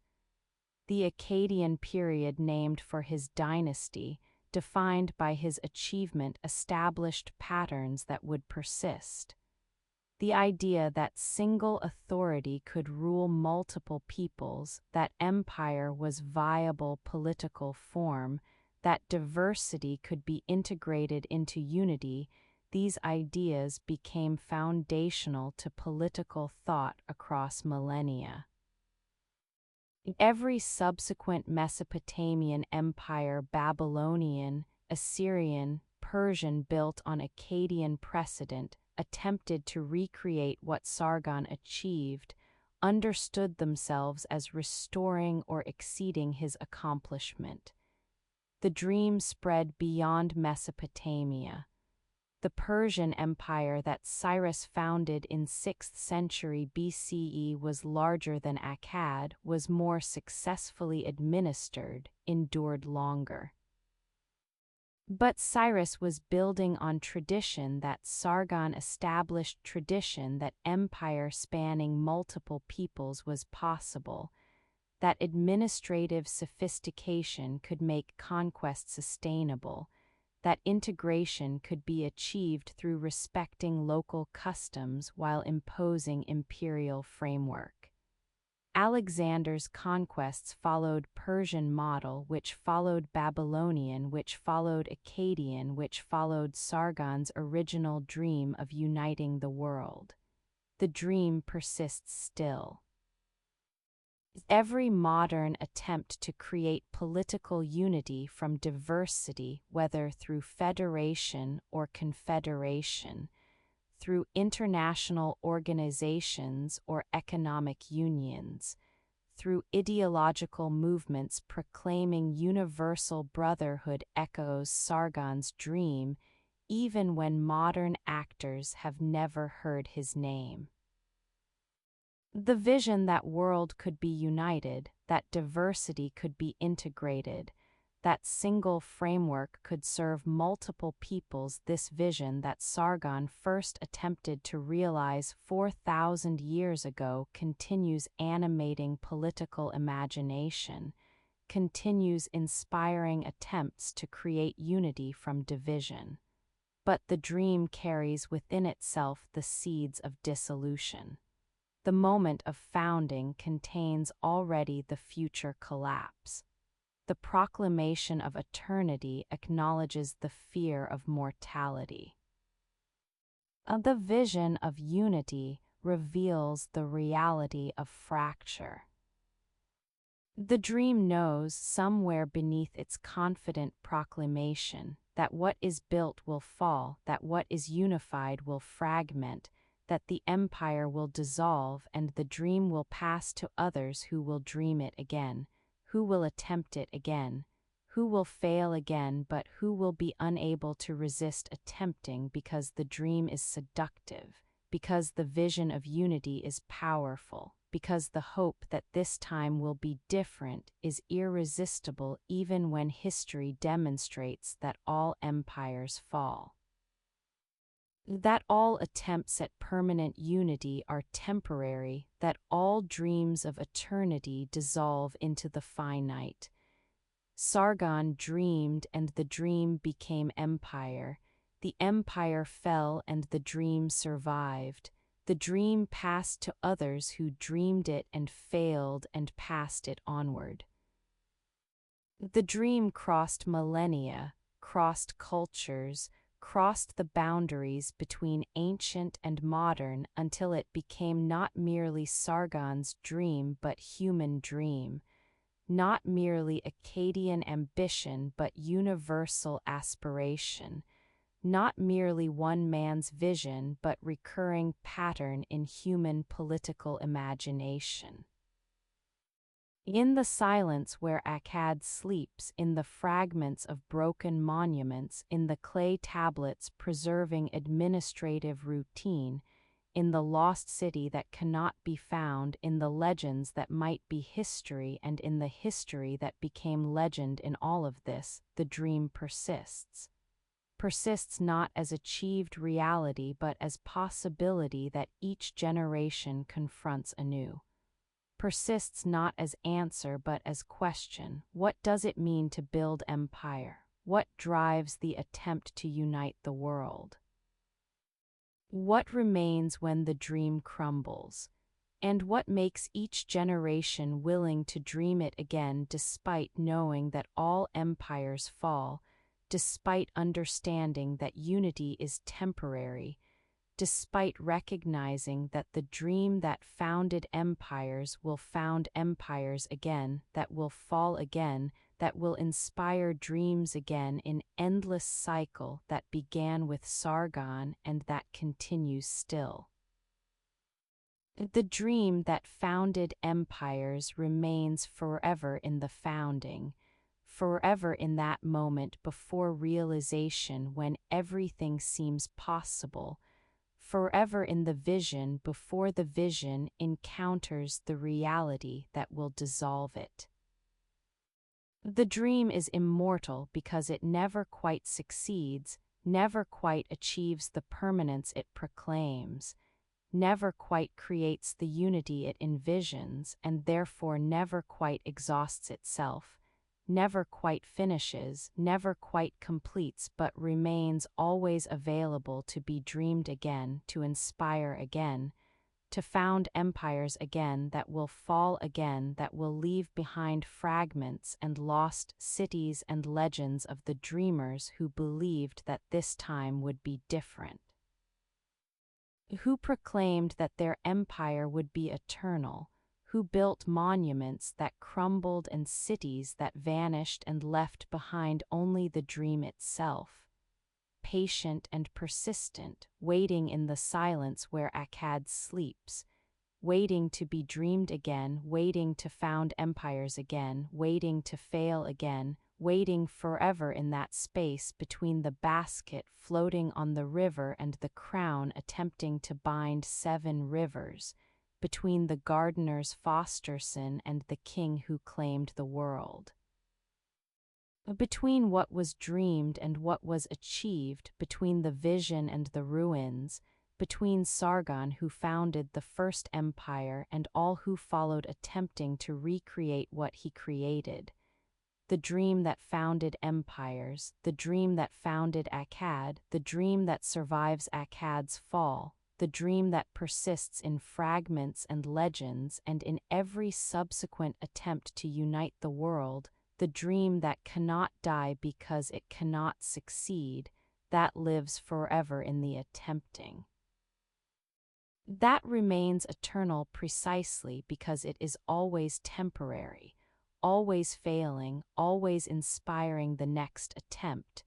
The Akkadian period, named for his dynasty, defined by his achievement, established patterns that would persist. The idea that single authority could rule multiple peoples, that empire was viable political form, that diversity could be integrated into unity, these ideas became foundational to political thought across millennia. Every subsequent Mesopotamian empire, Babylonian, Assyrian, Persian, built on Akkadian precedent, attempted to recreate what Sargon achieved, understood themselves as restoring or exceeding his accomplishment. The dream spread beyond Mesopotamia. The Persian Empire that Cyrus founded in 6th century BCE was larger than Akkad, was more successfully administered, endured longer. But Cyrus was building on tradition that Sargon established, tradition that empire spanning multiple peoples was possible, that administrative sophistication could make conquest sustainable, that integration could be achieved through respecting local customs while imposing imperial framework. Alexander's conquests followed Persian model, which followed Babylonian, which followed Akkadian, which followed Sargon's original dream of uniting the world. The dream persists still. Every modern attempt to create political unity from diversity, whether through federation or confederation, through international organizations or economic unions, through ideological movements proclaiming universal brotherhood, echoes Sargon's dream, even when modern actors have never heard his name. The vision that world could be united, that diversity could be integrated, that single framework could serve multiple peoples, this vision that Sargon first attempted to realize 4,000 years ago continues animating political imagination, continues inspiring attempts to create unity from division. But the dream carries within itself the seeds of dissolution. The moment of founding contains already the future collapse. The proclamation of eternity acknowledges the fear of mortality. The vision of unity reveals the reality of fracture. The dream knows somewhere beneath its confident proclamation that what is built will fall, that what is unified will fragment, that the empire will dissolve and the dream will pass to others who will dream it again, who will attempt it again, who will fail again but who will be unable to resist attempting because the dream is seductive, because the vision of unity is powerful, because the hope that this time will be different is irresistible even when history demonstrates that all empires fall. That all attempts at permanent unity are temporary, that all dreams of eternity dissolve into the finite. Sargon dreamed and the dream became empire. The empire fell and the dream survived. The dream passed to others who dreamed it and failed and passed it onward. The dream crossed millennia, crossed cultures, crossed the boundaries between ancient and modern until it became not merely Sargon's dream but human dream, not merely Akkadian ambition but universal aspiration, not merely one man's vision but recurring pattern in human political imagination. In the silence where Akkad sleeps, in the fragments of broken monuments, in the clay tablets preserving administrative routine, in the lost city that cannot be found, in the legends that might be history, and in the history that became legend, in all of this, the dream persists. Persists not as achieved reality but as possibility that each generation confronts anew. Persists not as answer but as question. What does it mean to build empire? What drives the attempt to unite the world? What remains when the dream crumbles? And what makes each generation willing to dream it again despite knowing that all empires fall, despite understanding that unity is temporary, despite recognizing that the dream that founded empires will found empires again, that will fall again, that will inspire dreams again in endless cycle that began with Sargon and that continues still. The dream that founded empires remains forever in the founding, forever in that moment before realization when everything seems possible, forever in the vision before the vision encounters the reality that will dissolve it. The dream is immortal because it never quite succeeds, never quite achieves the permanence it proclaims, never quite creates the unity it envisions, and therefore never quite exhausts itself, never quite finishes, never quite completes, but remains always available to be dreamed again, to inspire again, to found empires again that will fall again, that will leave behind fragments and lost cities and legends of the dreamers who believed that this time would be different, who proclaimed that their empire would be eternal, who built monuments that crumbled and cities that vanished and left behind only the dream itself, patient and persistent, waiting in the silence where Akkad sleeps, waiting to be dreamed again, waiting to found empires again, waiting to fail again, waiting forever in that space between the basket floating on the river and the crown attempting to bind 7 rivers, between the gardener's foster son and the king who claimed the world. Between what was dreamed and what was achieved, between the vision and the ruins, between Sargon who founded the first empire and all who followed attempting to recreate what he created, the dream that founded empires, the dream that founded Akkad, the dream that survives Akkad's fall, the dream that persists in fragments and legends and in every subsequent attempt to unite the world, the dream that cannot die because it cannot succeed, that lives forever in the attempting. That remains eternal precisely because it is always temporary, always failing, always inspiring the next attempt.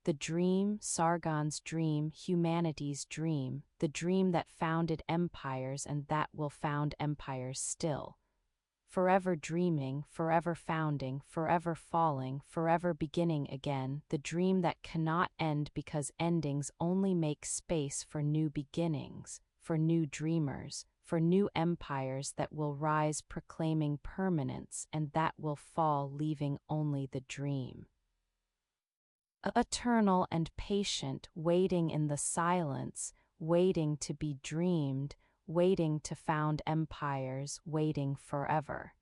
The dream, Sargon's dream, humanity's dream, the dream that founded empires and that will found empires still. Forever dreaming, forever founding, forever falling, forever beginning again, the dream that cannot end because endings only make space for new beginnings, for new dreamers, for new empires that will rise proclaiming permanence and that will fall leaving only the dream. Eternal and patient, waiting in the silence, waiting to be dreamed, waiting to found empires, waiting forever.